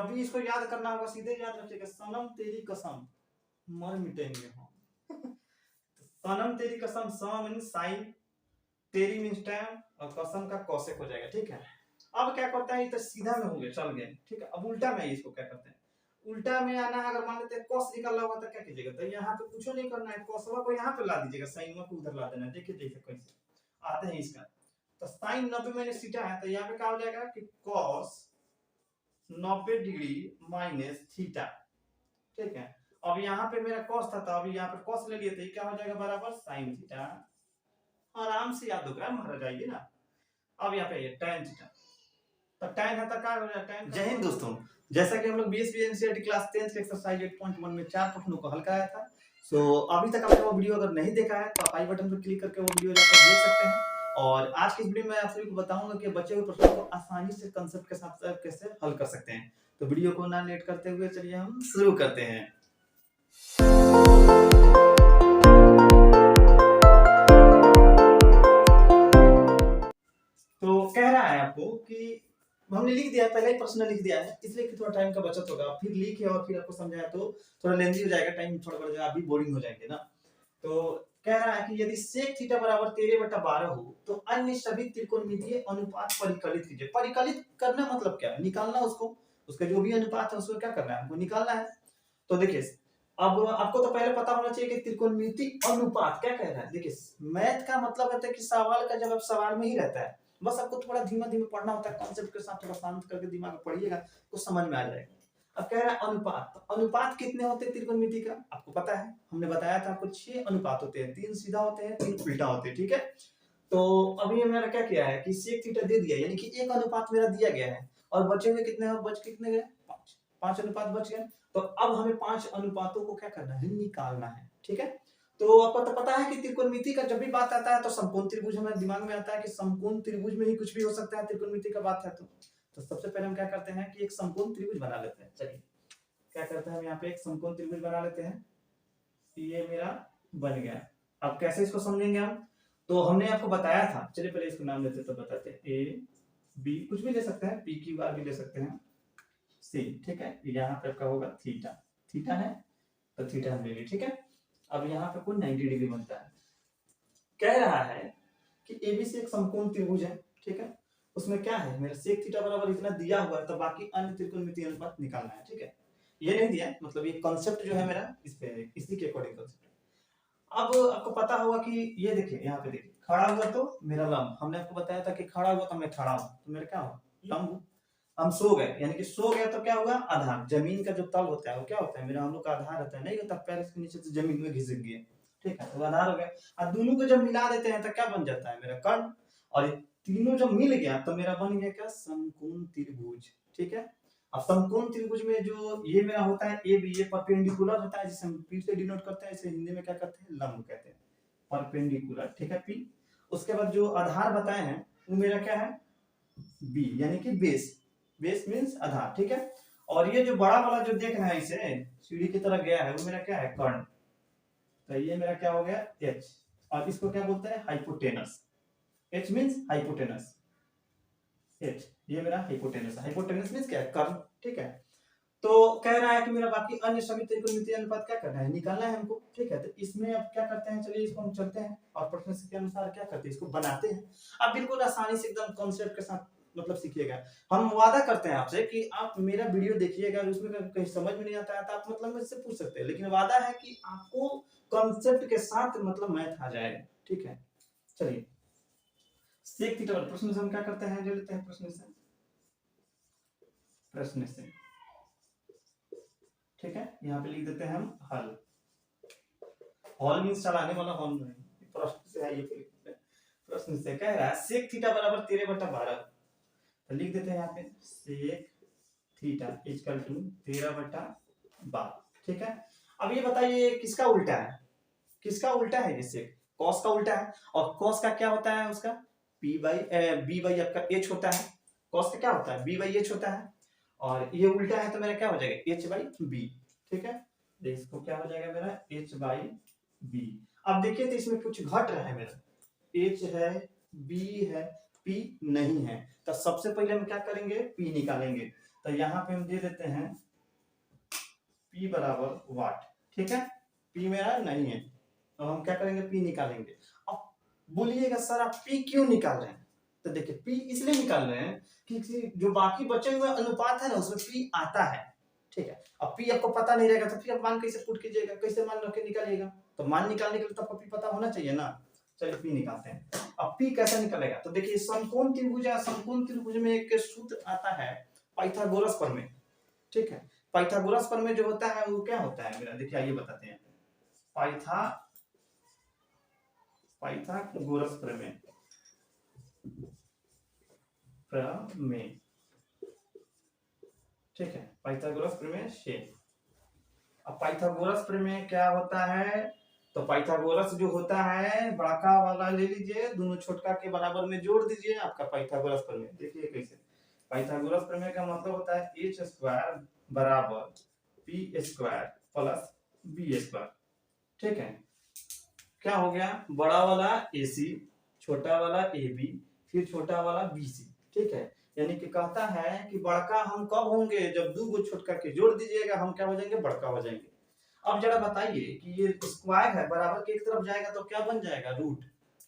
जब भी इसको याद करना होगा सीधे याद रखिएगा, सनम तेरी कसम, मर मिटेंगे हम। सनम तेरी कसम, स मींस साइन, तेरी मींस टाइम, और कसम का कौशिक हो जाएगा, ठीक है। अब क्या करता है, ये तो सीधा में हो गया, चल गए, ठीक है। अब उल्टा में इसको क्या करते हैं, उल्टा में आना है, अगर मान लेते हैं कॉस निकल रहा होगा तो क्या कीजिएगा, तो यहाँ पे कुछ नहीं करना है, कॉसवा को यहाँ पे ला दीजिएगा, साइनवा को उधर ला देना है। देखिए जैसे कैसे आते हैं इसका, तो साइन 90 मैंने सीटा है, तो यहाँ पे क्या हो जाएगा कि कॉस 90 डिग्री माइनस थीटा, ठीक है। अब यहाँ पे मेरा कॉस था, तो अभी यहाँ पे कॉस ले लिए, तो ये क्या हो जाएगा बराबर साइन थीटा। आराम से याद होगा, महाराज आइए ना। अब यहाँ पे ये tan थीटा, तो tan है तो क्या हो जाएगा tan। जय हिंद दोस्तों, जैसा कि हम लोग BSB NCERT class 10th exercise 8.1 में 4 प्रश्नों को हल कराया था। सो अभी तक आपने वो वीडियो अगर नहीं देखा है तो आप आई बटन पर क्लिक करके वो वीडियो जाकर देख सकते हैं। और आज की इस वीडियो में आप सभी को बताऊंगा कि बचे हुए प्रश्नों को आसानी से कांसेप्ट के साथ कैसे हल कर सकते हैं। तो वीडियो को ना लेट करते हुए चलिए हम शुरू करते हैं। तो कह रहा है आपको कि हमने लिख दिया, पहले ही प्रश्न लिख दिया है, इसलिए कि थोड़ा टाइम का बचत होगा, फिर लिखे और फिर आपको समझाया तो थोड़ा लेंथी हो जाएगा, टाइम थोड़ा बढ़ जाएगा, आप भी बोरिंग हो जाएंगे ना। तो कह रहा है कि यदि sec थीटा बराबर 13/12 हो तो अन्य सभी त्रिकोणमितीय अनुपात परिकलित कीजिए। परिकलित करना मतलब क्या है, निकालना उसको, उसका जो भी अनुपात है उसको क्या करना है, हमको निकालना है। तो देखिए अब आपको तो पहले पता होना चाहिए कि त्रिकोणमितीय अनुपात क्या कह रहा है। देखिए मैथ का मतलब होता है कि सवाल का जवाब सवाल में ही रहता है, बस आपको थोड़ा धीमा धीमा पढ़ना होता है, कॉन्सेप्ट के साथ थोड़ा शांत करके दिमाग में पढ़िएगा तो समझ में आ जाएगा। अब कह रहा है अनुपात, तो अनुपात कितने होते हैं त्रिकोणमिति का, आपको पता है, हमने बताया था आपको 6 अनुपात होते हैं, 3 सीधा होते हैं, 3 उल्टा होते हैं, ठीक है। तो अभी मैंने क्या किया है कि sec थीटा दे दिया, यानी कि एक अनुपात मेरा दिया गया है, और बचे हुए कितने हैं, बच कितने गए, 5 अनुपात बच गए। तो अब हमें 5 अनुपातों को क्या करना है, निकालना है, ठीक है। तो आपको तो पता है कि त्रिकोणमिति का जब भी बात आता है तो समकोण त्रिभुज हमारे दिमाग में आता है कि समकोण त्रिभुज में ही कुछ भी हो सकता है, त्रिकोणमिति का बात है तो सबसे पहले हम क्या करते हैं कि एक समकोण त्रिभुज बना लेते हैं। चलिए क्या करते हैं, हम यहाँ पे एक समकोण त्रिभुज बना लेते हैं, ये मेरा बन गया। अब कैसे इसको समझेंगे हम, तो हमने आपको बताया था, चलिए पहले इसको नाम लेते तो बताते हैं, ए बी कुछ भी ले सकते हैं, पी क्यू आर भी ले सकते हैं, सी, ठीक है। यहाँ पे आपका होगा थीटा, थीटा है तो थीटा हम ले लिए, ठीक है। अब यहाँ पे कुल 90 डिग्री बनता है। कह रहा है कि एबीसी एक समकोण त्रिभुज है, ठीक है। उसमें क्या है, मेरा sec थीटा बराबर इतना दिया हुआ है, तो बाकी अन्य त्रिकोणमितीय अनुपात निकालना है, ठीक है। ये नहीं दिया, मतलब ये कांसेप्ट जो है मेरा इस पे इसी के अकॉर्डिंग कांसेप्ट। अब आपको पता होगा कि ये देखिए, यहाँ पे देखिए, खड़ा हुआ तो मेरा लंब, हमने आपको बताया था कि खड़ा हुआ तो मैं खड़ा हूं, तो मेरा क्या हुआ, लंब। हम सो गए, यानी कि सो गया तो क्या होगा, आधार, जमीन का जो तल होता है वो क्या होता है, मेरा हम लोग का आधार होता है, नहीं होता, पैर के नीचे से जमीन में घिस गया, ठीक है, तो आधार हो गया। और दोनों को जब मिला देते हैं तो क्या बन जाता है, मेरा कर्ण। और ये तीनों जब मिल गया तो मेरा बन गया क्या, समकोण त्रिभुज, ठीक है। अब समकोण त्रिभुज में जो ये मेरा होता है ए बी, ये परपेंडिकुलर होता है, जिसे हम पी से डिनोट करते हैं, इसे हिंदी में क्या करते हैं, लंब कहते हैं, परपेंडिकुलर, ठीक है, पी। उसके बाद जो आधार बताए हैं वो मेरा क्या है, बी, यानी कि बेस, बेस मींस आधार, ठीक है। और ये जो बड़ा वाला जो देख रहे हैं इसे सीढ़ी की तरह गया है, वो मेरा क्या है, कर्ण। तो ये मेरा क्या हो गया, एच, और इसको क्या बोलते हैं, hypotenuse. H means hypotenuse, H ये मेरा हाइपोटेनस है, हाइपोटेनस मींस क्या है, कर्ण, ठीक है। तो कह रहा है कि मेरा बाकी अन्य सभी त्रिकोणमितीय अनुपात क्या करना है, निकालना है हमको, ठीक है। तो इसमें अब क्या करते हैं, चलिए इसको हम चलते हैं और प्रश्न के अनुसार क्या करते हैं, इसको बनाते हैं। आप बिल्कुल आसानी से एकदम कॉन्सेप्ट के साथ मतलब सीखिएगा। हम वादा करते हैं आपसे कि आप मेरा वीडियो देखिएगा, उसमें कहीं समझ में नहीं आता है तो आप मतलब मुझसे पूछ सकते हैं, लेकिन वादा है कि आपको कॉन्सेप्ट के साथ मतलब मैथ आ जाएगा, ठीक है। चलिए sec थीटा वाले प्रश्न से हम क्या करते हैं, जो लेते हैं प्रश्न से, ठीक है। यहाँ पे लिख देते हैं हम हल, हॉल मींस चलाने वाला हॉल नहीं, प्रश्न से है ये, प्रश्न से कह रहा है sec थीटा बराबर 13/12, तो लिख देते हैं यहाँ पे sec थीटा इक्वल टू 13/12, ठीक है। अब ये बताइए किसका उल्टा है, किसका उल्टा है, ये sec cos का उल्टा है, और cos का क्या होता है उसका, b/b आपका h होता है, cos का क्या होता है, b/h होता है, और ये उल्टा है तो मेरा क्या हो जाएगा, h/b, ठीक है। तो इसको क्या हो जाएगा मेरा h/b। अब देखिए तो इसमें कुछ घट रहा है, मेरा h है, b है, p नहीं है, तो सबसे पहले हम क्या करेंगे, p निकालेंगे। तो यहाँ पे हम दे देते हैं P बराबर वाट, ठीक है। P मेरा नहीं है, तो हम क्या करेंगे, P निकालेंगे। अब बोलिएगा सर आप P क्यों निकाल रहे हैं? तो देखिए P इसलिए निकाल रहे हैं कि जो बाकी बचे हुए अनुपात है ना उसमें P आता है, ठीक है। अब P आपको पता नहीं रहेगा तो फिर आप मान कैसे पुट कीजिएगा, कैसे मान रख के निकालिएगा? तो मान निकालने के लिए तो आपको P पता होना चाहिए ना। चलिए P निकालते हैं। अब P कैसे निकलेगा? तो देखिए समकोण त्रिभुज में एक सूत्र आता है पाइथागोरस प्रमेय, ठीक है। पाइथागोरस प्रमेय जो होता है वो क्या होता है मेरा, देखिए आइए बताते हैं। पाइथागोरस प्रमेय ठीक है, पाइथागोरस प्रमेय से। अब पाइथागोरस प्रमेय क्या होता है? तो पाइथागोरस जो होता है बड़का वाला ले लीजिए, दोनों छोटका के बराबर में जोड़ दीजिए, आपका पाइथागोरस प्रमेय। देखिए कैसे, पाइथागोरस प्रमेय का मतलब होता है एच स्क्वायर बराबर P square plus B square, ठीक है। क्या हो गया, बड़ा वाला AC, छोटा वाला AB, फिर छोटा वाला BC, ठीक है। यानी कि कहता है कि बड़का हम कब होंगे, जब दो गो छोटका के जोड़ दीजिएगा हम क्या हो जाएंगे, बड़का हो जाएंगे। अब जरा बताइए कि ये स्क्वायर है, बराबर के एक तरफ जाएगा तो क्या बन जाएगा, रूट।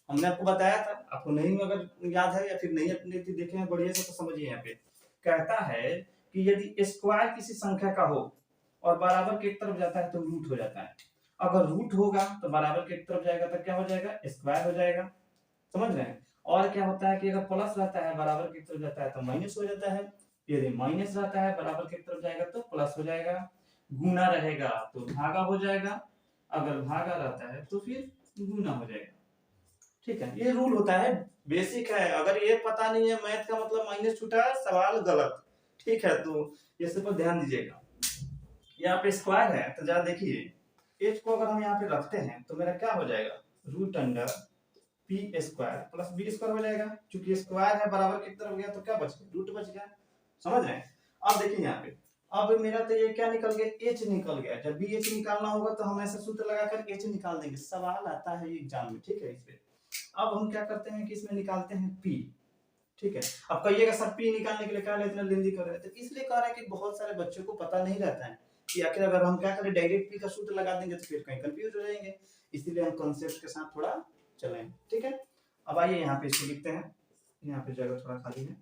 हमने आपको बताया था, आपको नहीं अगर याद है या फिर नहीं अपने देखे हैं बढ़िया से तो समझिए। यहाँ पे कहता है कि यदि स्क्वायर किसी संख्या का हो और बराबर के एक तरफ जाता है तो रूट हो जाता है। अगर रूट होगा तो बराबर के एक तरफ जाएगा तो क्या हो जाएगा, स्क्वायर हो जाएगा, समझ रहे हैं। और क्या होता है कि अगर प्लस रहता है बराबर की तरफ जाता है तो माइनस हो जाता है, यदि माइनस रहता है बराबर की तरफ जाएगा तो प्लस हो जाएगा, गुना रहेगा तो भागा हो जाएगा, अगर भागा रहता है तो फिर गुना हो जाएगा, ठीक है। ये रूल होता है, बेसिक है। अगर ये पता नहीं है मैथ का मतलब माइनस छूटा सवाल गलत, ठीक है। तो ये सब पर ध्यान दीजिएगा। यहाँ पे स्क्वायर है तो जरा देखिए, एच को अगर हम यहाँ पे रखते हैं तो मेरा क्या हो जाएगा, root under P square plus B square हो जाएगा। चूंकि स्क्वायर है बराबर की तरफ गया तो क्या बच गया, रूट बच गया, समझ रहे हैं। अब देखिए यहाँ पे, अब मेरा तो ये क्या निकल गया, एच निकल गया। जब भी एच निकालना होगा तो हम ऐसा सूत्र लगाकर एच निकाल देंगे, सवाल आता है एग्जाम में, ठीक है। इसमें अब हम क्या करते हैं कि इसमें निकालते हैं पी, ठीक है। अब कहिएगा सर पी निकालने के लिए क्या इतना लेंदी कर रहे हैं, तो इसलिए कह रहे हैं कि बहुत सारे बच्चों को पता नहीं रहता है कि आखिर अगर हम क्या करें, डायरेक्ट पी का सूत्र लगा देंगे तो फिर कहीं कंफ्यूज हो जाएंगे। इसीलिए हम कॉन्सेप्ट के साथ थोड़ा चलें, ठीक है। अब आइए यहाँ पे इसको लिखते हैं, यहाँ पे जगह थोड़ा खाली है।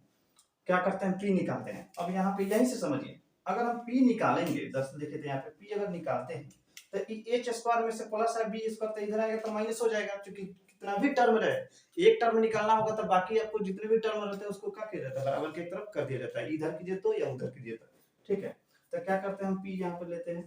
क्या करते हैं, पी निकालते हैं। अब यहाँ पे यहीं से समझिए, अगर हम पी निकालेंगे, दस देखे थे यहाँ पे पी अगर निकालते हैं तो एच स्क्वायर में से प्लस है बी स्क्वायर, तो इधर आएगा तो माइनस हो जाएगा। क्योंकि कितना भी टर्म रहे, एक टर्म निकालना होगा तो बाकी आपको जितने भी टर्म रहते हैं उसको क्या किया जाता है, बराबर की तरफ कर दिया जाता है, इधर कीजिए तो या उधर कीजिए तो, ठीक है। तो क्या करते हैं हम पी यहाँ पे लेते हैं,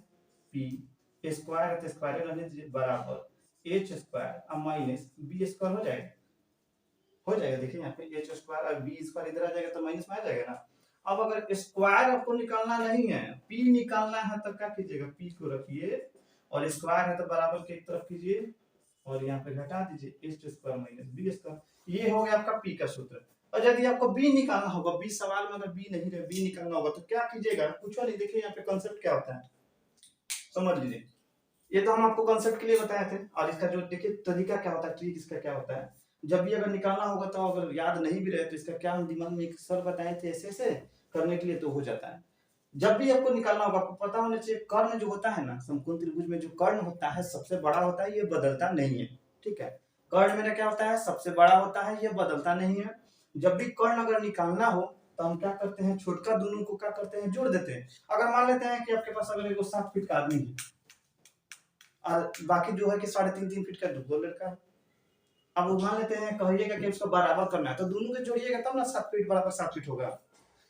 पी स्क्वायर है तो स्क्वायर रहने दीजिए, बराबर H square minus B square हो जाएगा। देखिए यहाँ पे एच स्क्वायर और बी स्क्वायर इधर आ जाएगा तो माइनस में आ जाएगा ना। अब अगर स्क्वायर आपको निकालना नहीं है, पी निकालना है तो क्या कीजिएगा, पी को रखिए और स्क्वायर है तो बराबर के एक तरफ कीजिए और यहाँ पे घटा दीजिए H square minus B square. ये हो गया आपका पी का सूत्र। और यदि आपको बी निकालना होगा, बी सवाल में अगर बी नहीं रहे, बी निकालना होगा तो क्या कीजिएगा, कुछ नहीं, देखिए यहाँ पे कॉन्सेप्ट क्या होता है समझ लीजिए। ये तो हम आपको कॉन्सेप्ट के लिए बताए थे, और इसका जो देखिए तरीका क्या होता है, ट्रिक इसका क्या होता है। जब भी अगर निकालना होगा तो अगर याद नहीं भी रहे तो इसका क्या हम दिमाग में एक सर बताए थे ऐसे ऐसे करने के लिए तो हो जाता है। जब भी आपको निकालना होगा आपको पता होना चाहिए, कर्ण जो होता है ना समकोण त्रिभुज में, जो कर्ण होता है सबसे बड़ा होता है, ये बदलता नहीं है, ठीक है। कर्ण मेरा क्या होता है, सबसे बड़ा होता है, ये बदलता नहीं है। जब भी कर्ण अगर निकालना हो तो हम क्या करते हैं, छोटका दोनों को क्या करते हैं, जोड़ देते हैं। अगर मान लेते हैं कि आपके पास अगर एक 7 फीट का आदमी है और बाकी जो है कि 3.5 फीट का दो लड़का है, अब मान लेते हैं कहिएगा कि उसको बराबर करना है तो दोनों को जोड़िएगा तब ना 7 फीट बराबर 7 फीट होगा।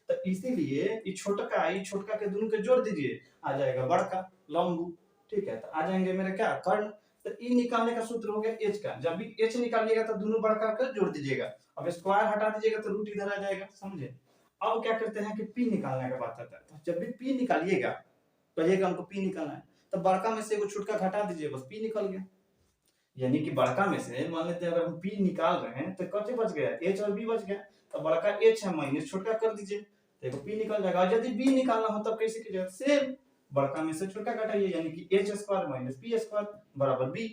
तो इसीलिए ये छोटका के दोनों के जोड़ दीजिए, आ जाएगा बड़का लंबू, ठीक है। तो आ जाएंगे मेरे क्या, कर्ण। तो ई निकालने का सूत्र हो गया एच का, जब भी एच निकालिएगा तो दोनों बड़का को जोड़ दीजिएगा, अब स्क्वायर हटा दीजिएगा तो रूट इधर आ जाएगा, समझे। अब क्या करते हैं कि पी निकालने का बात आता है, तो जब भी पी निकालिएगा, कहिएगा हमको पी निकालना है, तो बड़का में से एगो छोटका घटा दीजिए, बस पी निकल गया। यानी कि बड़का में से मान लेते हैं अगर हम पी निकाल रहे हैं तो कते बच गया, एच और बी बच गया। तो बड़का एच है माइनस छोटका कर दीजिए, देखो पी निकल जाएगा। और यदि बी निकालना हो तब कैसे कीजिएगा, सेम बड़का में से छोटका घटाइए, यानी कि H square minus P square बराबर बी,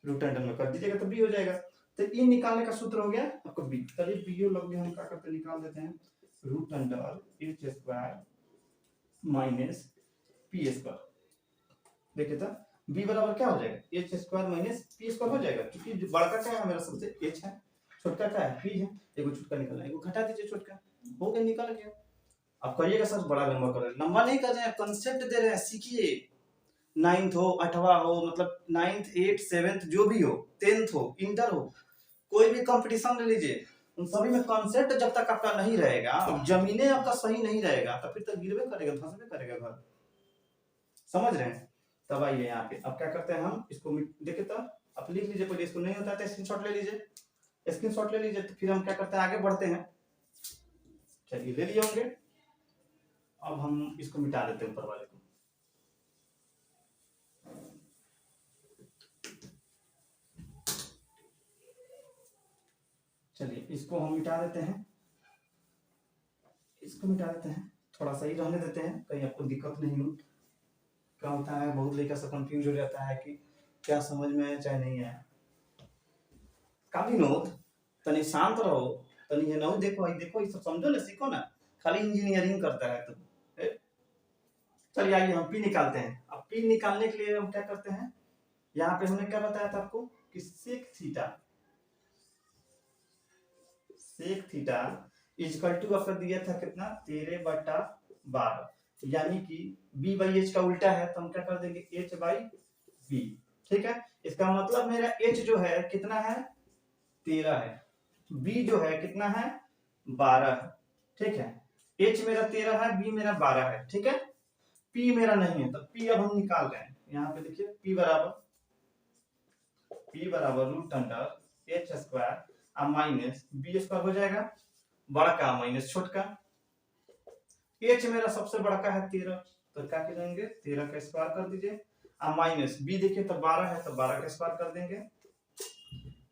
रूट अंडर में कर दीजिएगा तो बी हो जाएगा। तो ई निकालने का सूत्र हो गया आपको बी। चलिए बी लग गया, हम क्या करते निकाल देते हैं, root under H square minus P square. देखिए तो b बराबर क्या हो जाएगा, H square minus P square हो जाएगा, क्योंकि जो बड़का क्या है मेरा सबसे h है, छोटका क्या है p है, एगो छुटका निकलना है, एगो घटा दीजिए छोटका, हो गया निकल गया। अब करिएगा सर बड़ा नंबर करें, लंबा नहीं कर रहे हैं, कंसेप्ट दे रहे हैं, सीखिए। 9th हो 8वां हो, मतलब 9th 8th 7th जो भी हो, 10th हो, इंटर हो, कोई भी कंपटीशन ले लीजिए, उन सभी में कॉन्सेप्ट जब तक आपका नहीं रहेगा, जमीने आपका सही नहीं रहेगा, तो फिर तक गिरवे करेगा, धंसवे करेगा घर। समझ रहे हैं? तब आइए यहाँ पे, अब क्या करते हैं हम इसको देखिए तो आप लिख लीजिए, पहले इसको नहीं होता है स्क्रीनशॉट ले लीजिए, स्क्रीनशॉट ले लीजिए, तो फिर हम क्या करते हैं आगे बढ़ते हैं। चलिए ले लिए होंगे, अब हम इसको मिटा देते हैं ऊपर वाले को। चलिए इसको हम मिटा देते हैं, इसको मिटा देते हैं, थोड़ा सा ही रहने देते हैं, कहीं आपको दिक्कत नहीं हो। क्या होता है बहुत लड़का सब कंफ्यूज हो जाता है कि क्या समझ में आया चाहे नहीं आया। का विनोद तनी शांत रहो, तनी है ना देखो, देखो ये सब समझो ना, सीखो ना, खाली इंजीनियरिंग करता है तुम। चलिए आइए हम पी निकालते हैं। अब पी निकालने के लिए हम क्या करते हैं, यहाँ पे हमने क्या बताया था आपको कि सेक थीटा इजकल टू आपका दिया था कितना 13/12, यानी कि b बाई एच का उल्टा है, तो हम क्या कर देंगे h बाई b। ठीक है, इसका मतलब मेरा h जो है कितना है 13 है, b जो है कितना है 12 है। ठीक है, h मेरा 13 है, b मेरा 12 है। ठीक है, p मेरा नहीं है, तो p अब हम निकाल रहे हैं। यहाँ पे देखिए p बराबर root under H square minus B square हो जाएगा, बड़ा का माइनस छोटका, h मेरा सबसे बड़ा का है 13, तो क्या करेंगे 13 का स्क्वायर कर दीजिए, माइनस b देखिए तो 12 है, तो 12 का स्क्वायर कर देंगे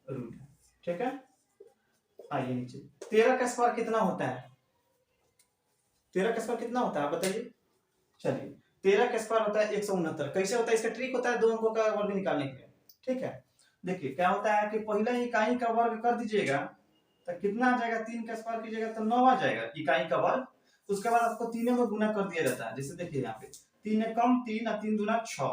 रूट। ठीक है, आइए नीचे 13 का स्क्वायर कितना होता है, 13 का स्क्वायर कितना होता है आप बताइए। चलिए 13 का स्क्वायर होता है 169। कैसे होता है, इसका ट्रिक होता है दो अंकों का वर्ग निकालने के लिए। ठीक है, देखिए क्या होता है कि पहले इकाई का वर्ग कर दीजिएगा तो कितना आ जाएगा, 3 का स्क्वायर कीजिएगा तो 9 आ जाएगा इकाई का वर्ग। उसके बाद आपको तीनों में गुना कर दिया जाता है, जैसे देखिए यहाँ पे 3 कम 3 और 3 दूना 6,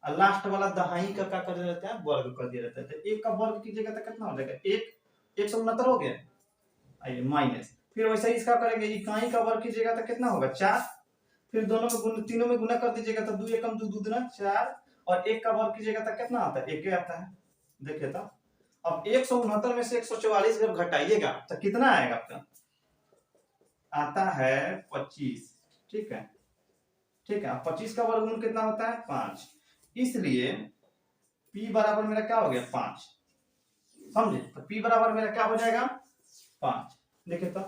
और लास्ट वाला दहाई का क्या कर दिया जाता है वर्ग कर दिया जाता है। तो 1 का वर्ग कीजिएगा तो कितना हो जाएगा 169 हो गया। आइए माइनस, फिर वैसे ही इसका करेंगे, इकाई का वर्ग कीजिएगा तो कितना होगा 4, फिर दोनों में गुना, तीनों में गुना कर दीजिएगा तो 2 एकम 2 दूना 4, और 1 का वर्ग कीजिएगा तो कितना आता है 1 आता है। देखिए तो अब 169 में से 144 जब घटाइएगा तो कितना आएगा आपका, आता है 25। ठीक है, ठीक है, 25 का वर्गमूल कितना होता है 5, इसलिए p बराबर मेरा क्या हो गया 5। समझे, तो p बराबर मेरा क्या हो जाएगा 5। देखिए तो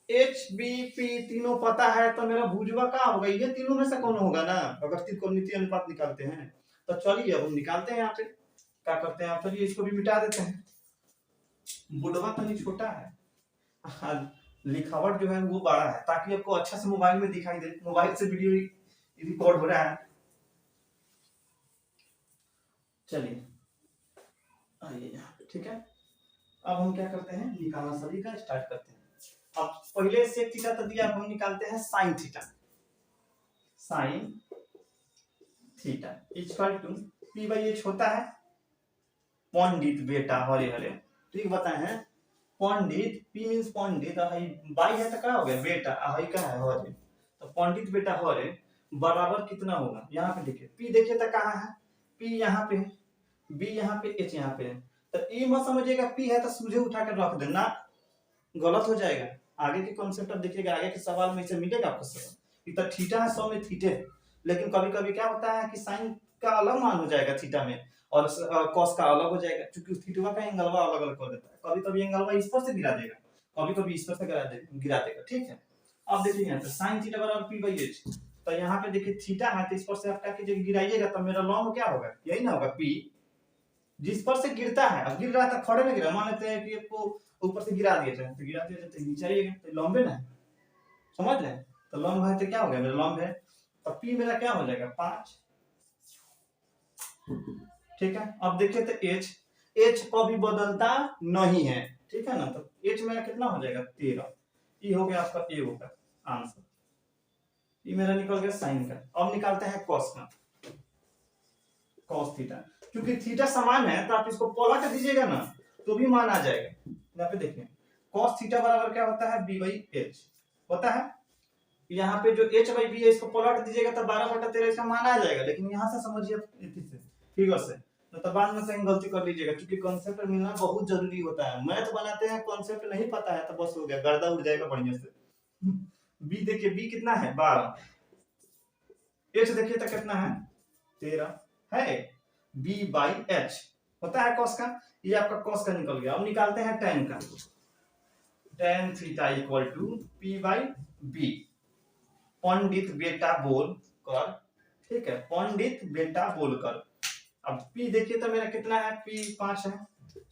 h b p तीनों पता है, तो मेरा भुजवा क्या होगा, ये तीनों में से कौन होगा ना, अगर त्रिकोणमितीय अनुपात निकालते हैं। तो चलिए अब हम निकालते हैं, यहाँ पे क्या करते हैं, चलिए इसको भी मिटा देते हैं। बुढ़वा तो नहीं छोटा है, लिखावट जो है वो बड़ा है, ताकि आपको अच्छा से मोबाइल में दिखाई दे, मोबाइल से वीडियो रिकॉर्ड हो रहा है। चलिए आइए, ठीक है, अब हम क्या करते हैं निकालना सभी का स्टार्ट करते हैं। अब पहले सेक थीटा तो दिया, अब हम निकालते हैं sine theta. Sine theta equal to p by H होता है, पंडित बेटा हरे हरे ठीक बताए हैं, Pandit p means Pandit, by है तो क्या हो गया बेटा, हाई का है हरे, तो पंडित बेटा हरे बराबर कितना होगा, यहाँ पे देखिए p देखिए तो कहाँ है, p यहाँ पे है, b यहाँ पे, h यहाँ पे है। तो ये मत समझिएगा p है तो सूझे उठा कर रख देना, गलत हो जाएगा। आगे के कॉन्सेप्ट अब देखिएगा, आगे के सवाल में इसे मिलेगा आपको सवाल, इतना थीटा है 100 में थीटे, लेकिन कभी कभी क्या होता है कि साइन का अलग मान हो जाएगा थीटा में, और कॉस का अलग हो जाएगा, क्योंकि थीटा का एंगलवा अलग अलग कर देता है, कभी कभी एंगलवा इस पर से गिरा देगा, कभी कभी इस पर से गिरा देगा। ठीक है, अब देखिए यहाँ पे साइन थीटा बराबर p बाई एच, तो यहाँ पे देखिए थीटा है तो इस पर से आप क्या कीजिएगा गिराइएगा, तो मेरा लॉन्ग क्या होगा यही ना होगा p, जिस पर से गिरता है, अब गिर रहा था खड़े में गिरा, मान लेते हैं कि आपको ऊपर से गिरा दिया जाए, तो गिरा दिया जाए तो नीचे आइएगा, तो लंबे ना समझ रहे हैं, तो लंब है तो क्या हो गया मेरा लंब है, तो p मेरा क्या हो जाएगा 5। ठीक है, अब देखिए तो h कभी बदलता नहीं है, ठीक है ना, तो h मेरा कितना हो जाएगा 13, ये हो गया आपका ए होगा आंसर। ये मेरा निकल गया साइन का। अब निकालते हैं कॉस का, कॉस थीटा। क्योंकि थीटा समान है तो आप इसको पलट दीजिएगा ना तो भी मान आ जाएगा। यहाँ पे देखिए कॉस थीटा बराबर क्या होता है, बी बाई एच होता है। यहाँ पे जो h बाई बी है इसको पलट दीजिएगा तो 12/13 इसका मान आ जाएगा। लेकिन यहाँ से समझिए फिगर से, तो बाद में कहीं गलती कर लीजिएगा, क्योंकि कॉन्सेप्ट मिलना बहुत जरूरी होता है। मैथ बनाते हैं कॉन्सेप्ट नहीं पता है तो बस हो गया, गर्दा उड़ जाएगा बढ़िया से। बी देखिए, बी कितना है 12, एच देखिए तो कितना है 13 है, बी बाई एच होता है कॉस का। ये आपका कॉस का निकल गया। अब निकालते हैं टेन का, tan theta equal to P by b. Pandit बेटा बोल कर, ठीक है, पंडित बेटा बोल कर। अब पी देखिए तो मेरा कितना है, पी 5 है,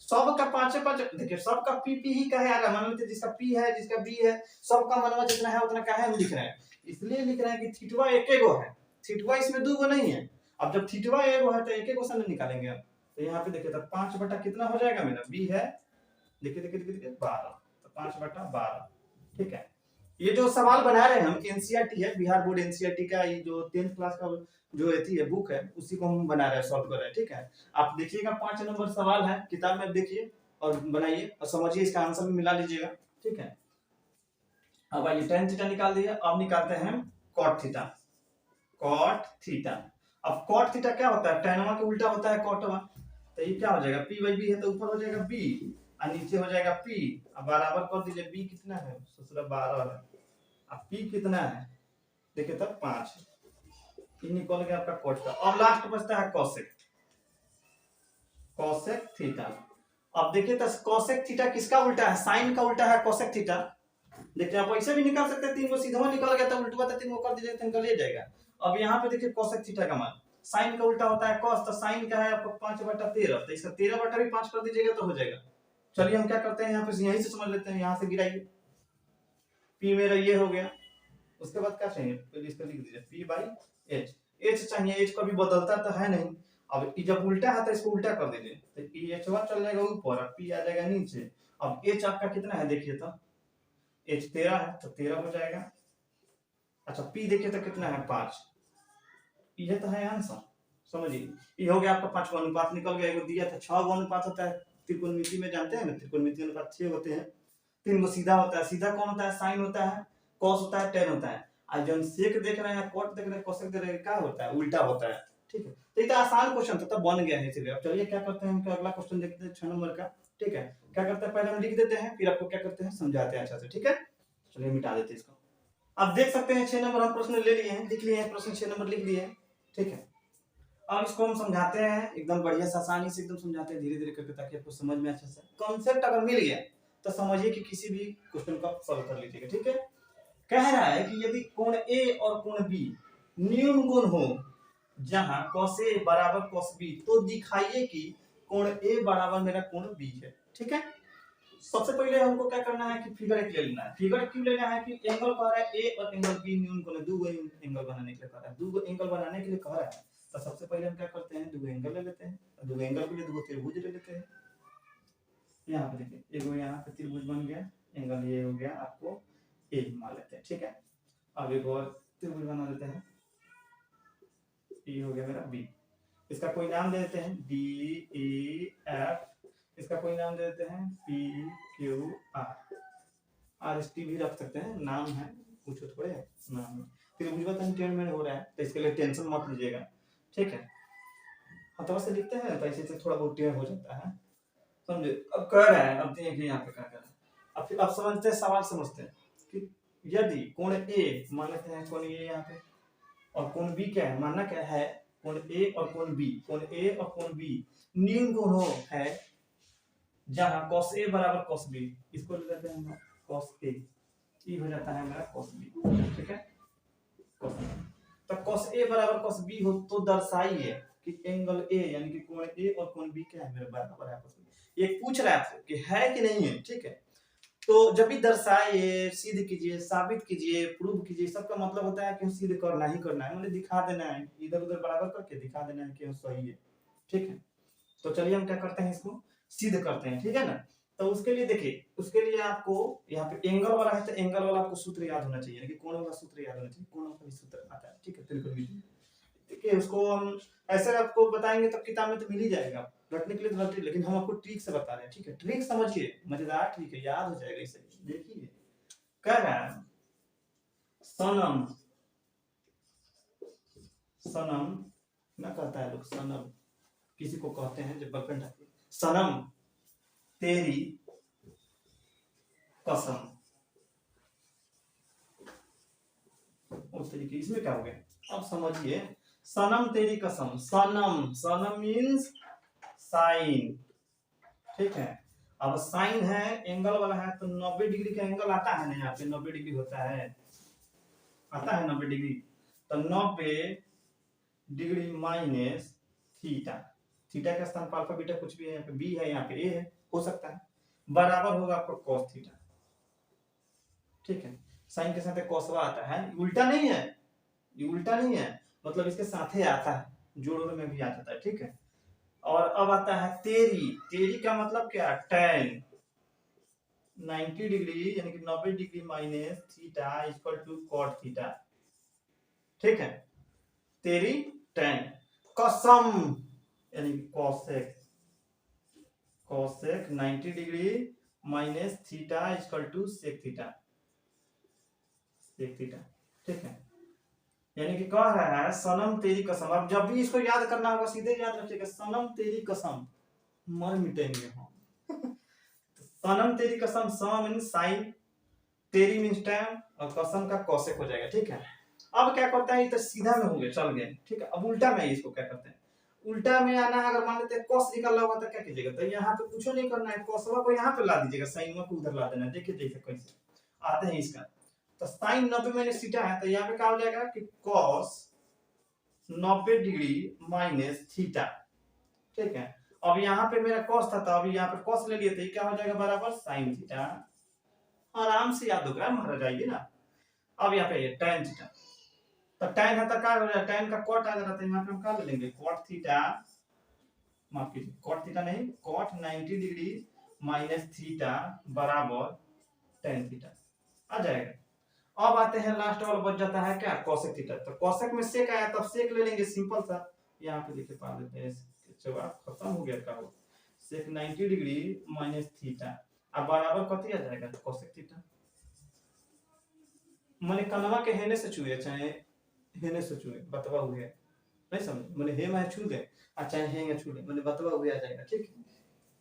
सबका 5 देखिए, सबका पी पी ही का है यार। मान लीजिए जिसका पी है जिसका बी है, सबका मनवा जितना है उतना का है हम लिख रहे हैं। इसलिए लिख रहे हैं कि थीटवा एक गो है, थीटवा इसमें 2 गो नहीं है। अब जब थीटवा एक गो है तो एक गो से निकालेंगे हम। तो यहाँ पे देखिए तो 5 बटा कितना हो जाएगा मेरा, बी है देखिए देखिए देखिए 12, तो 5/12, ठीक है। ये जो सवाल बना रहे हैं हम एनसीईआरटी है, बिहार बोर्ड एनसीईआरटी का, ये जो 10th क्लास का जो एथी है बुक है उसी को हम बना रहे हैं, सॉल्व कर रहे हैं, ठीक है। आप देखिएगा 5 नंबर सवाल है, किताब में देखिए और बनाइए और समझिए, इसका आंसर भी मिला लीजिएगा, ठीक है। अब आइए tan थीटा निकाल दिया। अब निकालते हैं cot थीटा, cot थीटा। अब cot थीटा क्या होता है, tan का उल्टा होता है cot। तो ये क्या हो जाएगा, p बाई b है तो ऊपर हो जाएगा b और नीचे हो जाएगा p। अब बराबर कर दीजिए, b कितना है ससुरा 12 है, अब p कितना है देखिए तब 5, ये निकल गया आपका cot का। अब लास्ट बचता है cosec, cosec थीटा। अब देखिए तो cosec थीटा किसका उल्टा है, साइन का उल्टा है cosec थीटा। देखिए आप ऐसे भी निकाल सकते हैं, 3 को सीधा निकल गया तो उल्टा तो 3 को कर दीजिए तो निकल ही जाएगा। अब यहाँ पे देखिए cosec थीटा का मान, साइन का उल्टा होता है cos, तो साइन का है आपको 5/13, तो इसका 13/5 कर दीजिएगा तो हो जाएगा। चलिए हम क्या करते हैं, यहाँ पे यहीं से समझ लेते हैं, यहाँ से गिराइए। p मेरा ये हो गया, उसके बाद क्या चाहिए, पहले इसको लिख दीजिए p बाई h, h चाहिए, h कभी बदलता तो है नहीं। अब जब उल्टा है तो इसको उल्टा कर दीजिए, तो h चल जाएगा ऊपर और p आ जाएगा नीचे। अब h आपका कितना है देखिए तो h 13 है तो 13 हो जाएगा। अच्छा p देखिए तो कितना है 5, ये तो है आंसर, समझिए। ये हो गया आपका 5 का अनुपात निकल गया। एगो दिया था 6 का अनुपात होता है त्रिकोणमिति में, जानते हैं ना, त्रिकोणमिति अनुपात 6 होते हैं। 3 को सीधा होता है, सीधा कौन होता है, साइन होता है, cos होता है, tan होता है। आज जो सेक देख रहे हैं, cot देख रहे हैं, cosec देख रहे हैं, क्या होता है, उल्टा होता है, ठीक है। तो ये तो आसान क्वेश्चन था, तब बन गया है इसलिए। अब चलिए क्या करते हैं, हम अगला क्वेश्चन देखते हैं 6 नंबर का, ठीक है। क्या करते हैं, पहले हम लिख देते हैं फिर आपको क्या करते हैं समझाते हैं अच्छा से, ठीक है। चलिए मिटा देते हैं इसको। आप देख सकते हैं 6 नंबर हम प्रश्न ले लिए हैं, लिख लिए हैं प्रश्न, 6 नंबर लिख दिए हैं, ठीक है। अब इसको हम समझाते हैं एकदम बढ़िया से, आसानी से एकदम समझाते हैं धीरे धीरे करके, ताकि आपको समझ में अच्छा से कॉन्सेप्ट अगर मिल गया तो समझिए कि किसी भी क्वेश्चन को सॉल्व कर लीजिएगा, ठीक है। कह रहा है कि यदि कोण A और कोण B न्यून कोण हो जहां cos A बराबर cos B, तो दिखाइए कि कोण A बराबर मेरा कोण B है, ठीक है। सबसे पहले हमको क्या करना है कि फिगर एक ले लेना है। फिगर क्यों लेना है कि एंगल कह रहा है A और एंगल B न्यून कोण है, दो एंगल बनाने के लिए कह रहा है, दो एंगल बनाने के लिए कह रहा है। तो सबसे पहले हम क्या करते हैं, दो एंगल ले लेते हैं, दो एंगल के लिए दो त्रिभुज ले लेते हैं। यहाँ पे देखिए एगो यहाँ पे त्रिभुज बन गया, एंगल ये हो गया आपको A मान लेते हैं, ठीक है। अब एक और त्रिभुज बना देते हैं, ये हो गया मेरा B। इसका कोई नाम दे देते हैं D E F, इसका कोई नाम दे देते हैं P Q R, R S T भी रख सकते हैं, नाम है कुछ थोड़े नाम है। त्रिभुज का टेंशन हो रहा है तो इसके लिए टेंशन मत लीजिएगा, ठीक है। हथवा से लिखते हैं तो ऐसे थोड़ा बहुत टेढ़ हो जाता है, समझे। अब कह रहा है, अब देखिए यहाँ पे क्या कर रहा है, अब फिर आप समझते हैं, सवाल समझते हैं कि यदि कोण A मान लेते हैं, कोण A यहाँ पे, और कोण B क्या है, मानना क्या है, कोण A और कोण B, कोण A और कोण B न्यून कोण हो है जहां cos A बराबर cos B, इसको ले लेते हैं cos A, ये हो जाता है मेरा cos B, ठीक है। cos A, तो cos A बराबर cos B हो तो दर्शाइए कि एंगल A यानी कि कोण A और कोण B क्या है मेरे बराबर है आपस में। ये पूछ रहा है आपसे कि है कि नहीं है, ठीक है। तो जब भी दर्शाइए, सिद्ध कीजिए, साबित कीजिए, प्रूव कीजिए, सबका मतलब होता है कि सिद्ध करना ही करना है, मतलब दिखा देना है, इधर उधर बराबर करके दिखा देना है कि सही है, ठीक है। तो चलिए हम क्या करते हैं, इसको सिद्ध करते हैं, ठीक है ना। तो उसके लिए देखिए, उसके लिए आपको यहाँ पे एंगल वाला है तो एंगल वाला आपको सूत्र याद होना चाहिए, यानी कि कोण वाला सूत्र याद होना चाहिए, कोण का भी सूत्र आता है, ठीक है, त्रिकोणमिति। देखिए उसको हम ऐसे आपको बताएंगे तब किताब में तो मिल ही जाएगा, रटने के लिए तो रट, लेकिन हम आपको ट्रिक से बता रहे हैं, ठीक है, ट्रिक समझिए, मजेदार ट्रिक है, याद हो जाएगा इसे। देखिए कह रहा है सनम, सनम ना कहता है लोग, सनम किसी को कहते हैं जब गर्लफ्रेंड आती है, सनम तेरी कसम, उस तरीके, इसमें क्या हो गया अब समझिए, सनम तेरी कसम, सनम, सनम मीन्स साइन, ठीक है। अब साइन है, एंगल वाला है, तो 90 डिग्री का एंगल आता है ना, यहाँ पे 90 डिग्री होता है, आता है 90 डिग्री, तो 90 डिग्री माइनस थीटा, थीटा के स्थान पर अल्फा बीटा कुछ भी है, यहाँ पे बी है, यहाँ पे ए है, हो सकता है, बराबर होगा आपको cos थीटा, ठीक है। साइन के साथ कॉसवा आता है, उल्टा नहीं है, ये उल्टा नहीं है, मतलब इसके साथ ही आता है, जोड़ों में भी आ जाता है, ठीक है। और अब आता है तेरी, तेरी का मतलब क्या, tan 90 डिग्री यानी कि 90 degree minus theta equal to cot theta, ठीक है। तेरी tan, कसम यानी कि cosec, cosec 90 degree minus theta equal to sec theta, sec theta, ठीक है। यानी कि कह रहा है सनम तेरी कसम, अब जब भी इसको याद करना होगा सीधे याद रखिएगा, सनम तेरी कसम, मर मिटेंगे हम। सनम तेरी कसम, सम मीन साइन, तेरी मीन टैन, और कसम का कॉसेक हो जाएगा, ठीक है। अब क्या करता है, ये तो सीधा में हो गया, चल गए, ठीक है। अब उल्टा में इसको क्या करते हैं, उल्टा में आना है, अगर मान लेते हैं कॉस निकाला होगा तो क्या कीजिएगा, तो यहाँ पे कुछ नहीं करना है, कॉसवा को यहाँ पे ला दीजिएगा, साइन को उधर ला देना है, देखिए देखिए कैसे आते हैं इसका, तो साइन 90 माइनस थीटा है, तो यहाँ पे क्या हो जाएगा कि कॉस 90 डिग्री माइनस थीटा, ठीक है। अब यहाँ पे मेरा कॉस था, तो अभी यहाँ पे कॉस ले लिए थे, क्या हो जाएगा बराबर साइन थीटा, आराम से याद होगा, महाराज आइए ना। अब यहाँ पे ये tan थीटा, तो tan है तो क्या हो जाएगा, tan का cot आ जाता है, यहाँ पे हम क्या ले लेंगे cot थीटा, माफ कीजिए cot थीटा नहीं, cot 90 डिग्री माइनस थीटा बराबर tan थीटा आ जाएगा। अब आते हैं लास्ट वाला बच जाता है क्या, cosec थीटा, तो cosec में sec आया तब sec ले लेंगे, सिंपल सा, यहाँ पे लिखे पा देते हैं, जवाब खत्म हो गया का, sec 90 डिग्री माइनस थीटा, अब बराबर कथी आ जाएगा cosec थीटा, माने कनवा के हेने से छुए चाहे हेने से छुए, बतवा हुए, नहीं समझ, माने हे में छू दे अच्छा हेंगे छू ले, माने बतवा हुए आ जाएगा, ठीक है।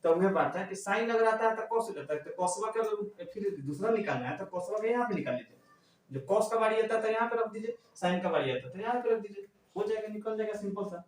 तो वह बात है कि साइन अगर आता है तो cos हो जाता है, तो cosवा का फिर दूसरा निकालना है तो cosवा का यहाँ पे निकाल लीजिए, जब cos का बारी आता है तो यहाँ पे रख दीजिए, साइन का बारी आता है तो यहाँ पे रख दीजिए, हो जाएगा, निकल जाएगा, सिंपल सा,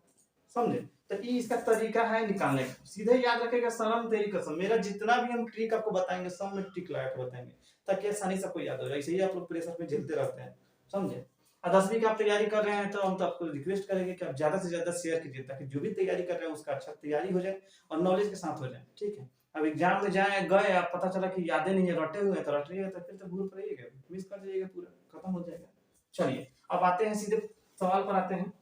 समझे। तो ये इसका तरीका है निकालने का, सीधे याद रखेगा सनम तेरी कसम, मेरा जितना भी हम ट्रिक आपको बताएंगे सब में ट्रिक लगा के बताएंगे, ताकि आसानी से आपको याद हो जाए, ऐसे ही आप लोग प्रेशर में झेलते रहते हैं, समझे। और 10वीं की आप तैयारी कर रहे हैं तो हम तो आपको रिक्वेस्ट करेंगे कि आप ज्यादा से ज्यादा शेयर कीजिए, ताकि जो भी तैयारी कर रहे हैं उसका अच्छा तैयारी हो जाए और नॉलेज के साथ हो जाए, ठीक है। अब एग्जाम में जाए गए, आप पता चला कि यादें नहीं है, रटे हुए, तो रटिएगा तो फिर तो भूल पड़ेगा, मिस कर जाइएगा, पूरा खत्म हो जाएगा। चलिए अब आते हैं सीधे सवाल पर आते हैं,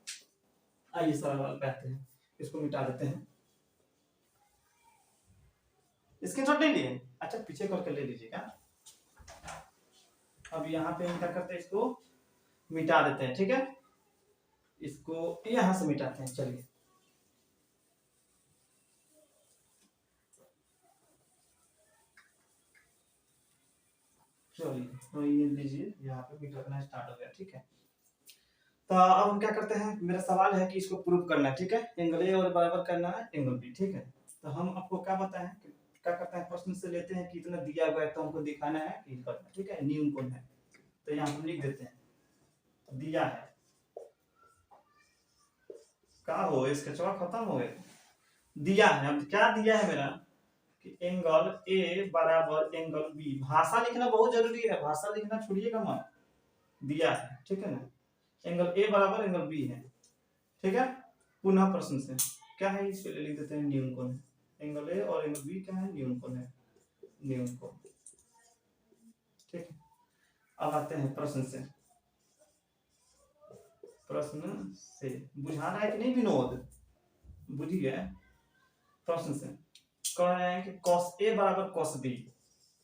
आइए सवाल पे आते हैं, इसको मिटा देते हैं, स्क्रीनशॉट ले लिए, अच्छा पीछे करके ले लीजिएगा। अब यहाँ पे हम क्या करते हैं, इसको मिटा देते हैं, ठीक है, इसको यहां से मिटाते हैं, चलिए चलिए, तो ये लीजिए, यहाँ पे मिटाना स्टार्ट हो गया, ठीक है। तो अब हम क्या करते हैं, मेरा सवाल है कि इसको प्रूव करना है, ठीक है, एंगल ए और बराबर करना है एंगल बी, ठीक है। तो हम आपको क्या बताएं, क्या करते हैं, प्रश्न से लेते हैं कि इतना दिया हुआ है तो हमको दिखाना है कि करना, ठीक है, न्यून कोण है, तो यहाँ हम लिख देते हैं, दिया है, क्या हो इसका जवाब खत्म हो गया, दिया है, अब क्या दिया है मेरा कि एंगल ए बराबर एंगल बी, भाषा लिखना बहुत जरूरी है, भाषा लिखना छोड़िएगा मत, दिया है, ठीक है ना, एंगल ए बराबर एंगल बी है, ठीक है। पुनः प्रश्न से क्या है, इसके लिए लिख देते हैं न्यून कोण, एंगल ए और एंगल बी क्या है, न्यून कोण है, न्यून कोण, ठीक है। अब आते हैं प्रश्न से, प्रश्न से बुझाना है कि नहीं विनोद, बुझिए प्रश्न से, कह रहे हैं कि cos a बराबर cos b,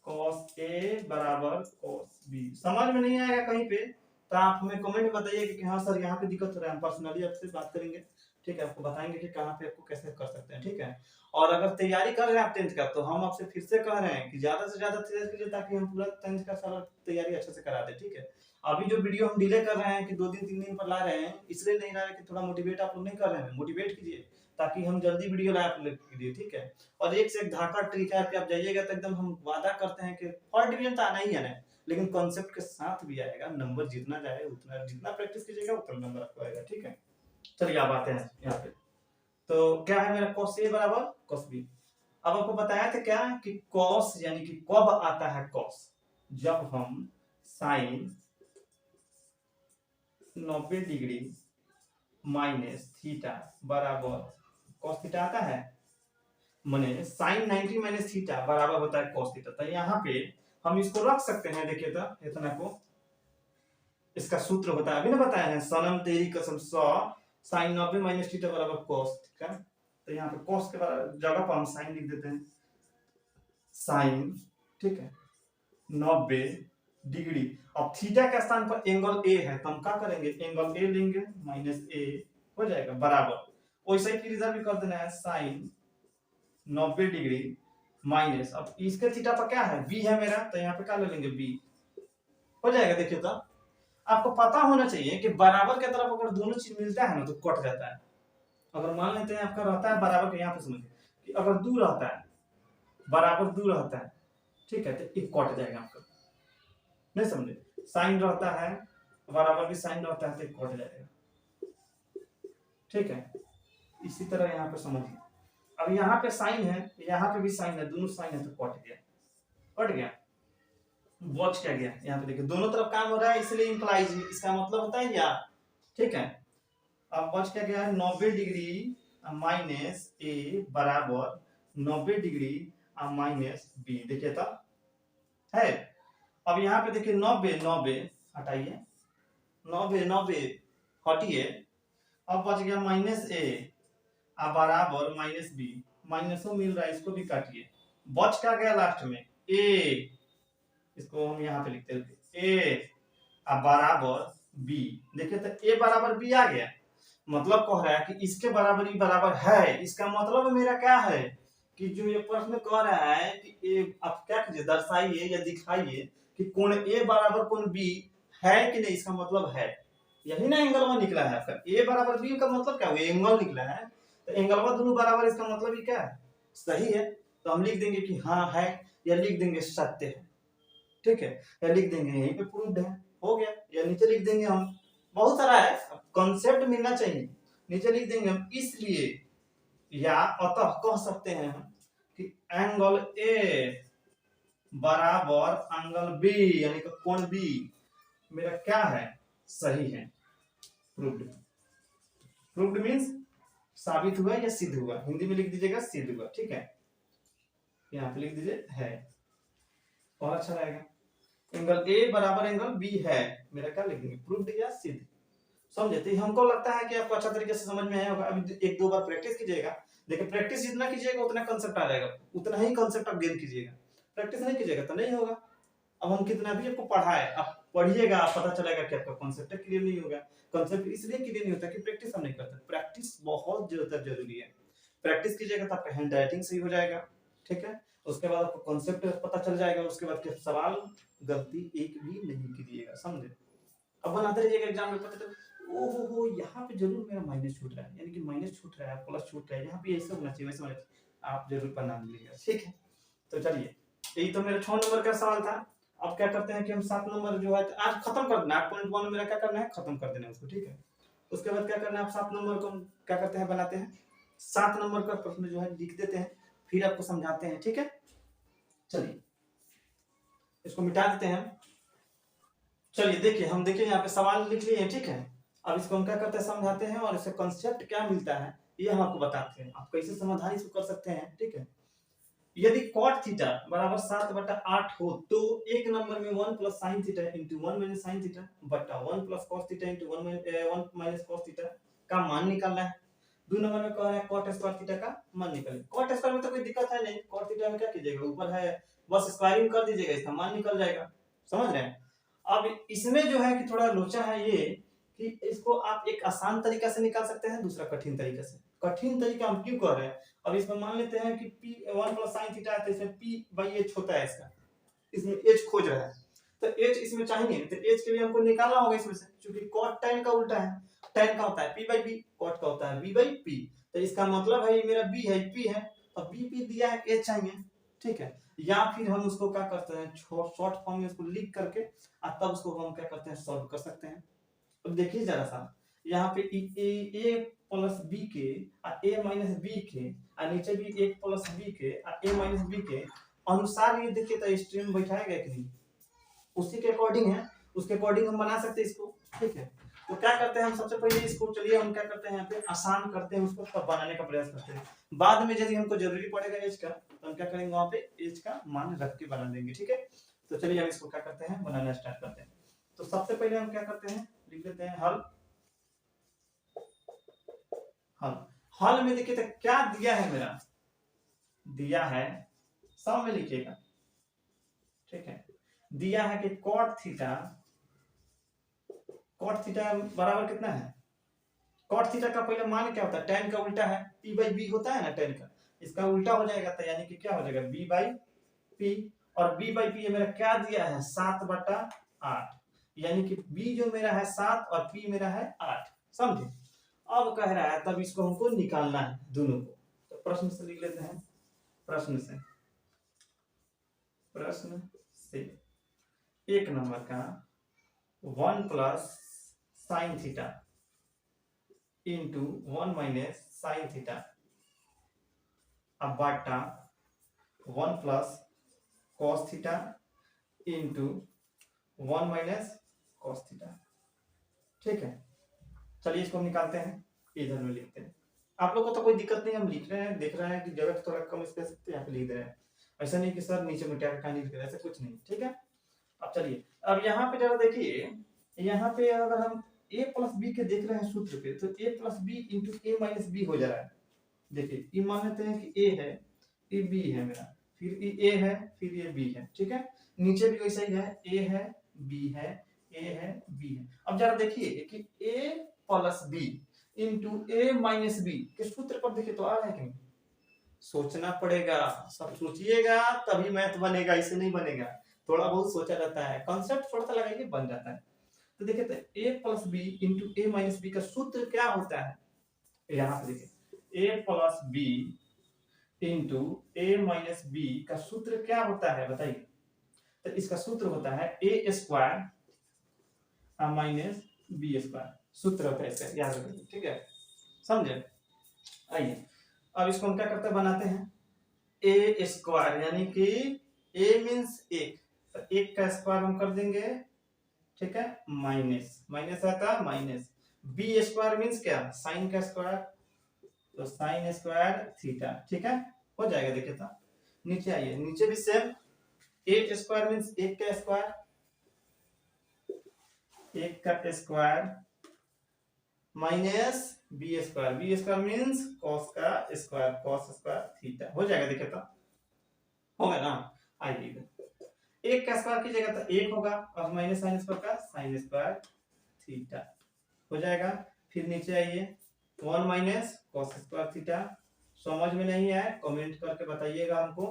cos a बराबर cos b। समझ में नहीं आएगा कहीं पे तो आप हमें कमेंट में बताइए कि हाँ सर यहाँ पे दिक्कत हो रहा है, हम पर्सनली आपसे बात करेंगे, ठीक है, आपको बताएंगे कि कहाँ पे आपको कैसे कर सकते हैं, ठीक है। और अगर तैयारी कर रहे हैं आप 10th का तो हम आपसे फिर से कह रहे हैं कि ज्यादा से ज्यादा तैयारी कीजिए ताकि हम पूरा 10th का सारा तैयारी अच्छे से करा दें, ठीक है। अभी जो वीडियो हम डिले कर रहे हैं कि 2 दिन 3 दिन पर ला रहे हैं, इसलिए नहीं ला रहे कि थोड़ा मोटिवेट आप लोग नहीं कर रहे हैं, मोटिवेट कीजिए ताकि हम जल्दी वीडियो लाए आप लोग के लिए, ठीक है। और एक से एक धाका ट्रिक है कि आप जाइएगा तो एकदम हम वादा करते हैं कि फर्स्ट डिवीजन तो आना ही है ना, लेकिन कॉन्सेप्ट के साथ भी आएगा, नंबर जितना जाए उतना, जितना प्रैक्टिस कीजिएगा उतना नंबर आपको आएगा, ठीक है। चलिए आप आते हैं यहाँ पे, तो क्या है मेरा cos a बराबर cos b। अब आपको बताया था क्या कि cos यानी कि कब आता है cos, जब हम sin 90 डिग्री माइनस थीटा बराबर cos थीटा आता है, माने sin 90 माइनस थीटा बराबर होता है cos थीटा। तो यहाँ पे हम इसको रख सकते हैं, देखिए तो इतना को, इसका सूत्र होता है, अभी ना बताया है, सनम तेरी कसम 100 sin 90 माइनस थीटा बराबर cos थीटा। तो यहाँ पे cos के जगह पर हम sin लिख देते हैं, sin, ठीक है, 90 डिग्री। अब थीटा के स्थान पर एंगल ए है तो हम क्या करेंगे, एंगल ए लेंगे माइनस ए हो जाएगा बराबर, वैसे ही फिर इधर भी कर देना है sin 90 डिग्री माइनस, अब इसके थीटा पर क्या है b है मेरा, तो यहाँ पे क्या ले लेंगे b हो जाएगा। देखिए तो आपको पता होना चाहिए कि बराबर के तरफ अगर दोनों चीज मिलता है ना तो कट जाता है। अगर मान लेते हैं आपका रहता है बराबर के, यहाँ पे समझिए कि अगर दूर रहता है, बराबर दूर रहता है, ठीक है, तो एक कट जाएगा आपका, नहीं समझे, साइन रहता है बराबर भी साइन रहता है तो एक कट जाएगा, ठीक है। इसी तरह यहाँ पे समझिए, अब यहाँ पे साइन है, यहाँ पे भी साइन है, दोनों साइन है तो कट गया, कट गया, बच क्या गया, यहाँ पे देखिए दोनों तरफ काम हो रहा है इसलिए इंप्लाइज, इसका मतलब होता है या, ठीक है। अब बच क्या गया है 90 डिग्री माइनस ए बराबर 90 डिग्री माइनस बी, देखिए तो है। अब यहाँ पे देखिए 90 90 हटाइए, 90 90 हटिए, अब बच गया माइनस ए बराबर माइनस बी, माइनसों मिल रहा है इसको भी काटिए, बच क्या गया लास्ट में ए, इसको हम यहाँ पे लिखते हैं ए बराबर बी, देखिए तो ए बराबर बी आ गया, मतलब कह रहा है कि इसके बराबर ही बराबर है, इसका मतलब मेरा क्या है कि जो ये प्रश्न कह रहा है कि ए, आप क्या कीजिए दर्शाइए या दिखाइए कि कोण ए बराबर कोण बी है कि नहीं, इसका मतलब है, यही ना एंगल में निकला है आपका, ए बराबर बी का मतलब क्या हुआ, एंगल निकला है, तो एंगल में दोनों बराबर, इसका मतलब ही क्या है, सही है। तो हम लिख देंगे कि हाँ है, या लिख देंगे सत्य है, ठीक है, या लिख देंगे यहीं पे प्रूव्ड है, हो गया, या नीचे लिख देंगे हम, बहुत सारा है, कॉन्सेप्ट मिलना चाहिए, नीचे लिख देंगे हम इसलिए, या अतः कह सकते हैं हम कि एंगल ए बराबर एंगल बी यानी कि कोण बी मेरा क्या है, सही है, प्रूव्ड, प्रूव्ड मींस साबित हुआ या सिद्ध हुआ, हिंदी में लिख दीजिएगा सिद्ध हुआ, ठीक है, यहाँ पे लिख दीजिए है, और अच्छा रहेगा, एंगल ए बराबर एंगल बी है, मेरा क्या लिख देंगे प्रूव्ड या सिद्ध, समझे। तो हमको लगता है कि आपको अच्छा तरीके से समझ में आया होगा, अभी एक दो बार प्रैक्टिस कीजिएगा, देखिए प्रैक्टिस जितना कीजिएगा उतना कंसेप्ट आ जाएगा, उतना ही कंसेप्ट आप गेन कीजिएगा, प्रैक्टिस नहीं कीजिएगा तो नहीं होगा। अब हम कितना भी आपको पढ़ाए, आप पढ़िएगा, आप पता चलेगा कि आपका कंसेप्ट क्लियर नहीं होगा, कंसेप्ट इसलिए क्लियर नहीं होता कि प्रैक्टिस हम नहीं करते, प्रैक्टिस बहुत ज्यादा जरूरी है, प्रैक्टिस कीजिएगा तो आपका हैंड राइटिंग सही हो जाएगा, ठीक है, उसके बाद आपको कॉन्सेप्ट पता चल जाएगा, उसके बाद के सवाल गलती एक भी नहीं कीजिएगा, समझे। अब बनाते रहिएगा एग्जाम में, पता चल ओहो यहाँ पे जरूर मेरा माइनस छूट रहा है, यानी कि माइनस छूट रहा है प्लस छूट रहा है, यहाँ पे ऐसे होना चाहिए वैसे होना चाहिए, आप जरूर बना लीजिएगा, ठीक है। तो चलिए यही तो मेरा 6 नंबर का सवाल था। अब क्या करते हैं कि हम 7 नंबर जो है आज खत्म कर देना, 8.1 मेरा क्या करना है, खत्म कर देना है उसको, ठीक है। उसके बाद क्या करना है, आप 7 नंबर को क्या करते हैं, बनाते हैं 7 नंबर का प्रश्न जो है लिख देते हैं, फिर आपको समझाते हैं, ठीक है। चलिए इसको मिटा देते हैं, चलिए देखिए हम देखिए यहाँ पे सवाल लिख लिए हैं, ठीक है। अब इसको हम क्या करते हैं, समझाते हैं, और इससे कंसेप्ट क्या मिलता है ये हम आपको बताते हैं, आप कैसे समाधान इसको कर सकते हैं, ठीक है। यदि cot थीटा बराबर 7/8 हो तो एक नंबर में 1 plus sin theta into 1 minus sin theta बटा 1 plus cos theta into 1 minus cos theta का मान निकालना है। 2 नंबर में कह रहा है cot स्क्वायर थीटा का मान निकालिए। cot स्क्वायर में तो कोई दिक्कत है नहीं, cot थीटा में क्या कीजिएगा, ऊपर है बस स्क्वायरिंग कर दीजिएगा, इसका मान निकल जाएगा। समझ रहे हैं? अब इसमें जो है कि थोड़ा लोचा है ये कि इसको आप एक आसान तरीका से निकाल सकते हैं, दूसरा कठिन तरीका से। कठिन तरीका हम क्यों कर रहे हैं, अब इसमें मान लेते हैं कि p1 + sin थीटा है तो इसमें p/h होता है, इसमें h खोज रहा है तो h इसमें चाहिए, तो h के लिए हमको निकालना होगा इसमें से, क्योंकि cot tan का उल्टा है, tan का होता है p/b, cot का होता है b/p, तो इसका मतलब है ये मेरा b है, p है, अब b दिया है, h चाहिए, ठीक है। या फिर हम उसको क्या करते हैं, शॉर्ट फॉर्म में उसको लिख करके और तब उसको हम क्या करते हैं, सॉल्व कर सकते हैं। अब देखिए जरा सा, यहाँ पे a + b के और a - b के और नीचे भी a + b के और a - b के अनुसार ये देखिए तो स्ट्रीम बैठाएगा कि नहीं, उसी के अकॉर्डिंग है, उसके अकॉर्डिंग हम बना सकते हैं इसको, ठीक है। तो क्या करते हैं हम सबसे पहले इसको, चलिए हम क्या करते हैं यहाँ पे आसान करते हैं उसको, तब बनाने का प्रयास करते हैं। बाद में यदि हमको जरूरी पड़ेगा एज का तो हम क्या करेंगे, वहां पे एज का मान रख के बना देंगे, ठीक है। तो चलिए हम इसको क्या करते हैं, बनाना स्टार्ट करते हैं। तो सबसे पहले हम क्या करते हैं, लिख लेते हैं हल। हल में देखिए तो क्या दिया है, मेरा दिया है, सब में लिखिएगा, ठीक है। दिया है कि cot थीटा बराबर कितना है, cot थीटा का पहले मान क्या होता है, tan का उल्टा है, p/b होता है ना, tan का इसका उल्टा हो जाएगा, तो यानी कि क्या हो जाएगा, b/p, और b/p ये मेरा क्या दिया है, 7/8, यानी कि b जो मेरा है 7 और p मेरा है 8, समझे। अब कह रहा है तब इसको हमको निकालना है दोनों को, तो प्रश्न से लिख लेते हैं, प्रश्न से 1 नंबर का 1 + sin theta into 1 - sin theta अब बाटा 1 + cos theta into 1 - cos theta, ठीक है। चलिए इसको हम निकालते हैं, इधर में लिखते हैं। आप लोग को तो कोई दिक्कत नहीं, हम लिख रहे हैं, देख रहे हैं कि जगह थोड़ा कम स्पेस है, यहाँ पे लिख दे रहे हैं, ऐसा नहीं कि सर नीचे मिटा के कहानी लिख रहे हैं, ऐसा कुछ नहीं, ठीक है। अब चलिए, अब यहाँ पे जरा देखिए, यहाँ पे अगर हम a + b के देख रहे हैं सूत्र पे, तो a + b × a - b हो जा रहा है। देखिए ये मान लेते हैं कि a है, ये b है मेरा, फिर ये a है, फिर ये b है, ठीक है। नीचे भी वैसा ही है, a है, b है, a है, b है। अब जरा देखिए कि a + b × a - b के सूत्र पर देखिए तो आ रहा है कि नहीं, सोचना पड़ेगा, सब सोचिएगा तभी मैथ बनेगा, इसे नहीं बनेगा, थोड़ा बहुत सोचा जाता है, कॉन्सेप्ट थोड़ा सा लगाइए बन जाता है। तो देखिए तो a + b × a - b का सूत्र क्या होता है, यहाँ पे देखिए a + b × a - b का सूत्र क्या होता है बताइए, तो इसका सूत्र होता है a² - b², सूत्र होता है इसका, याद रखिए, ठीक है, समझे। आइए अब इसको हम क्या करते हैं, बनाते हैं a² यानी कि a मीन्स 1, तो 1 का स्क्वायर हम कर देंगे, ठीक है, माइनस आता माइनस, b² मीन्स क्या, साइन का स्क्वायर, तो sin² थीटा, ठीक है, हो जाएगा। देखिए तो नीचे आइए, नीचे भी सेम, a² मीन्स 1 का स्क्वायर, 1 का square minus b² means cos का स्क्वायर, cos² थीटा, हो जाएगा। देखिए तो होगा ना, आइए 1 का स्क्वायर कीजिएगा तो 1 होगा, और माइनस sin² का sin² थीटा हो जाएगा। फिर नीचे आइए 1 - cos² थीटा, समझ में नहीं आए कमेंट करके बताइएगा हमको,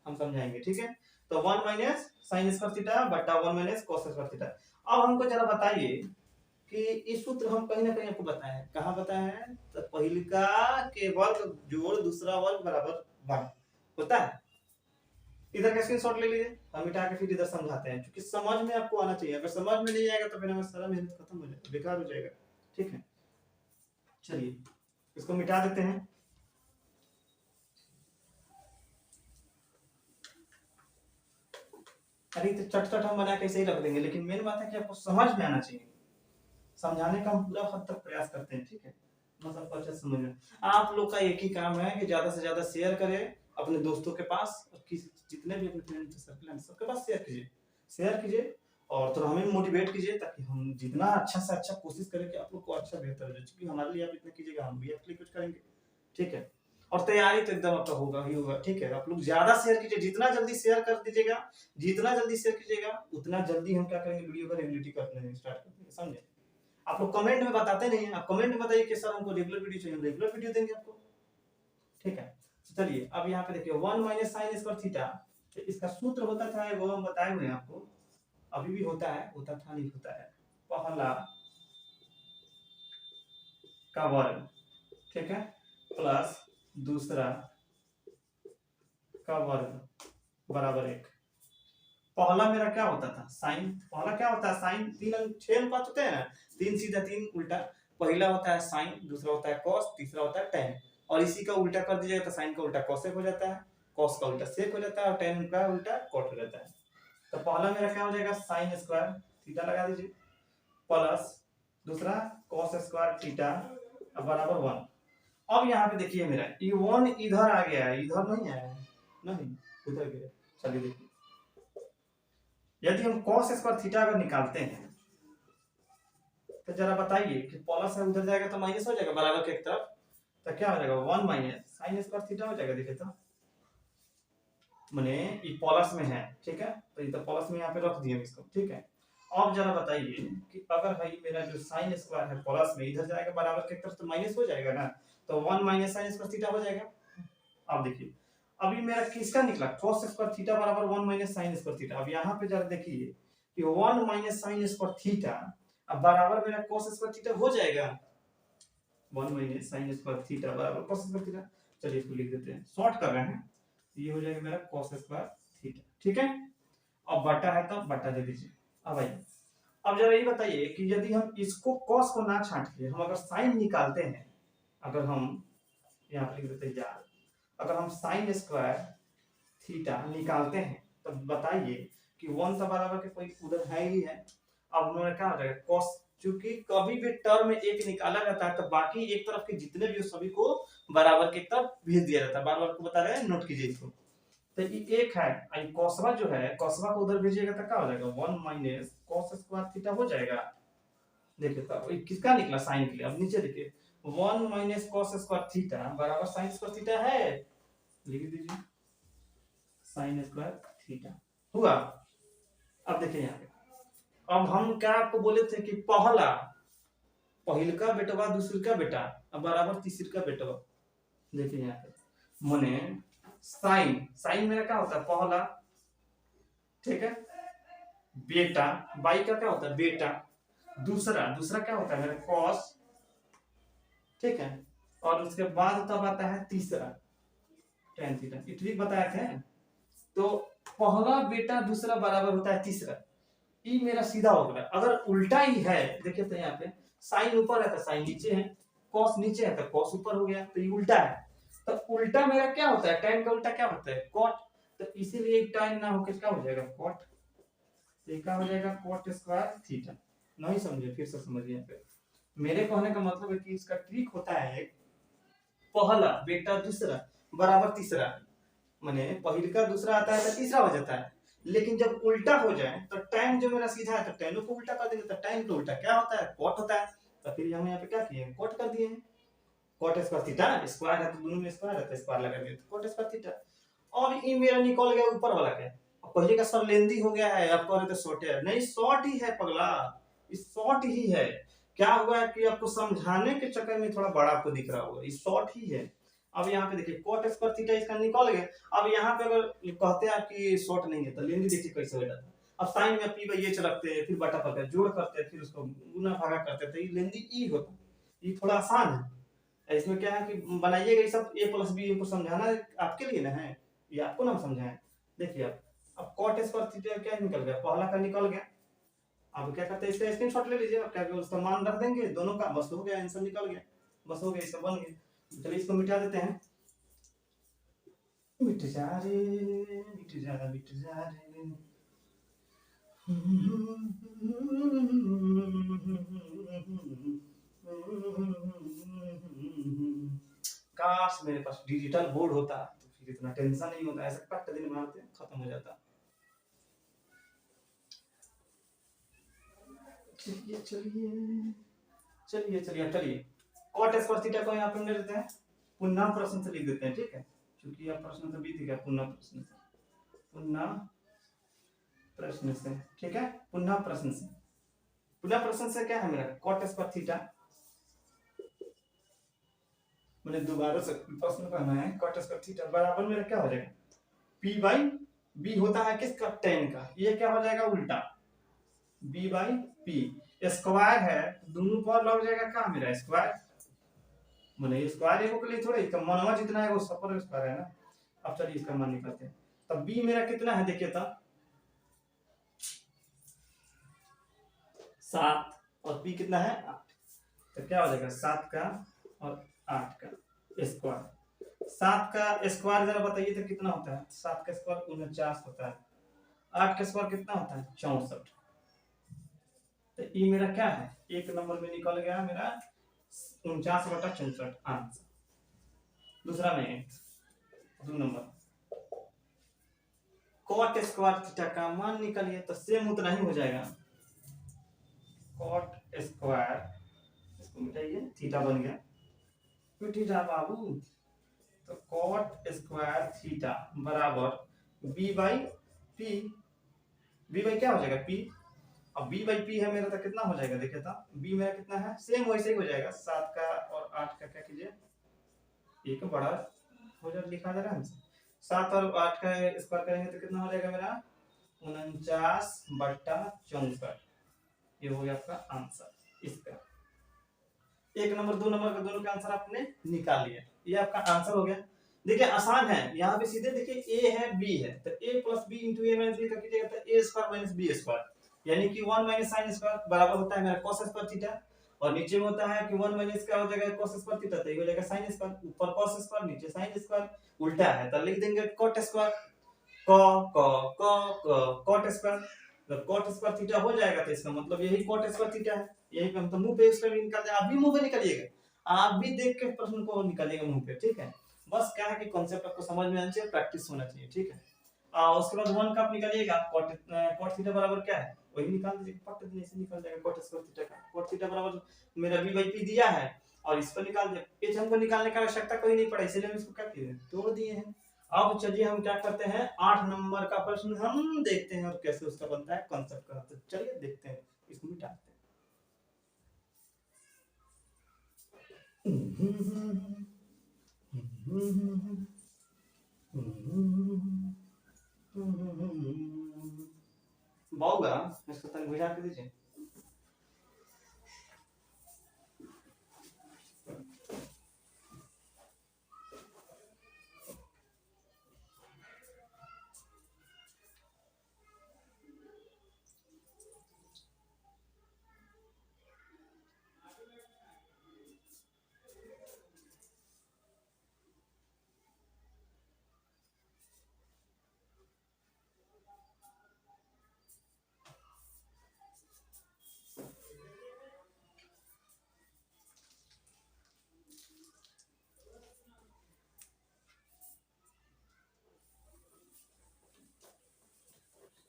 हम समझाएंगे, ठीक है। तो 1 - sin² थीटा बटा 1 - cos² थीटा। अब हमको जरा बताइए कि इस सूत्र हम कहीं ना कहीं आपको बताए हैं, कहाँ बताए हैं, तो पहिलका के वर्ग जोड़ दूसरा वर्ग बराबर 1 होता है। इधर का स्क्रीनशॉट ले लीजिए, हम मिटा के फिर इधर समझाते हैं, क्योंकि समझ में आपको आना चाहिए, अगर समझ में नहीं आएगा तो फिर हमारा सारा मेहनत खत्म हो जाएगा, बेकार हो जाएगा, ठीक है। चलिए इसको मिटा देते हैं। अरे तो चट हम बना के ऐसे ही रख देंगे, लेकिन मेन बात है कि आपको समझ में आना चाहिए, समझाने का हम पूरा हद तक प्रयास करते हैं, ठीक है, मतलब अच्छे से समझ में। आप लोग का एक ही काम है कि ज्यादा से ज्यादा शेयर करें अपने दोस्तों के पास, और जितने भी अपने फ्रेंड सर्कल हैं सबके पास शेयर कीजिए और थोड़ा हमें मोटिवेट कीजिए ताकि हम जितना अच्छा से अच्छा कोशिश करें कि आप लोग को अच्छा बेहतर हो जाए, क्योंकि हमारे लिए आप इतना कीजिएगा हम भी आपके लिए कुछ करेंगे, ठीक है। और तैयारी तो एकदम आपका होगा ही होगा, ठीक है। आप लोग ज्यादा शेयर कीजिए, जितना जल्दी शेयर कर दीजिएगा, जितना जल्दी शेयर कीजिएगा उतना जल्दी हम क्या करेंगे, वीडियो का रेगुलरिटी करने स्टार्ट कर देंगे, समझे। आप लोग कमेंट में बताते नहीं है, आप कमेंट में बताइए कि सर हमको रेगुलर वीडियो चाहिए, हम रेगुलर वीडियो देंगे आपको, ठीक है। तो चलिए अब यहाँ पे देखिए 1 माइनस साइन स्क्वायर थीटा, तो इसका सूत्र होता था वो हम बताए हुए हैं आपको, अभी भी होता है, होता था नहीं होता है, पहला का वर्ग, ठीक है, प्लस दूसरा का वर्ग बराबर 1। पहला मेरा क्या होता था साइन, पहला क्या होता है साइन, 6 अनुपात होते हैं ना, 3 सीधा 3 उल्टा, पहला होता है साइन, दूसरा होता है कॉस, तीसरा होता है tan, और इसी का उल्टा कर दीजिएगा तो साइन का उल्टा कॉसेक हो जाता है, कॉस का उल्टा सेक हो जाता है, और tan का उल्टा कॉट हो जाता है। तो पहला मेरा क्या हो जाएगा साइन स्क्वायर थीटा लगा दीजिए, प्लस दूसरा कॉस स्क्वायर थीटा बराबर 1। अब यहाँ पे देखिए मेरा ये 1 इधर आ गया है, इधर नहीं आया है, नहीं उधर गया। चलिए देखिए, यदि हम cos स्क्वायर थीटा अगर निकालते हैं तो जरा बताइए कि प्लस है उधर जाएगा तो माइनस हो जाएगा बराबर के एक तरफ, तो क्या हो जाएगा 1 माइनस साइन स्क्वायर थीटा हो जाएगा। देखिए तो माने ये प्लस में है, ठीक है, तो ये तो प्लस में यहाँ पे रख दिए इसको, ठीक है। अब जरा बताइए कि अगर है मेरा जो साइन स्क्वायर है प्लस में इधर जाएगा बराबर के एक तरफ तो माइनस हो जाएगा ना, तो 1 माइनस साइन स्क्वायर थीटा हो जाएगा। अब देखिए अभी मेरा किसका निकला cos स्क्वायर थीटा बराबर 1 माइनस साइन स्क्वायर थीटा। अब यहाँ पे जरा देखिए कि 1 माइनस साइन स्क्वायर थीटा अब बराबर मेरा cos स्क्वायर थीटा हो जाएगा, 1 माइनस साइन स्क्वायर थीटा बराबर cos स्क्वायर थीटा। चलिए इसको लिख देते हैं, शॉर्ट कर रहे हैं, ये हो जाएगा मेरा cos स्क्वायर थीटा, ठीक है। अब बटा है तो बटा दे दीजिए। अब आइए अब जरा ये बताइए कि यदि हम इसको cos को ना छांट के हम अगर साइन निकालते हैं, अगर हम यहाँ पे लिख देते हैं यार, अगर हम साइन स्क्वायर थीटा निकालते हैं तो बताइए कि 1 का बराबर के कोई उधर है ही है। अब उन्होंने क्या हो जाएगा cos, चूंकि कभी भी टर्म में एक निकाला जाता है तो बाकी एक तरफ के जितने भी सभी को बराबर के तरफ भेज दिया जाता है, बार बार को बता रहे हैं, नोट कीजिए इसको। तो ये एक है, कोसवा जो है कोसवा को उधर भेजिएगा तो क्या हो जाएगा 1 माइनस cos स्क्वायर थीटा हो जाएगा। देखिए तो ये किसका निकला साइन के लिए। अब नीचे देखिए 1 माइनस cos स्क्वायर थीटा बराबर साइन स्क्वायर थीटा है, लिख दीजिए साइन स्क्वायर थीटा हुआ। अब देखिए यहाँ पे अब हम क्या आपको बोले थे कि पहला पहिल का बेटवा दूसरी का बेटा अब बराबर तीसरी का बेटवा। देखिए यहाँ पे मने साइन, साइन मेरा क्या होता है पहला, ठीक है, बेटा बाई का क्या होता है बेटा, दूसरा दूसरा क्या होता है मेरा कॉस, ठीक है, और उसके बाद तब आता है तीसरा टेन थीटा। ठीक बताया थे। तो पहला बेटा दूसरा बराबर होता है तीसरा, ये मेरा सीधा हो गया। अगर उल्टा ही है देखिए तो यहाँ पे साइन ऊपर है तो साइन नीचे है, कॉस नीचे है तो कॉस ऊपर हो गया, तो ये उल्टा है। तो उल्टा मेरा क्या होता है, tan का उल्टा क्या होता है कॉट, तो इसीलिए tan ना होकर क्या हो जाएगा कॉट, ये क्या हो जाएगा कॉट स्क्वायर थीटा। नहीं समझे फिर से समझिए यहाँ पे मेरे कहने का मतलब है कि इसका ट्रिक होता है पहला बेटा दूसरा बराबर तीसरा, माने पहिल का दूसरा आता है तो तीसरा हो जाता है। लेकिन जब उल्टा हो जाए तो tan जो मेरा सीधा है तो tan को उल्टा कर देंगे, तो tan को उल्टा क्या होता है cot होता है। तो फिर हम यहाँ पे क्या किए cot कर दिए हैं, cot स्क्वायर थीटा, स्क्वायर है तो दोनों में स्क्वायर है तो स्क्वायर लगा दिए तो cot स्क्वायर थीटा। अब ये मेरा निकल गया ऊपर वाला क्या, पहले का सब लेंदी हो गया है, अब कह रहे थे शॉर्ट है, नहीं शॉर्ट ही है पगला, इस शॉर्ट ही है। क्या हुआ है कि आपको समझाने के चक्कर में थोड़ा बड़ा आपको दिख रहा होगा, इस शॉर्ट ही है। अब यहाँ पे देखिए cot स्क्वायर थीटा इसका निकल गया। अब यहाँ पे अगर कहते हैं कि शॉर्ट नहीं है तो लेंदी देखिए कैसे हो जाता है। अब साइन में पी बाई एच रखते हैं, फिर बटा पड़ता है, जोड़ करते हैं, फिर उसको गुना भागा करते हैं, तो ये लेंदी ई होता है। ये थोड़ा आसान है, इसमें क्या है कि बनाइएगा ये सब a प्लस बी को समझाना आपके लिए ना है, ये आपको ना समझाएं। देखिए अब cot स्क्वायर थीटा क्या निकल गया, पहला का निकल गया। अब क्या करते हैं इसका स्क्रीनशॉट ले लीजिए, अब क्या उसका मान रख देंगे दोनों का, बस हो गया आंसर निकल गया, बस हो गया इसका बन गया। चलिए इसको मिटा देते हैं, मिट जा रे मिट जा मिट जा रे। काश मेरे पास डिजिटल बोर्ड होता तो फिर इतना टेंशन नहीं होता, ऐसे कट दिन मारते खत्म हो जाता। चलिए चलिए चलिए चलिए चलिए, कॉट स्क्वायर थीटा को यहाँ पे ले लेते हैं, पुनः प्रश्न से लिख देते हैं, ठीक है, क्योंकि अब प्रश्न तो बीत गया, पुनः प्रश्न से, पुनः प्रश्न से, ठीक है, पुनः प्रश्न से, पुनः प्रश्न से क्या है मेरा, कॉट स्क्वायर थीटा, मुझे दोबारा से प्रश्न करना है, कॉट स्क्वायर थीटा बराबर मेरा क्या हो जाएगा, p बाई बी होता है किसका, टेन का, ये क्या हो जाएगा उल्टा, b बाई पी, स्क्वायर है दोनों पर लग जाएगा क्या मेरा स्क्वायर, मैंने स्क्वायर एगो के लिए थोड़े, इसका मनवा जितना है वो सब पर स्क्वायर है ना। अब चलिए इसका मान निकालते हैं, तब b मेरा कितना है देखिए तब 7 और p कितना है 8, तो क्या हो जाएगा 7 का और 8 का स्क्वायर, 7 का स्क्वायर जरा बताइए तो कितना होता है, 7 का स्क्वायर 49 होता है, 8 का स्क्वायर कितना होता है 64, तो ये मेरा क्या है, एक नंबर में निकल गया मेरा 49/64 आंसर। दूसरा में 2 नंबर, कॉट स्क्वायर थीटा का मान निकालिए, तो सेम उतना ही हो जाएगा, कॉट स्क्वायर, इसको मिटाइए, थीटा बन गया, क्यों थीटा बाबू, तो कॉट स्क्वायर थीटा बराबर b by P, b by क्या हो जाएगा p, अब b बाई पी है मेरा, तो कितना हो जाएगा देखिए था, b मेरा कितना है, सेम वैसे ही हो जाएगा, 7 का और 8 का क्या कीजिए, एक बड़ा हो जाए लिखा जा रहा है, 7 और 8 का स्क्वायर करेंगे तो कितना हो जाएगा मेरा 49/64, ये हो गया आपका आंसर इसका, 1 नंबर 2 नंबर का दोनों का आंसर आपने निकाल लिया, ये आपका आंसर हो गया। देखिए आसान है, यहाँ पे सीधे देखिए a है b है, तो a plus b into a minus b का कीजिएगा तो a square minus b square, यानी कि 1 माइनस साइन स्क्वायर बराबर होता है मेरा cos स्क्वायर थीटा, और नीचे में होता है कि 1 माइनस क्या हो जाएगा cos स्क्वायर थीटा, तो ये हो जाएगा sin स्क्वायर, ऊपर cos स्क्वायर नीचे sin स्क्वायर, उल्टा है तो लिख देंगे cot स्क्वायर, cot स्क्वायर, जब cot स्क्वायर थीटा हो जाएगा तो इसका मतलब यही cot स्क्वायर थीटा है, यही पे हम तो मुंह पे इसका भी निकाल दे, आप भी मुंह पे निकालिएगा, आप भी देख के प्रश्न को निकालिएगा मुंह पे, ठीक है, बस क्या है कि कॉन्सेप्ट आपको समझ में आना चाहिए, प्रैक्टिस होना चाहिए, ठीक है। उसके बाद 1 का आप निकालिएगा, cot थीटा बराबर क्या है वही निकाल दीजिए, पट देने से निकल जाएगा cot स्क्वायर थीटा का, cot थीटा बराबर मेरा b बाई पी दिया है और इसको निकाल दिया, h हमको निकालने की आवश्यकता कोई नहीं पड़ा, इसलिए हम इसको क्या किए तोड़ दिए हैं। अब चलिए हम क्या करते हैं, 8 नंबर का प्रश्न हम देखते हैं और कैसे उसका बनता है कॉन्सेप्ट का, तो चलिए देखते हैं, इसको मिटाते हैं। बाऊगा इसको तन बुझा के दीजिए,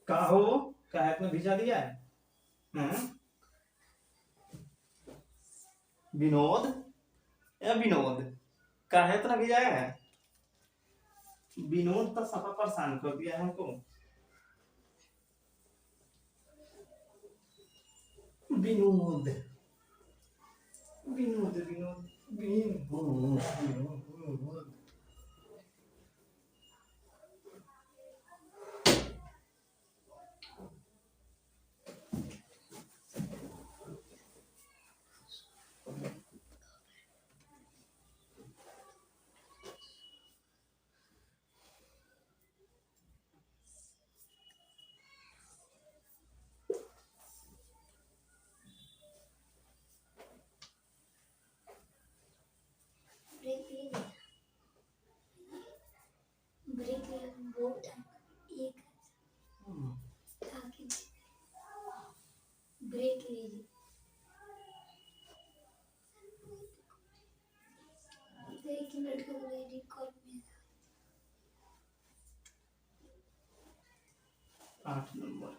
कहा हो कहा में भिजा दिया है, विनोद या विनोद कहा इतना भिजाया है, विनोद तो सफा परेशान कर दिया है हमको, विनोद विनोद विनोद विनोद, ब्रेक लीजिए, 1 मिनट के लिए रिकॉर्ड में 8 नंबर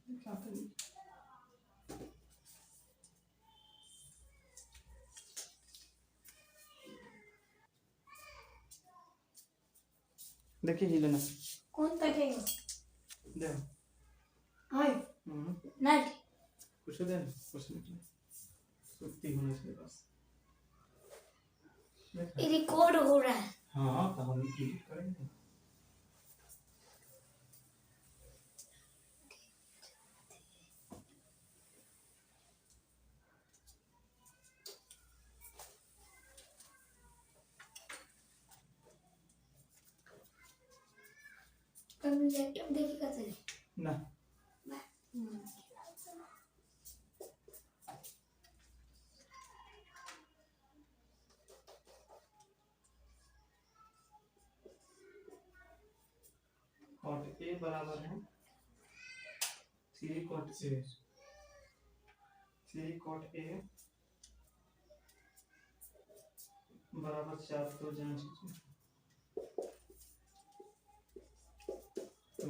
क्या करें? देखिए ही लेना कौन तकेगा देखो। हाय नाइट कुछ दे ना, कुछ नहीं, सुस्ती होने से बस। देखा? रिकॉर्ड हो रहा है। हाँ तो हम एडिट करेंगे। कभी लैपटॉप देखेगा तेरे ना कॉट ए बराबर है 3 कॉट ए, 3 कॉट ए बराबर 4। तो जांच कीजिए, तो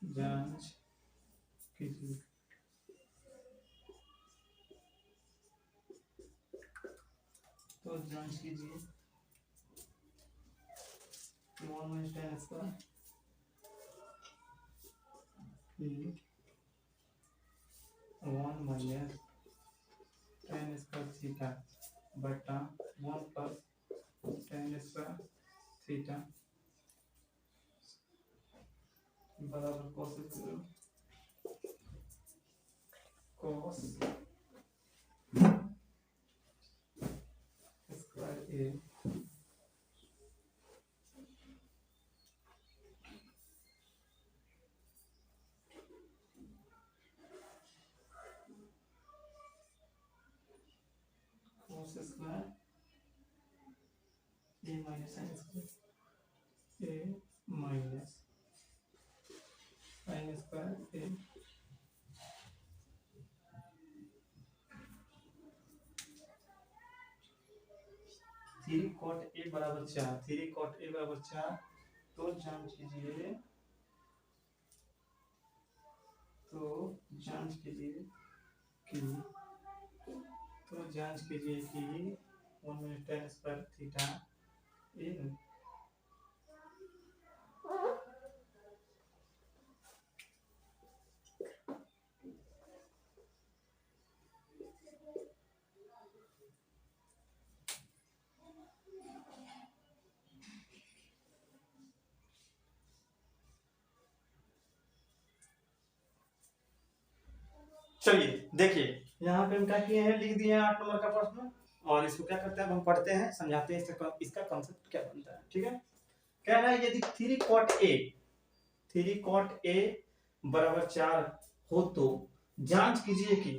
जांच कीजिए, तो जांच कीजिए 1 minus tan square e 1 minus tan square theta बटा 1 प्लस tan स्क्वायर थीटा बराबर cos square A cos square A minus sin square A minus sin square A 3 cot a बराबर 4, 3 cot a बराबर 4। तो जांच कीजिए, तो जांच कीजिए कि 1 माइनस tan स्क्वायर थीटा ए चलिए देखिए यहाँ पे हम क्या किए हैं, लिख दिए हैं 8 नंबर का प्रश्न। और इसको क्या करते हैं, हम पढ़ते हैं, समझाते हैं इसका कॉन्सेप्ट क्या बनता है। ठीक है, कह रहा है यदि 3 cot a बराबर 4 हो तो जांच कीजिए कि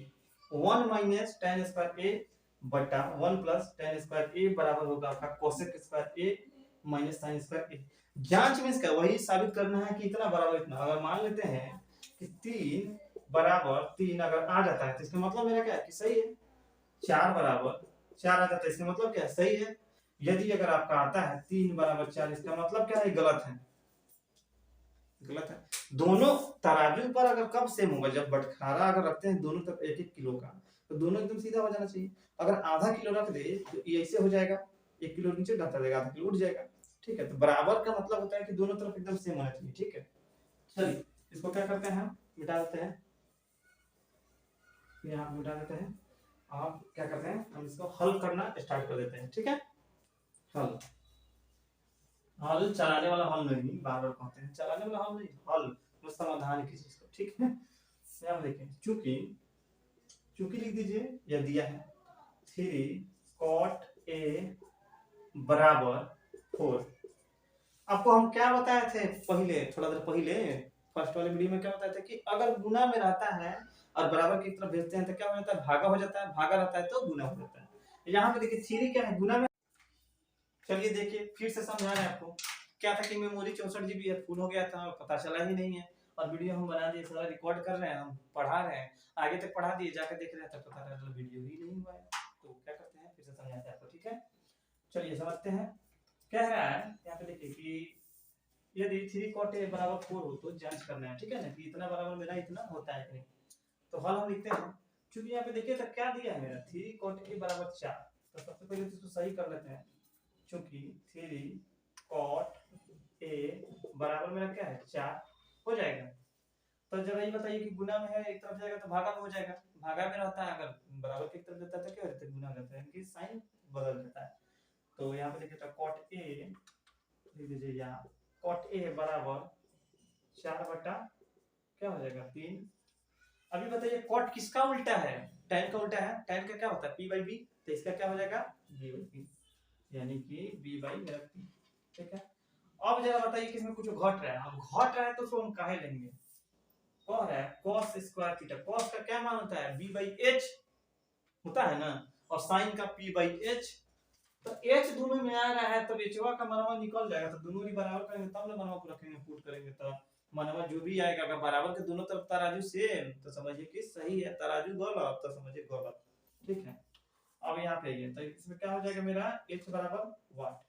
1 माइनस tan स्क्वायर a बटा 1 प्लस tan स्क्वायर a बराबर होगा आपका cosec square a minus sin square a। जांच मींस क्या, वही साबित करना है कि इतना बराबर इतना। अगर मान लेते हैं कि 3 बराबर 3 अगर आ जाता है तो इसका मतलब मेरा क्या है कि सही है। 4 बराबर 4 आ जाता है, इसका मतलब क्या है, सही है। यदि अगर आपका आता है 3 बराबर 4, इसका मतलब क्या है, गलत है, गलत है। दोनों तराजू पर अगर कब सेम होगा, जब बटखारा अगर रखते हैं दोनों तरफ 1-1 किलो का, तो दोनों एकदम सीधा हो जाना चाहिए। अगर आधा किलो रख दे तो ये ऐसे हो जाएगा, 1 किलो नीचे जाता जाएगा, आधा किलो उठ जाएगा। ठीक है, तो बराबर का मतलब होता है कि दोनों तरफ एकदम सेम होना चाहिए। ठीक है, चलिए इसको क्या करते हैं, हम मिटा देते हैं, यहाँ मिटा देते हैं। आप क्या करते हैं, हम इसको हल करना स्टार्ट कर देते हैं। ठीक है, हल हल चलाने वाला हल नहीं, बार बार कहते हैं चलाने वाला हल नहीं, हल मतलब समाधान की चीज को। ठीक है, यहाँ देखें, चूंकि चूंकि लिख दीजिए, यह दिया है 3 cot a बराबर 4। आपको हम क्या बताए थे पहले, थोड़ा देर पहले फर्स्ट वाले वीडियो में क्या बताए थे कि अगर गुना में रहता है और बराबर की तरफ भेजते हैं तो क्या हो जाता है, भागा हो जाता है, भागा रहता है तो गुना हो जाता है। यहाँ पे देखिए 3 क्या है, गुना में। चलिए देखिए फिर से समझा रहे हैं आपको। क्या था कि मेमोरी 64 GB है, फुल हो गया था, पता चला ही नहीं है। और वीडियो हम बना दिए, सारा रिकॉर्ड कर रहे हैं, हम पढ़ा रहे हैं, आगे तक पढ़ा दिए, जाकर देख रहे हैं तब पता चला वीडियो ही नहीं हुआ है। तो क्या करते हैं, फिर से समझाते हैं आपको। ठीक है, चलिए समझते हैं। कह रहा है यहाँ पे देखिए कि यदि 3 cot a बराबर 4 हो तो जांच करना है, ठीक है ना, कि इतना बराबर मेरा इतना होता है कि नहीं। तो हल हम लिखते हैं, क्योंकि यहाँ पे देखिए तो क्या दिया है मेरा 3 cot a बराबर 4, तो सबसे पहले तो इसको सही कर लेते हैं, क्योंकि 3 cot a बराबर मेरा क्या है 4 हो जाएगा। तो जरा ये बताइए कि गुना में है एक तरफ जाएगा तो भागा में हो जाएगा, भागा में रहता है, अगर बराबर की तरफ जाता है तो क्या होता है गुना हो जाता है, इनकी साइन बदल जाता है। तो यहाँ पे देखिए तो cot a लिख दीजिए, यहाँ cot a बराबर 4 बटा क्या हो जाएगा 3। अभी बताइए cot किसका उल्टा है, tan का उल्टा है, tan का क्या होता है p by b, तो इसका क्या हो जाएगा b by p, यानी कि b by मेरा p, ठीक है। अब जरा बताइए कि इसमें कुछ घट रहा है, हम घट रहा है तो उसको हम काहे लेंगे, कौन है cos स्क्वायर थीटा, cos का क्या मान होता है b by h होता है ना, और sin का p by h, तो h दोनों में आ रहा है तब hवा का मनवा निकल जाएगा, तो दोनों ही बराबर करेंगे तब ना मनवा को रखेंगे पुट करेंगे, तो मनवा जो भी आएगा अगर बराबर के दोनों तरफ तराजू सेम तो समझिए कि सही है, तराजू गलत तो समझिए गलत, ठीक है। अब यहाँ पे आइए, तो इसमें क्या हो जाएगा मेरा h बराबर वाट,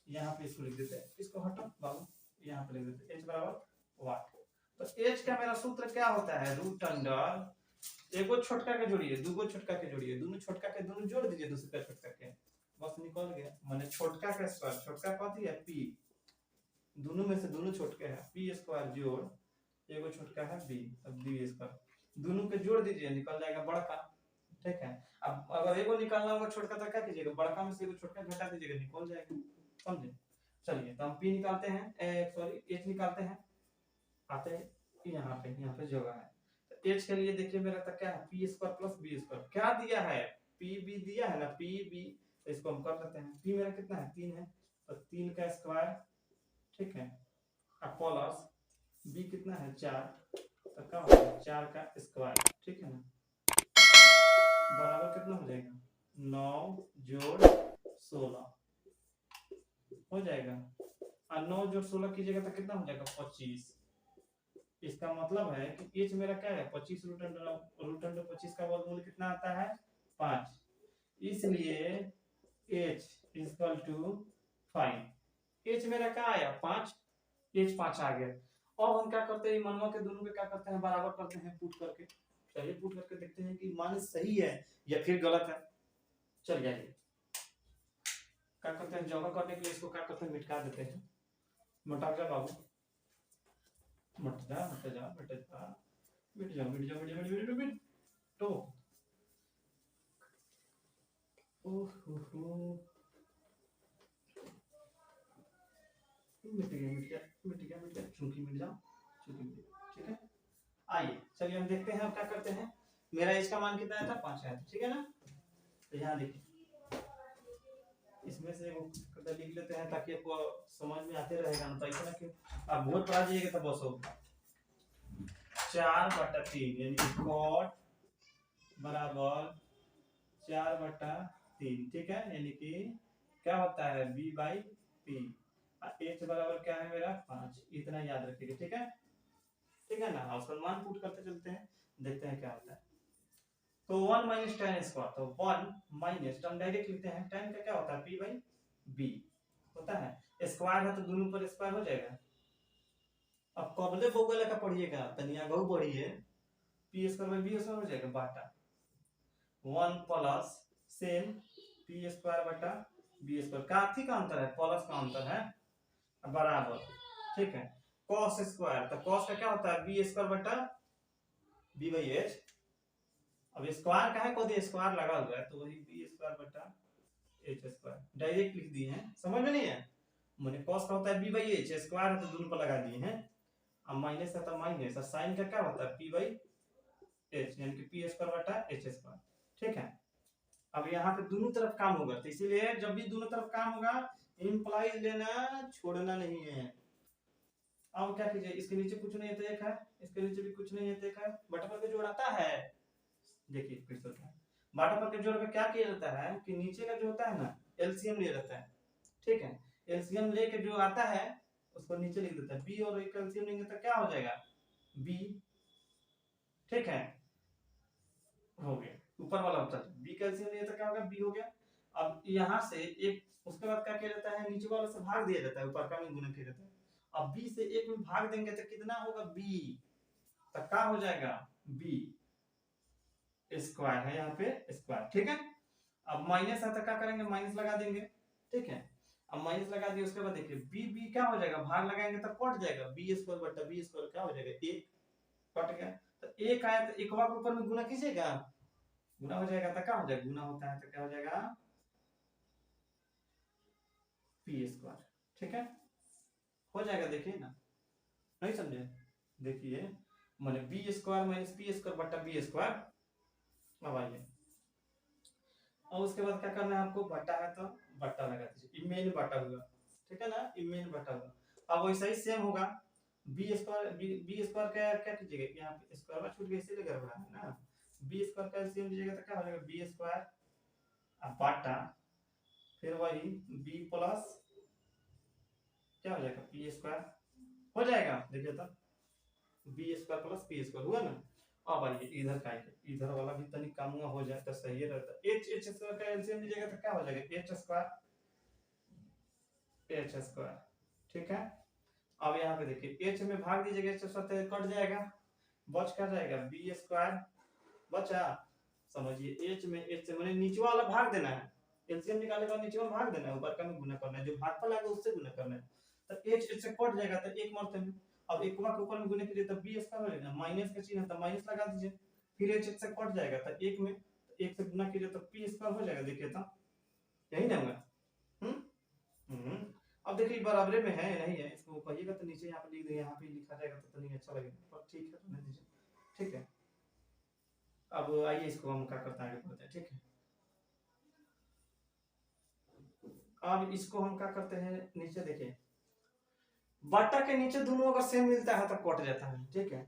यहाँ पे इसको लिख देते हैं, इसको हटो बाबू, यहाँ पे लिख देते हैं h बराबर वाट। तो h का मेरा सूत्र क्या होता है, रूट अंडर एगो छोटका के जोड़िए दूगो छोटका के जोड़िए, दोनों छोटका के दोनों जोड़ दीजिए दूसरे का छोटका के, बस निकल गया, माने छोटका का स्क्वायर, छोटका कथी है p, दोनों में से दोनों छोटके हैं, p स्क्वायर जोड़ एगो छोटका है b, अब b स्क्वायर दोनों के जोड़ दीजिए निकल जाएगा बड़का, ठीक है। अब अगर एगो निकालना होगा छोटका तो क्या कीजिएगा, बड़का में से एगो छोटका घटा दीजिएगा निकल जाएगा, समझे। चलिए तो हम p निकालते हैं, सॉरी h निकालते हैं, आते हैं यहाँ पे जगह है, तो h के लिए देखिए मेरा तक क्या है p square plus b square, क्या दिया है pb दिया है ना, pb, तो इसको हम कर लेते हैं, p मेरा कितना है 3 है, तो 3 का स्क्वायर, ठीक है, अब प्लस b कितना है 4, तो क्या होगा 4 का स्क्वायर, ठीक है ना, बराबर कितना हो जाएगा 9 जोड़ 16 हो जाएगा, और 9 जोड़ 16 कीजिएगा तो कितना हो जाएगा 25। इसका मतलब है कि h मेरा क्या है 25 रूट अंडर 25 का वर्गमूल कितना आता है 5, इसलिए h इक्वल टू 5, h मेरा क्या आया 5, h 5 आ गया। अब हम क्या करते हैं मनवा के दोनों के क्या करते हैं बराबर करते हैं पुट करके, चलिए पुट करके देखते हैं कि मान सही है या फिर गलत है। चल जाइए क्या करते हैं, जगह करने के लिए इसको क्या करते हैं मिटा देते हैं, मिटा जा बाबू, मिट जा मिट जा मिट जा मिट जा मिट जा मिट जा मिट जा मिट तो ओहो मिट गया मिट गया मिट गया मिट गया, चूंकि मिट जाओ चूंकि मिट गया, ठीक है। आइए चलिए हम देखते हैं अब क्या करते हैं, मेरा इसका मान कितना आया था 5 आया था, ठीक है ना। तो यहाँ देखिए इसमें से वो लिख लेते हैं ताकि आपको समझ में आते रहेगा ना, तो ऐसा ना कि आप बहुत पढ़ा जाइएगा तब बस होगा 4/3 यानी कि cot बराबर 4/3, ठीक है, यानी कि क्या होता है b by p, h बराबर क्या है मेरा 5, इतना याद रखिएगा, ठीक है, ठीक है ना। उसका मान पुट करते चलते हैं देखते हैं क्या होता है। तो 1 माइनस tan स्क्वायर, तो 1 माइनस tan डायरेक्ट लिखते हैं, tan का क्या होता है p by b होता है, स्क्वायर है तो दोनों पर स्क्वायर हो जाएगा। अब कबले बोगले का पढ़िएगा तनिया गौ पढ़िए, p square by b square हो जाएगा बाटा 1 प्लस सेम p स्क्वायर बटा b स्क्वायर, काथी का अंतर है प्लस का अंतर है बराबर, ठीक है, cos स्क्वायर, तो cos का क्या होता है b स्क्वायर बटा b by h, अब स्क्वायर का है कोई स्क्वायर लगा हुआ है तो वही b स्क्वायर बटा h स्क्वायर डायरेक्ट लिख दिए हैं, समझ में नहीं है, मैंने cos का होता है b by h, स्क्वायर है तो दोनों पर लगा दिए हैं, अब माइनस है तो माइनस, और sin का क्या होता है p by h यानी कि p स्क्वायर बटा h स्क्वायर, ठीक है। अब यहाँ पे दोनों तरफ काम होगा, तो इसीलिए जब भी दोनों तरफ काम होगा इंप्लाइज लेना छोड़ना नहीं है। अब क्या कीजिए, इसके नीचे कुछ नहीं है तो एक है, इसके नीचे भी कुछ नहीं है तो एक है, बटा पर के जोड़ आता है, देखिए फिर से बटा पर के जोड़ में क्या किया जाता है कि नीचे का जो होता है ना एलसीएम लिया जाता है, ठीक है, एलसीएम लेके जो आता है उसको नीचे लिख देता है, बी और एक एलसीएम लेंगे तो क्या हो जाएगा बी, ठीक है, हो गया ऊपर वाला होता है बी कैल्शियम लिया तो क्या होगा बी हो गया। अब यहाँ से एक उसके बाद क्या किया जाता है नीचे वाले से भाग दिया जाता है, ऊपर का में गुना किया जाता है, अब बी से एक में भाग देंगे तो कितना होगा बी, तो क्या हो जाएगा बी स्क्वायर है यहाँ पे स्क्वायर, ठीक है। अब माइनस है तो क्या करेंगे माइनस लगा देंगे, ठीक है। अब माइनस लगा दिए उसके बाद देखिए बी बी क्या हो जाएगा, भाग लगाएंगे तो कट जाएगा, बी स्क्वायर बटा बी स्क्वायर क्या हो जाएगा एक, कट गया। तो एक आया तो एकवा के ऊपर में गुना कीजिएगा, गुना हो जाएगा तो क्या हो जाएगा, गुना होता है तो क्या हो जाएगा पी स्क्वायर, ठीक है, हो जाएगा। देखिए ना, नहीं समझे, देखिए माने B square minus P square बटा बी स्क्वायर। अब आइए और उसके बाद क्या करना है आपको, बटा है तो बटा लगा दीजिए, इमेन बटा हुआ, ठीक है ना, इमेन बटा हुआ। अब वैसा ही सेम होगा बी स्क्वायर, बी स्क्वायर क्या क्या कीजिएगा, यहाँ पे स्क्वायर छूट गया इसीलिए गड़बड़ा है ना, बी स्क्वायर का एलसीएम लीजिएगा तो क्या हो जाएगा बी स्क्वायर बटा फिर वही बी प्लस क्या हो जाएगा पी स्क्वायर हो जाएगा। देखिए तो B square plus P square हुआ ना। अब आइए इधर का इधर वाला भी तनिक काम हो जाए तो सही रहता, एच एच स्क्वायर का एलसीएम लीजिएगा तो क्या हो जाएगा एच स्क्वायर, ठीक है। अब यहाँ पे देखिए एच में भाग दीजिएगा, एच स्क्वायर कट जाएगा, बच क्या जाएगा बी स्क्वायर बचा, समझिए एच में एच से मैंने नीचे वाला भाग देना है, एलसीएम निकालने का नीचे वाला भाग देना है, ऊपर का में गुना करना है, जो भागफल आएगा उससे गुना करना है। तो एच एच से कट जाएगा तो एक मरते में, अब एक के ऊपर में गुने के लिए तो बी स्क्वायर हो जाएगा, माइनस का चिन्ह है तो माइनस लगा दीजिए, फिर एच एच से कट जाएगा तो एक में एक से गुना कीजिए तो पी स्क्वायर हो जाएगा। देखिए तो यही ना होगा, हम्म। अब देखिए बराबरे में है नहीं है, इसको कहिएगा तो नीचे यहाँ पे लिख देंगे, यहाँ पे लिखा जाएगा तो नहीं अच्छा लगेगा, पर ठीक है रहने दीजिए, ठीक है। अब आइए इसको हम क्या करते हैं आगे बढ़ते हैं, ठीक है। अब इसको हम क्या करते हैं, नीचे देखिए बट्टा के नीचे दोनों अगर सेम मिलता है तो कट जाता है, ठीक है,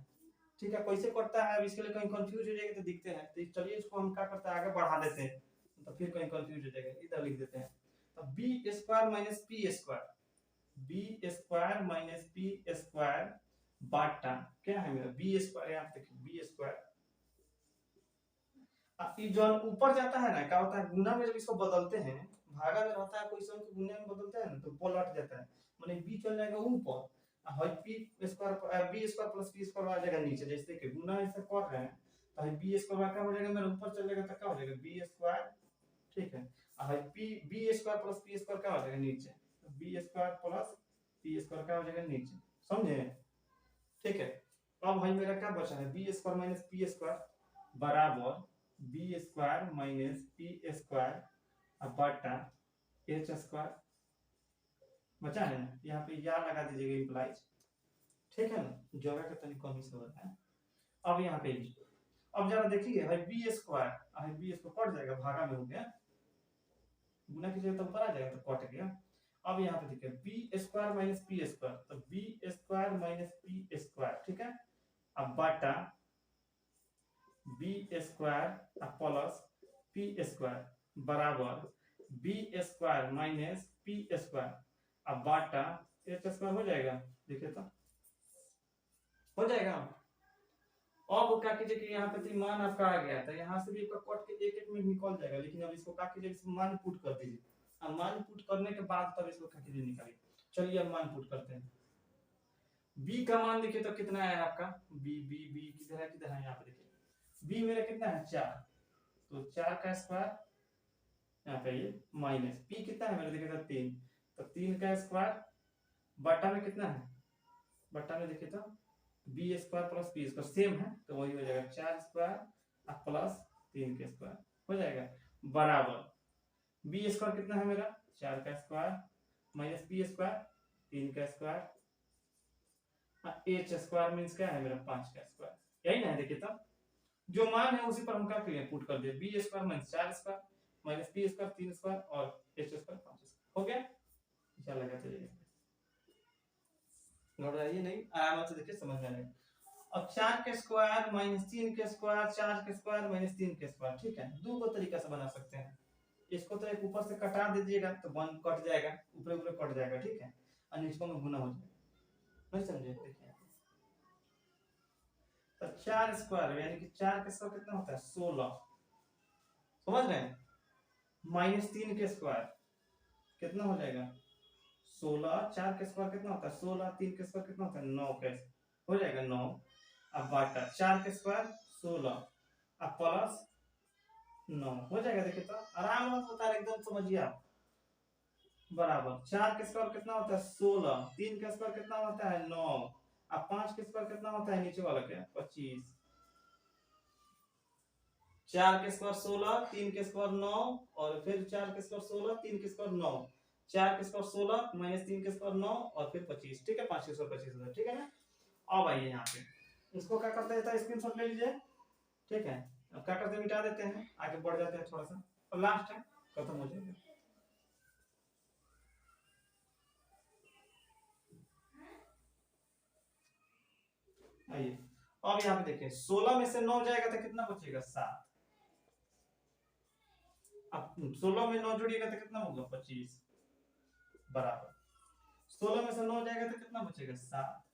ठीक है। कैसे कटता है अब इसके लिए कहीं कंफ्यूज हो जाएगा तो दिखते हैं, तो चलिए इसको हम क्या करते हैं आगे बढ़ा देते हैं, तो फिर कहीं कंफ्यूज हो जाएगा, इधर लिख देते हैं। तो B square minus P square, b square minus P square बाटा क्या है मेरा बी स्क्वायर, यहाँ देखिए बी स्क्वायर जो ऊपर जाता है ना क्या होता है गुना में जब इसको बदलते हैं, भागा में रहता है कोई को गुना में बदलते हैं ना तो पलट जाता है, माने बी चल जाएगा ऊपर, और p square b square plus P square आ जाएगा नीचे, जैसे कि गुना ऐसे कर रहे हैं तो बी स्क्वायर क्या हो जाएगा मेरा ऊपर चल जाएगा तो क्या हो जाएगा बी स्क्वायर, ठीक है। और P B square plus P square क्या हो जाएगा नीचे, तो B square plus P square क्या हो जाएगा नीचे, समझे, ठीक है। अब भाई मेरा क्या बचा है b square minus P square बराबर b square minus P square बटा एच स्क्वायर बचा है ना, यहाँ पे या लगा दीजिएगा इम्प्लाइज, ठीक है ना, जगह का तनिक कमी से हो रहा है। अब यहाँ पे अब जरा देखिए भाई बी स्क्वायर कट जाएगा, भागा में हो गया, गुना कीजिएगा तो ऊपर आ जाएगा तो कट गया। अब यहाँ पे देखिए b square minus P square, तो B square minus P square, ठीक है, अब बटा B square plus P square बराबर b square minus P square अब बाटा एच स्क्वायर हो जाएगा। देखिए तो हो जाएगा। अब क्या कीजिए कि यहाँ पे तो मान आपका आ गया था, यहाँ से भी आपका कट के एक एक में निकल जाएगा, लेकिन अब इसको क्या कीजिए इसमें मान पुट कर दीजिए, अब मान पुट करने के बाद तब इसको क्या कीजिए निकालिए। चलिए अब मान पुट करते हैं, b का मान देखिए तो कितना है आपका b b b किधर है यहाँ पे देखिए b मेरा कितना है 4, तो 4 का स्क्वायर यहाँ पे ये माइनस p कितना है मेरा देखिए तो 3, तो 3 का स्क्वायर बटा में कितना है, बटा में देखिए तो B square plus P square same है तो वही हो जाएगा 4 स्क्वायर प्लस 3 के स्क्वायर हो जाएगा बराबर बी स्क्वायर कितना है मेरा 4 का स्क्वायर माइनस पी स्क्वायर 3 का स्क्वायर एच स्क्वायर मींस क्या है मेरा 5 का स्क्वायर, यही ना है। देखिए तो जो मान है उसी पर हम क्या करेंगे पुट कर दे B square minus 4 square minus P square 3 square और एच स्क्वायर 5 स्क्वायर हो गया। क्या लगा चलिए घबराइए नहीं, आराम से देखिए समझ में आएगा। अब 4 के स्क्वायर माइनस 3 के स्क्वायर 4 के स्क्वायर माइनस 3 के स्क्वायर, ठीक है, दो को तरीका से बना सकते हैं। इसको तो एक ऊपर से कटा दीजिएगा तो वन कट जाएगा, ऊपर ऊपर कट जाएगा, ठीक है, और नीचे में गुना हो जाएगा, नहीं समझे। देखिए तो 4 स्क्वायर यानी कि 4 के स्क्वायर कितना होता है 16, समझ रहे हैं, माइनस 3 के स्क्वायर कितना हो जाएगा 16, 4 का स्क्वायर कितना होता है 16, 3 का स्क्वायर कितना होता है 9 का, हो जाएगा 9। अब बाटा 4 का स्क्वायर 16, अब प्लस 9 हो जाएगा। देखिए तो आराम से बता रहे, एकदम समझिए आप। बराबर 4 का स्क्वायर कितना होता है 16, 3 का स्क्वायर कितना होता है 9, अब 5 का स्क्वायर कितना होता है नीचे वाला क्या 25। 4 के स्क्वायर 16, 3 के स्क्वायर 9, और फिर 4 के स्क्वायर 16, 3 के स्क्वायर 9, 4 के स्क्वायर 16 माइनस 3 के स्क्वायर 9 और फिर 25। ठीक है, 5 के स्क्वायर 25 होता है। ठीक है ना। अब आइए यहाँ पे इसको क्या करते हैं, स्क्रीनशॉट ले लीजिए। ठीक है, अब क्या करते हैं मिटा देते हैं, आगे बढ़ जाते हैं थोड़ा सा, और लास्ट है खत्म हो जाएगा। आइए अब यहाँ पे देखिए 16 में से 9 जाएगा तो कितना बचेगा 7। अब 16 में 9 जोड़िएगा तो कितना होगा 25, बराबर 16 में से 9 जाएगा तो कितना बचेगा 7,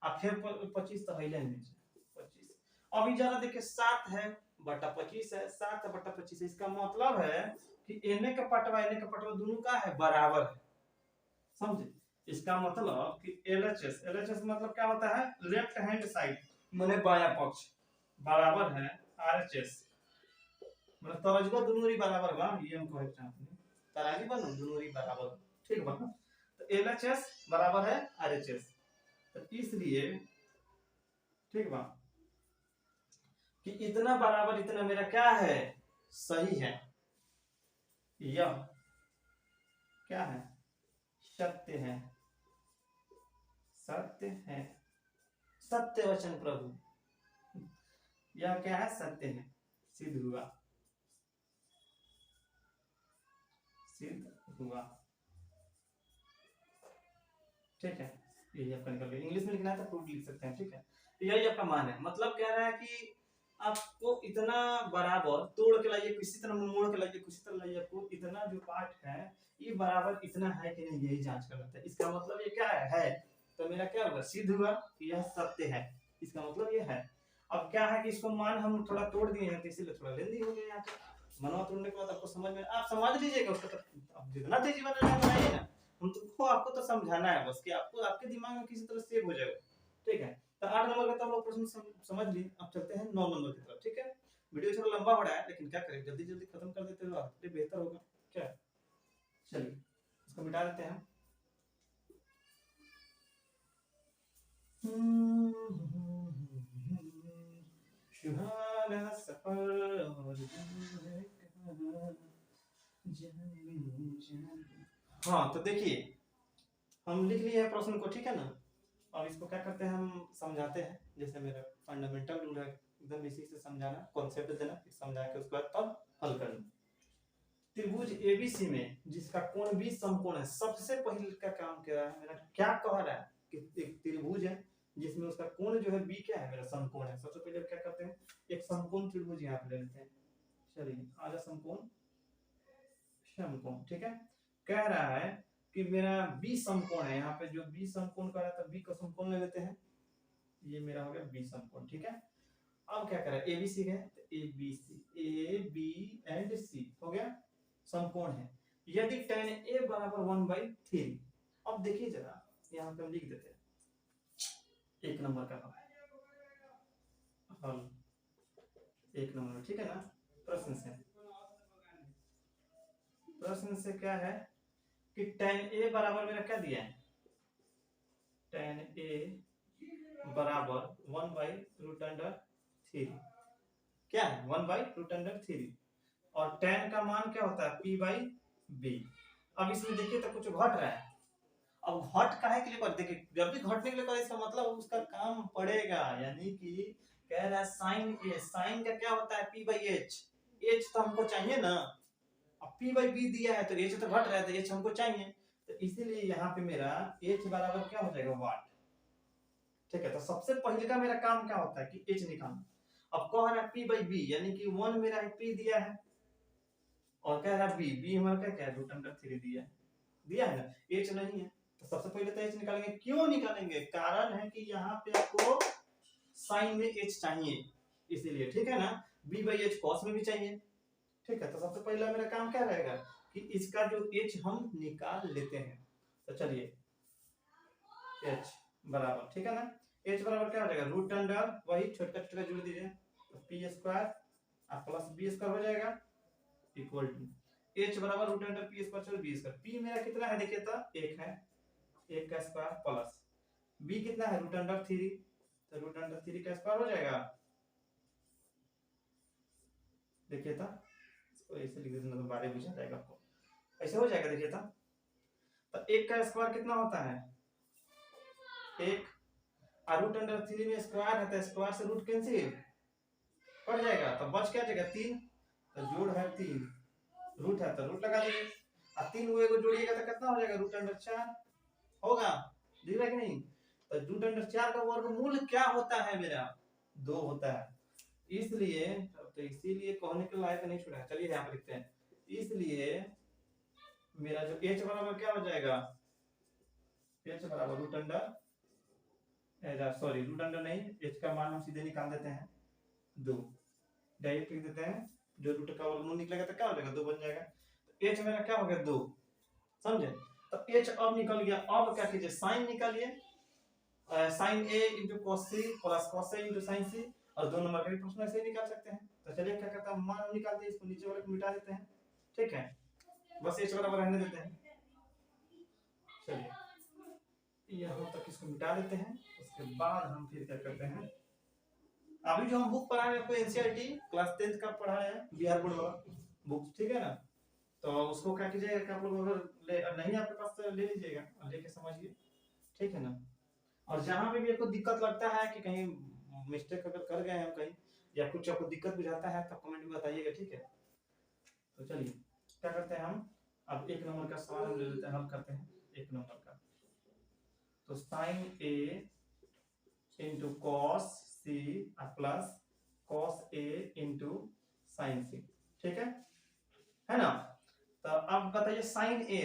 अब फिर 25 तो है ही नीचे 25। अभी जरा देखिए 7 है बटा 25 है, 7 बटा 25 है, इसका मतलब है कि एने का पटवा दोनों का है बराबर है। समझे, इसका मतलब कि एलएचएस मतलब क्या होता है लेफ्ट हैंड साइड माने बायां पक्ष बराबर है आरएचएस, मतलब तराजू दोनों री बराबर बा, ये हम कहे चाहते तराजू बा दोनों री बराबर। ठीक बा, तो एलएचएस बराबर है आरएचएस, तो इसलिए ठीक बा कि इतना बराबर इतना मेरा क्या है सही है, यह क्या है सत्य है, सत्य है, सत्य वचन प्रभु, यह क्या है सत्य है, सिद्ध हुआ, सिद्ध हुआ। ठीक है, यही आपका निकल गया। इंग्लिश में लिखना है तो प्रूफ लिख सकते हैं। ठीक है, तो यही आपका मान है, मतलब कह रहा है कि आपको इतना बराबर तोड़ के लाइए, किसी तरह मोड़ के लाइए, किसी तरह लाइए, आपको इतना जो पार्ट है ये बराबर इतना है कि नहीं, यही जांच कर लेते हैं। इसका मतलब ये क्या है तो मेरा क्या होगा सिद्ध हुआ कि यह सत्य है, इसका मतलब ये है। अब क्या है कि इसको मान हम थोड़ा तोड़ दिए हैं तो इसीलिए थोड़ा लेंदी हो गया। यहाँ पे मनवा तोड़ने के बाद आपको समझ में, आप समझ लीजिएगा उसका, अब जितना तेजी बनाइए ना, हम तो आपको तो समझाना है बस कि आपको आपके दिमाग में किसी तरह सेव हो जाएगा। ठीक है, तो 8 नंबर का तो हम लोग प्रश्न समझ लिए, अब चलते हैं 9 नंबर की तरफ। ठीक है, वीडियो थोड़ा लंबा हो रहा है लेकिन क्या करें, जल्दी जल्दी खत्म कर देते हो आपके लिए बेहतर होगा। क्या चलिए इसको मिटा देते हैं। सुहाना सफर और हाँ तो देखिए हम लिख लिए हैं प्रश्न को। ठीक है ना, अब इसको क्या करते हैं हम समझाते हैं, जैसे मेरा फंडामेंटल रूल है एकदम बेसिक से समझाना, कॉन्सेप्ट देना, फिर समझा के उसके बाद तब हल करना। त्रिभुज एबीसी में जिसका कोण 20 समकोण है, सबसे पहले का काम क्या है मेरा, क्या कह रहा है कि एक त्रिभुज है जिसमें उसका कोण जो है बी क्या है मेरा समकोण है। सबसे पहले क्या करते हैं एक समकोण त्रिभुज यहाँ पे ले लेते हैं। चलिए आधा समकोण, समकोण। ठीक है, कह रहा है कि मेरा बी समकोण है, यहाँ पे जो बी समकोण कह रहा था बी का समकोण ले लेते हैं, ये मेरा हो गया बी समकोण। ठीक है, अब क्या करें एबीसी है तो एबीसी ए बी एंड सी हो गया समकोण है। यदि tan a बराबर 1/3, अब देखिए जरा यहाँ पे हम लिख देते हैं एक नंबर का हल, एक नंबर। ठीक है ना, प्रश्न से क्या है कि tan a बराबर मेरा क्या दिया है, tan a बराबर 1/√3 क्या है 1/√3 और tan का मान क्या होता है p/b। अब इसमें देखिए तो कुछ घट रहा है, अब घट काहे के लिए कर, देखिए जब भी घटने के लिए कर इसका मतलब उसका काम पड़ेगा, यानी कि कह रहा है साइन ए, साइन का क्या होता है p/h, h तो हमको चाहिए ना, अब p/b दिया है तो h तो घट रहा है तो h हमको चाहिए, तो इसीलिए यहाँ पे मेरा h बराबर क्या हो जाएगा वाट। ठीक है, तो सबसे पहले का मेरा काम क्या होता है कि h निकालना। अब कह रहा है p/b यानी कि 1 मेरा p दिया है और कह रहा है b हमारा क्या है √3 दिया है ना, h नहीं है तो सबसे पहले तो h निकालेंगे। क्यों निकालेंगे, कारण है कि यहाँ पे आपको साइन में h चाहिए इसीलिए। ठीक है ना, b/h cos में भी चाहिए। ठीक है, तो सबसे पहला मेरा काम क्या रहेगा कि इसका जो h हम निकाल लेते हैं, तो चलिए h बराबर, ठीक है ना, h बराबर क्या हो जाएगा रूट अंडर वही छोटा छोटा जोड़ दीजिए, तो P square plus B square हो जाएगा इक्वल टू h बराबर रूट अंडर पी स्क्वायर चलो बी स्क्वायर, p मेरा कितना है देखिए तो 1 है, 1 का स्क्वायर प्लस b कितना है रूट अंडर 3, तो रूट अंडर 3 का स्क्वायर हो जाएगा, देखिए तो ऐसे लिख देना तो बारे बुझा जाएगा आपको, ऐसे हो जाएगा देखिए तो 1 का स्क्वायर कितना होता है 1, और रूट अंडर 3 में स्क्वायर है तो स्क्वायर से रूट कैंसिल कट जाएगा, तो बच क्या जाएगा 3, तो जोड़ है 3, रूट है तो रूट लगा दीजिए, और 3 हुए को जोड़िएगा तो कितना हो जाएगा रूट अंडर 4 होगा, दिख रहा है कि नहीं, तो रूट अंडर 4 का वर्गमूल क्या होता है मेरा 2 होता है, इसलिए तो इसीलिए कहने के लायक नहीं छोड़ा, चलिए यहाँ पर लिखते हैं, इसलिए मेरा जो h बराबर क्या हो जाएगा, h बराबर root under sorry root under नहीं, h का मान हम सीधे निकाल देते हैं 2, डायरेक्ट लिख देते हैं, जो रूट का वर्गमूल निकलेगा तो क्या हो जाएगा 2 बन जाएगा, तो h मेरा क्या हो गया 2, समझे, तो h अब निकल गया, अब क्या कीजिए साइन निकालिए, sine a into cos c plus cos a into sin c, और 2 नंबर का भी प्रश्न ऐसे ही निकाल सकते हैं, तो चलिए क्या करते हैं मान निकालते हैं, इसको नीचे वाले को मिटा देते हैं, ठीक है, बस h बराबर रहने देते हैं, चलिए यहाँ तक इसको मिटा देते हैं, उसके बाद हम फिर क्या करते हैं, अभी जो हम बुक पढ़ा रहे हैं आपको एनसीईआरटी क्लास 10th का पढ़ा रहे हैं बिहार बोर्ड वाला बुक, ठीक है ना, तो उसको क्या कीजिएगा कि आप लोग अगर नहीं आपके पास तो ले लीजिएगा और लेके समझिए, ठीक है ना, और जहां पे भी आपको दिक्कत लगता है कि कहीं मिस्टेक अगर कर गए हैं कहीं या कुछ आपको दिक्कत बुझाता है तो कमेंट में बताइएगा, ठीक है, तो चलिए क्या करते हैं हम अब 1 नंबर का सवाल हम ले लेते हैं, हल करते हैं 1 नंबर का, तो sin a into cos c plus cos a into sin c, ठीक है ना, तो अब बताइए sin a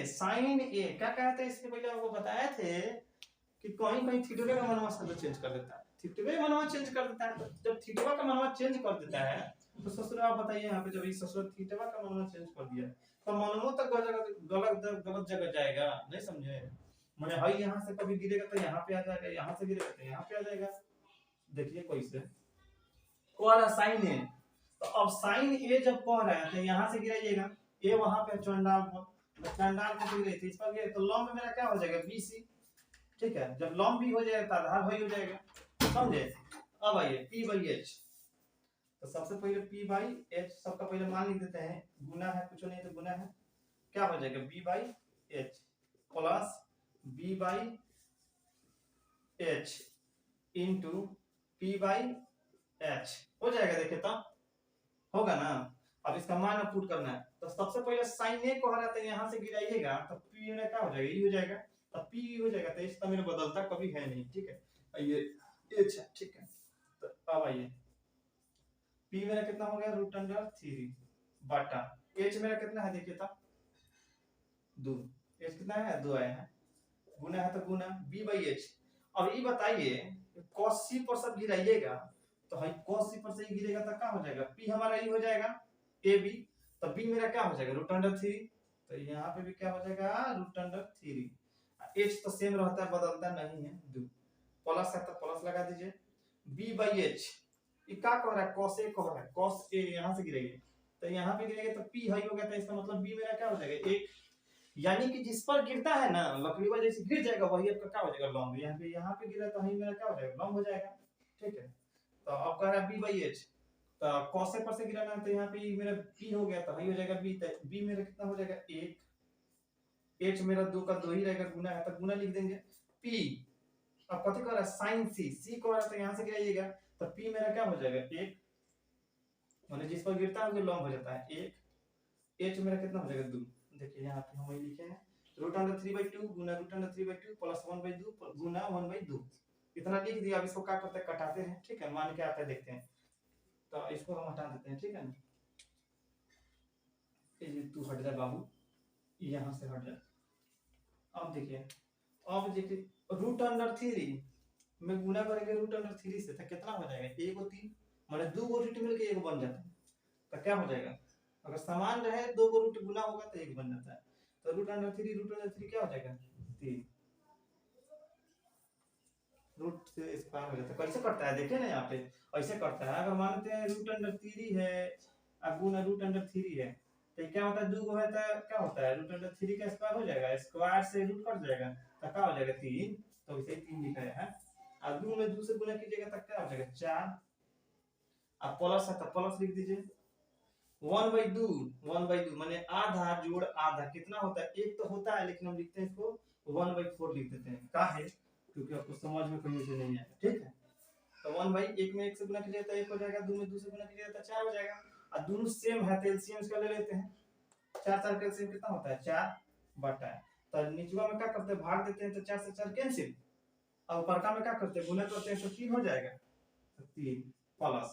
क्या कहते हैं, इसके पहले आपको बताए थे कि कहीं कहीं थीटा का मनवा शब्द चेंज कर देता है, थीटा का मनवा चेंज कर देता है, जब थीटा का मनवा चेंज कर देता है तो ससुर आप बताइए यहाँ पे जब ये ससुर थीटा का मनवा चेंज कर दिया तो मनवो तक गलत जगह जाएगा, नहीं समझे, मैंने हाई यहाँ से कभी गिरेगा तो यहाँ पे आ जाएगा, यहाँ से गिरेगा तो यहाँ पे आ जाएगा, देखिए कोई से कह रहा साइन ए, तो अब साइन ए जब कह रहा है तो यहाँ से गिराइएगा, ए वहां पे चंडाल को गिरे थे, इस पर गिरे तो लंब मेरा क्या हो जाएगा बीसी, ठीक है, जब लंब भी हो जाएगा तो आधार वही हो जाएगा, समझे, अब आइए p बाई h, तो सबसे पहले p बाई h सबका पहले मान लिख देते हैं, गुना है कुछ नहीं तो गुना है, क्या हो जाएगा b by h plus b by h into p by h हो जाएगा, देखिए तो होगा ना, अब इसका मान पुट करना है, तो सबसे पहले साइन ए को हराते यहाँ से गिराइएगा तो p में क्या हो जाएगा ये हो जाएगा, तब p हो जाएगा, तो इसका मेरा बदलता कभी है नहीं, ठीक है, ये h है, ठीक है, तो अब आइए p मेरा कितना हो गया रूट अंडर 3 बटा h मेरा कितना है देखिए तो 2, h कितना है 2 आया है, गुना है तो गुना b बाई h, अब ये बताइए cos c पर सब गिराइएगा तो भाई cos c पर से ही गिरेगा तो क्या हो जाएगा p हमारा ये हो जाएगा ab, तो b मेरा क्या हो जाएगा रूट अंडर 3, तो यहाँ पे भी क्या हो जाएगा रूट अंडर 3, h तो सेम रहता है बदलता नहीं है, 2 प्लस है तो प्लस लगा दीजिए, b बाई h ये क्या कह रहा है cos a कह रहा है, cos a यहाँ से गिरेगी तो यहाँ पे गिरेगा तो p हाई हो गया, तो इसका मतलब b मेरा क्या हो जाएगा 1, यानी कि जिस पर गिरता है ना लकड़ी पर जैसे गिर जाएगा वही आपका क्या हो जाएगा लंब, यहाँ पे गिरा तो वही मेरा क्या हो जाएगा लंब हो जाएगा, ठीक है, तो अब कह रहा है b बाई h, तो cos a पर से गिराना है तो यहाँ पे मेरा p हो गया तो वही हो जाएगा b, तो b मेरा कितना हो जाएगा 1, h मेरा 2 का 2 ही रहेगा, गुना है तो गुना लिख देंगे, p अब कथी कर रहा है sin c को रहा है तो यहाँ से गिराइएगा तो p मेरा क्या हो जाएगा 1, माने जिस पर गिरता है वो लंब हो जाता है 1, h मेरा कितना हो जाएगा 2, देखिए यहाँ पे हम वही लिखे हैं रूट अंडर 3/2 गुना रूट अंडर 3/2 प्लस 1/2 गुना 1/2, इतना लिख दिया, अब इसको क्या करते हैं कटाते हैं, ठीक है, मान क्या आता है देखते हैं, तो इसको हम हटा देते हैं, ठीक है ना, ये तू हट जा बाबू, यहाँ से हट जा, अब देखिए रूट अंडर 3 में गुना करेंगे रूट अंडर 3 से तो कितना हो जाएगा 1 और 3, माने 2 को रूट मिलके 1 बन जाता है, तो क्या हो जाएगा अगर समान रहे 2 को रूट गुना होगा तो 1 बन जाता है, तो रूट अंडर 3 क्या हो जाएगा 3 रूट से स्क्वायर हो जाता है। कैसे करता है देखिए ना यहाँ पे, ऐसे करता है। अगर मानते हैं रूट अंडर 3 है अब गुना रूट अंडर 3 है तो क्या होता है, 2 है तो क्या होता है रूट अंडर 3 का स्क्वायर हो जाएगा, स्क्वायर से रूट कट जाएगा तो क्या हो जाएगा 3, तो इसे 3 लिखा है। और 2 में 2 से गुना कीजिएगा तो क्या हो जाएगा 4, अब प्लस है तो प्लस लिख दीजिए। 1/2 माने आधा जोड़ आधा कितना होता है, एक तो होता है लेकिन हम लिखते हैं इसको 1/4 लिख देते हैं। क्या है क्योंकि आपको समझ में कहीं से नहीं आएगा, ठीक है। तो 1/1 में 1 से गुना कीजिएगा तो 1 हो जाएगा, 2 में 2 से गुना कीजिएगा तो 4 हो जाएगा। और दोनों सेम है तो एलसीएम इसका ले लेते हैं। 4 4 का एलसीएम कितना होता है 4 बटा, तो नीचवा में क्या करते हैं भाग देते हैं तो 4 से 4 कैंसिल, और ऊपर में क्या करते हैं गुना करते हैं तो 3 हो जाएगा, तो 3 प्लस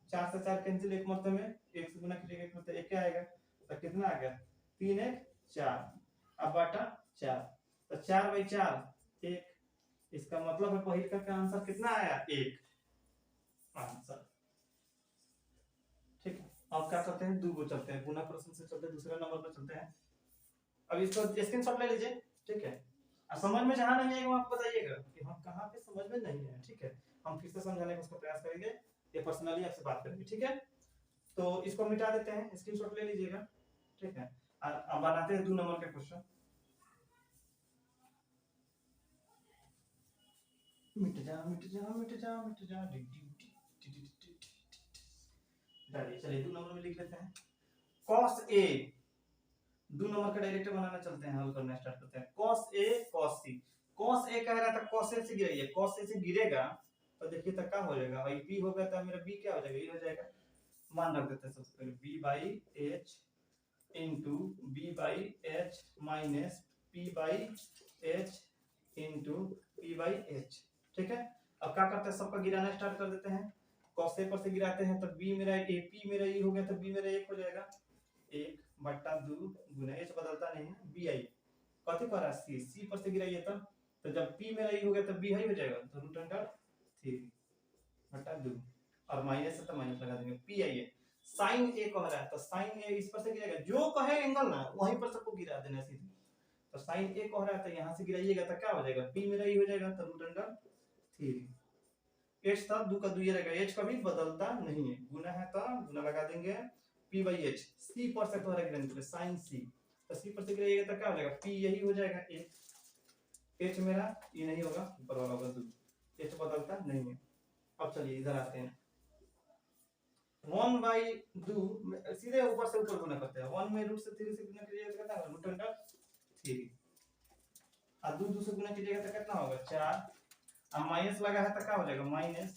4 से 4 कैंसिल, एक मतलब में 1 से गुना कीजिएगा एक मतलब 1 क्या आएगा, तो कितना आ गया 3 1 4, अब बटा 4, तो 4/4 1, इसका मतलब है पहिल का आंसर कितना आया 1 आंसर, ठीक है। अब क्या करते हैं 2 को चलते हैं, गुना प्रश्न से चलते हैं दूसरे नंबर पर चलते हैं। अब इसको स्क्रीनशॉट ले लीजिए, ठीक है। और समझ में जहां नहीं आएगा आप बताइएगा कि हम कहां पे समझ में नहीं है, ठीक है। हम फिर से समझाने का उसका प्रयास करेंगे, ये पर्सनली आपसे बात करेंगे, ठीक है। तो इसको मिटा देते हैं, स्क्रीनशॉट ले लीजिएगा, ठीक है। अब बनाते हैं 2 नंबर के क्वेश्चन। मिट जा मिट जा मिट जा मिट जा चलिए 2 नंबर में लिख लेते हैं cos a, 2 नंबर का डायरेक्टर बनाना चलते हैं, हल करना स्टार्ट करते हैं। cos a cos c, cos a कह रहा था cos a से गिराइए, cos a से गिरेगा तो देखिए तक क्या हो जाएगा, भाई b होगा तो मेरा b क्या हो जाएगा, ये हो जाएगा, मान रख देते हैं सबसे पहले b/h into b/h minus p/h into p/h, ठीक है। अब क्या करते हैं सबका गिराना स्टार्ट कर देते हैं, cos a पर से गिराते हैं तो b मेरा p मेरा ये हो गया तो b मेरा 1 हो जाएगा, 1/2 गुना h बदलता नहीं है bi, कथी पर है c पर से गिराइए तो जब p मेरा ये हो गया तो b ही हो जाएगा, तो रूट अंडर 3/2 और माइनस है तो माइनस लगा देंगे p आई है। साइन a कह रहा है तो साइन a इस पर से गिराएगा, जो कहे एंगल ना वहीं पर सबको गिरा देना सीधे। तो साइन a कह रहा है तो यहां से गिराइएगा तो क्या हो जाएगा, p मेरा ये हो जाएगा तो रूट अंडर 3, h था 2 का 2 ये रहेगा, h कभी बदलता नहीं है, गुना है तो गुना लगा देंगे p/h, c पर से तो गिराने के लिए sin c, तो c पर से गिराइएगा तो क्या हो जाएगा p यही हो जाएगा 1, h मेरा ये नहीं होगा ऊपर वाला होगा 2, h बदलता नहीं है। अब चलिए इधर आते हैं 1/2 सीधे ऊपर से ऊपर गुना करते हैं, 1 में रूट से 3 से गुना कीजिएगा तो कितना होगा रूट अंडर 3, और 2 से गुना कीजिएगा तो कितना होगा 4, अब माइनस लगा है तो क्या हो जाएगा माइनस,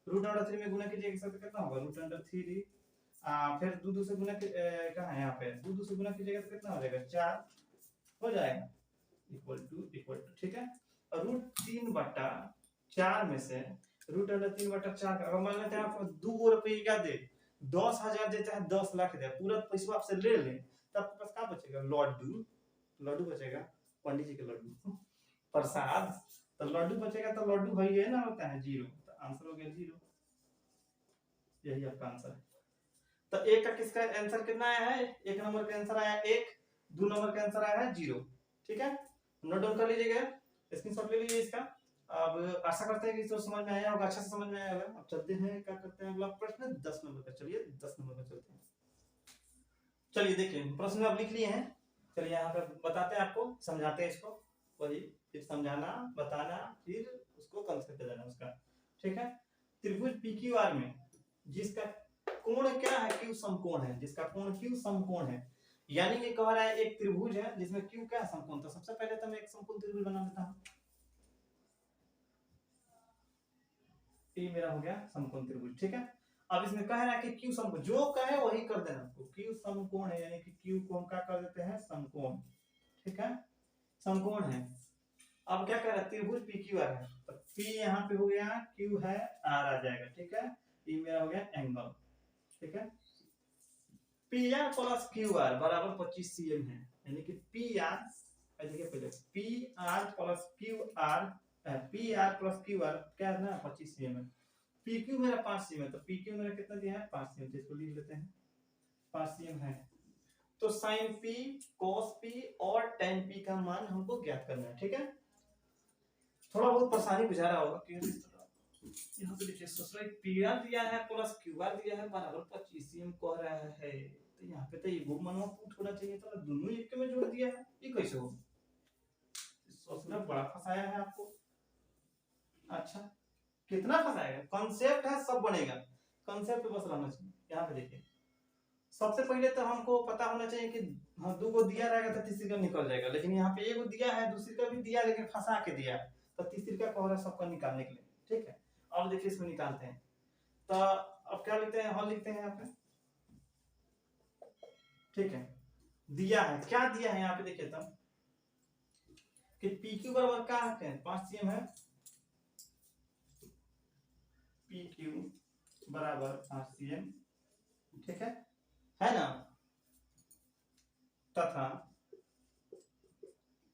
रूट अंडर 3 में गुना कीजिएगा तो कितना होगा रूट अंडर 3, फिर 2 से गुना कहाँ है यहाँ पे 2 से गुना कीजिएगा तो कितना हो जाएगा 4 हो जाएगा, इक्वल टू, ठीक है। और रूट 3/4 में से रूट अंडर 3/4 का अगर मान लेते हैं आप 2 रुपया दे 10,000 दे चाहे 10 लाख दे, पूरा पैसा आपसे ले लें तब आपके पास क्या बचेगा, लड्डू बचेगा, पंडित जी के लड्डू प्रसाद, तो लड्डू बचेगा तो लड्डू भाई है ना होता है 0, तो आंसर हो गया 0, यही आपका आंसर है। तो एक का किसका आंसर कितना आया है, 1 नंबर का आंसर आया 1, 2 नंबर का आंसर आया है 0, ठीक है। नोट डाउन कर लीजिएगा, स्क्रीनशॉट ले लीजिए इसका। अब आशा करते हैं कि इसको समझ में आया होगा, अच्छा से समझ में आया होगा। अब चलते हैं क्या करते हैं अगला प्रश्न 10 नंबर का, चलिए 10 नंबर का चलते हैं। चलिए देखिए प्रश्न आप लिख लिए हैं, चलिए यहाँ पे बताते हैं आपको, समझाते हैं इसको, वही फिर समझाना बताना फिर उसको कंसेप्ट दे देना उसका, ठीक है। त्रिभुज PQR में जिसका कोण क्या है, क्यू समकोण है, जिसका कोण क्यू समकोण है, यानी कि कह रहा है एक त्रिभुज है जिसमें क्यू क्या समकोण, तो सबसे पहले तो मैं एक समकोण त्रिभुज बना देता हूं, ये मेरा हो गया समकोण त्रिभुज, ठीक है। अब इसमें कह रहा है कि क्यू समकोण, जो कहे वही कर देना आपको, क्यू समकोण है यानी कि क्यू को हम क्या कर देते हैं समकोण, ठीक है, समकोण है। अब क्या कह रहा है त्रिभुज PQR है, तो P यहाँ पे हो गया, Q है, R आ जाएगा, ठीक है, ये मेरा हो गया एंगल, ठीक है। PR प्लस QR बराबर 25 cm है, यानी कि PR देखिए पहले PR plus QR PR plus QR क्या है ना 25 cm है, PQ मेरा 5 cm है, तो PQ मेरा कितना दिया है 5 cm, इसको लिख लेते हैं 5 cm है। तो साइन पी, कॉस पी और टेन पी का मान हमको ज्ञात करना है, ठीक है। थोड़ा बहुत परेशानी बुझा रहा होगा कि यहाँ पे देखिए ससुराल पी आर दिया है प्लस क्यू आर दिया है बराबर 25 हम कह रहा है, तो यहाँ पे तो ये वो मनवा पुट होना चाहिए था, दोनों एक में जोड़ दिया है, ये कैसे हो? ससुराल बड़ा फंसाया है आपको। अच्छा कितना फंसाएगा? कॉन्सेप्ट है सब बनेगा, कॉन्सेप्ट बस रहना चाहिए। यहाँ पे देखिए सबसे पहले तो हमको पता होना चाहिए कि हाँ दो को दिया रहेगा तो तीसरी का निकल जाएगा, लेकिन यहाँ पे एगो दिया है दूसरी का भी दिया लेकिन फंसा के दिया, तो तीसरी का कह रहा है सबका निकालने के लिए, ठीक है। अब देखिए इसको निकालते हैं, तो अब क्या लिखते हैं, हल लिखते हैं यहाँ पे, ठीक है। दिया है, क्या दिया है यहाँ पे देखिए तो कि पी क्यू बराबर क्या है, 5 cm है, पी क्यू बराबर 5 cm, ठीक है ना। तथा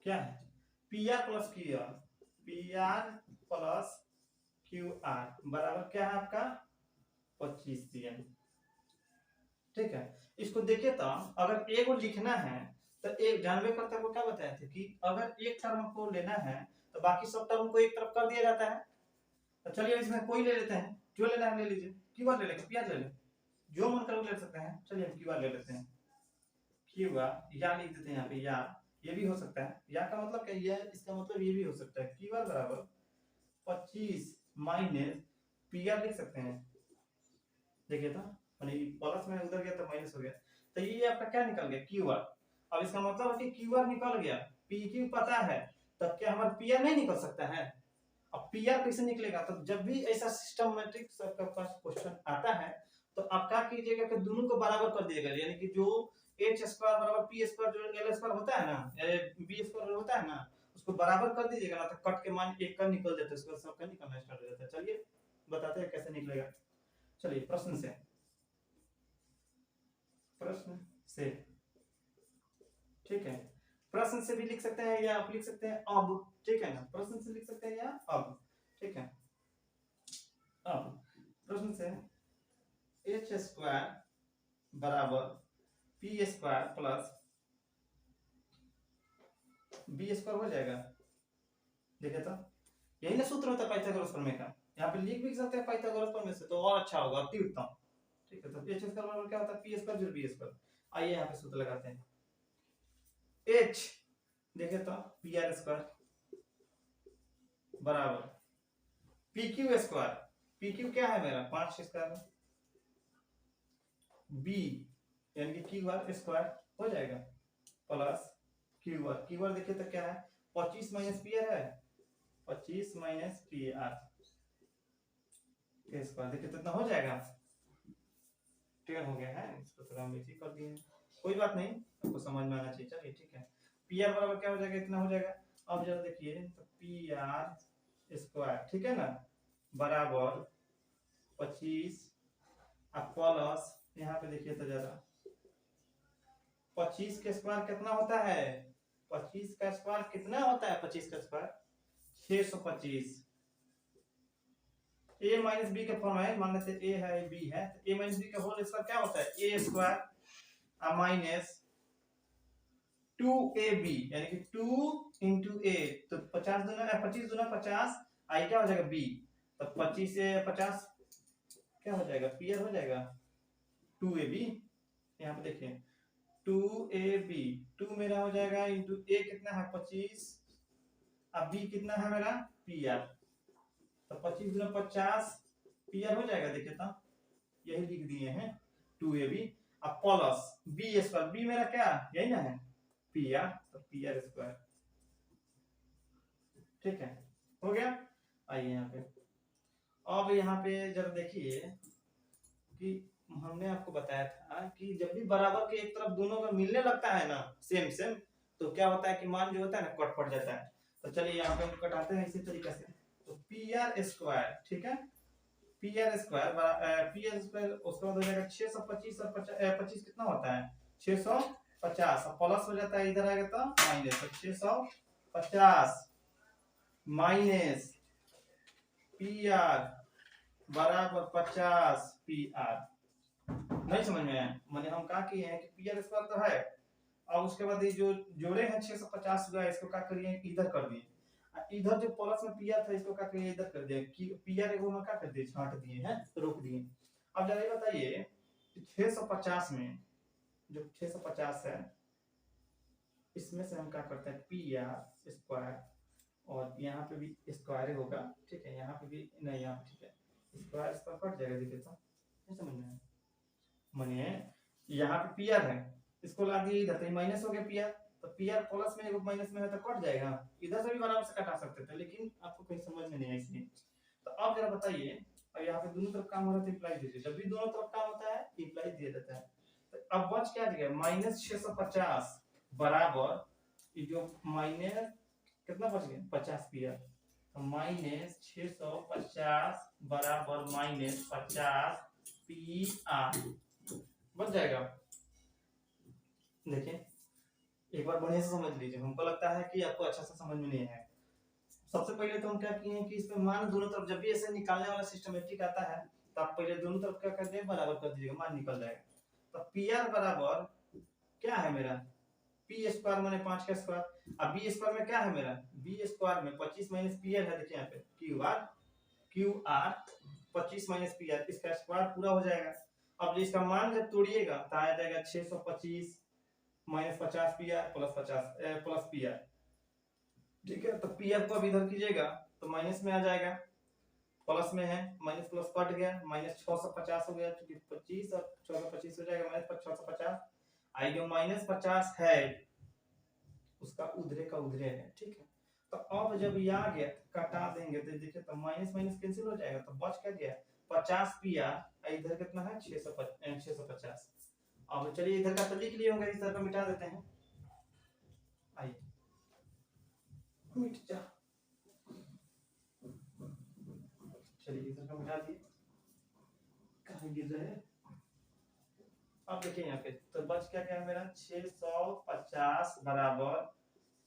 क्या है, P R plus Q R, P R plus Q R बराबर क्या है आपका 25 cm, ठीक है। इसको देखिए तो अगर एक को लिखना है तो एक जानवे करता को क्या बताए थे कि अगर एक टर्म को लेना है तो बाकी सब टर्म को एक तरफ कर दिया जाता है। तो चलिए इसमें कोई ले लेते हैं, जो लेना है ले लीजिए, क्यू आर ले लेंगे, पी आर ले लें, जो मन करो ले सकते हैं। चलिए हम क्यू आर ले लेते हैं, क्यू आर या लिख देते हैं यहाँ पे, या ये भी हो सकता है, या का मतलब क्या है, इसका मतलब ये भी हो सकता है, क्यू आर बराबर 25 माइनस पी आर लिख सकते हैं। देखिए तो प्लस में उधर गया तो माइनस हो गया, तो ये आपका क्या निकल गया क्यू आर। अब इसका मतलब है कि क्यू आर निकल गया, पी क्यू पता है, तब क्या हमारा पी आर नहीं निकल सकता है? अब पी आर कैसे निकलेगा? तो जब भी ऐसा सिस्टमैटिक सबका पास क्वेश्चन आता है तो आप क्या कीजिएगा कि दोनों को बराबर कर दिएगा, यानी कि जो एच स्क्वायर बराबर पी स्क्वायर जो एल स्क्वायर होता है ना, बी स्क्वायर होता है ना, उसको बराबर कर दीजिएगा ना, तो कट के मान एक का निकल जाता है, उसका सबका निकलना स्टार्ट हो जाता है। चलिए बताते हैं कैसे निकलेगा। चलिए प्रश्न से ठीक है, प्रश्न से भी लिख सकते हैं या आप लिख सकते हैं अब, ठीक है ना, प्रश्न से लिख सकते हैं या अब, ठीक है। अब प्रश्न से एच स्क्वायर बराबर P square plus B square हो जाएगा। देखिए तो यही ना सूत्र होता है पाइथागोरस प्रमेय का, यहाँ पे लिख भी सकते हैं पाइथागोरस प्रमेय से, तो और अच्छा होगा, अति उत्तम, ठीक है। तो एच स्क्वायर बराबर क्या होता है, पी स्क्वायर जोड़ बी स्क्वायर। आइए यहाँ पे सूत्र लगाते हैं, एच देखे तो पी आर स्क्वायर बराबर P Q square, P Q क्या है मेरा 5 स्क्वायर, बी यानी कि क्यू आर स्क्वायर हो जाएगा प्लस क्यू आर देखिए तो क्या है 25 माइनस पी आर है, 25 माइनस पी आर स्क्वायर, देखिए तो इतना हो जाएगा, क्लियर हो गया है। इसको थोड़ा हम इसी कर दिए, कोई बात नहीं, आपको समझ में आना चाहिए। चलिए ठीक है, पी आर बराबर क्या हो जाएगा, इतना हो जाएगा। अब जरा देखिए तो पी आर स्क्वायर, ठीक है ना, बराबर 25 अब प्लस यहाँ पे देखिए तो जरा 25 का स्क्वायर कितना होता है, 25 का स्क्वायर कितना होता है, 25 का स्क्वायर 625, a माइनस बी का फॉर्म है, मान लेते a है b है, तो a माइनस बी का होल स्क्वायर क्या होता है, a स्क्वायर माइनस 2ab यानी कि 2 into a, तो 50 दूना 25 दूना 50, आई क्या हो जाएगा b, तो 25 से 50 क्या हो जाएगा, पी आर हो जाएगा 2ab। यहाँ पे देखिए 2ab, 2 मेरा हो जाएगा इंटू a कितना है 25, अब b कितना है मेरा पी आर, तो 25 गुना 50 पी आर हो जाएगा। देखिए तो यही लिख दिए हैं 2ab, अब प्लस बी स्क्वायर, बी मेरा क्या यही ना है पी आर, तो पी आर स्क्वायर, ठीक है हो गया। आइए यहाँ पे, अब यहाँ पे जरा देखिए कि हमने आपको बताया था कि जब भी बराबर के एक तरफ दोनों का मिलने लगता है ना सेम सेम, तो क्या होता है कि मान जो होता है ना कट पड़ जाता है। तो चलिए यहाँ पे हम कटाते हैं इसी तरीके से, तो पी आर स्क्वायर, ठीक है, पी आर स्क्वायर उसके बाद हो जाएगा 625 और 25 कितना होता है 650, प्लस हो जाता है इधर आएगा तो माइनस, तो 650 माइनस पी आर बराबर 50 पी आर। नहीं समझ में आया, मैंने हम कहा कि है कि पी आर स्क्वायर तो है, अब उसके बाद ये जो जोड़े हैं 650 हुआ इसको क्या करिए इधर कर दिए, इधर जो प्लस में पीआर था इसको क्या करिए इधर कर दिए, कि पीआर एगो में क्या कर दिए छांट दिए हैं, रोक दिए। अब जरा ये बताइए 650 में जो 650 है इसमें से हम क्या करते हैं पी आर स्क्वायर, और यहाँ पे भी स्क्वायर होगा, ठीक है, यहाँ पे भी नहीं, यहाँ पे ठीक है, स्क्वायर स्क्वायर कट जाएगा, देखिए तो नहीं समझ में आया? माने यहाँ पे पी आर है, इसको ला दिए इधर तो माइनस हो गया पी आर, तो पी आर प्लस में एगो माइनस में है तो कट जाएगा, इधर से भी आराम से कटा सकते थे, लेकिन आपको कहीं समझ में नहीं आया इसलिए। तो अब जरा बताइए, अब यहाँ पे दोनों तरफ काम हो रहा है इम्प्लाई दीजिए, जब भी दोनों तरफ काम होता है इम्प्लाई दिया जाता है। तो अब बच क्या गया माइनस 650 बराबर ये जो माइनस कितना बच गया 50 पी आर, तो माइनस 650 बराबर माइनस 50 पी आर बच जाएगा। देखिए एक बार बढ़िया से समझ लीजिए, हमको लगता है कि आपको अच्छा से समझ में नहीं है। सबसे पहले तो हम क्या किए हैं कि इसमें मान दोनों तरफ जब भी ऐसे निकालने वाला सिस्टमेटिक आता है तो आप पहले दोनों तरफ क्या कर दें बराबर कर दीजिएगा, मान निकल जाएगा। तो पी आर बराबर क्या है मेरा पी स्क्वायर माने 5 का स्क्वायर, अब बी स्क्वायर में क्या है मेरा बी स्क्वायर में 25 माइनस पी आर है, देखिए यहाँ पे Q R 25 minus P R, इसका स्क्वायर पूरा हो जाएगा। अब इसका मान जब तोड़िएगा तो आ जाएगा 625 minus 50 P R plus 50 plus P R, ठीक है। तो पी आर को अब इधर कीजिएगा तो माइनस में आ जाएगा, प्लस में है माइनस प्लस कट गया, माइनस 650 हो गया, क्योंकि 25 और 625 हो जाएगा माइनस 650, आई जो माइनस 50 है उसका उधरे का उधरे है, ठीक है। तो अब जब ये आ गया कटा देंगे तो देखिए तो माइनस माइनस कैंसिल हो जाएगा, तो बच क्या गया 50 पी आर, इधर कितना है 650। अब चलिए इधर का तो लिख लिए होंगे, इधर का मिटा देते हैं, आइए मिट जा, चलिए इधर का मिटा दिए, कहाँ गिर रहे हैं। अब देखिए यहाँ पे तो बच क्या गया मेरा 650 बराबर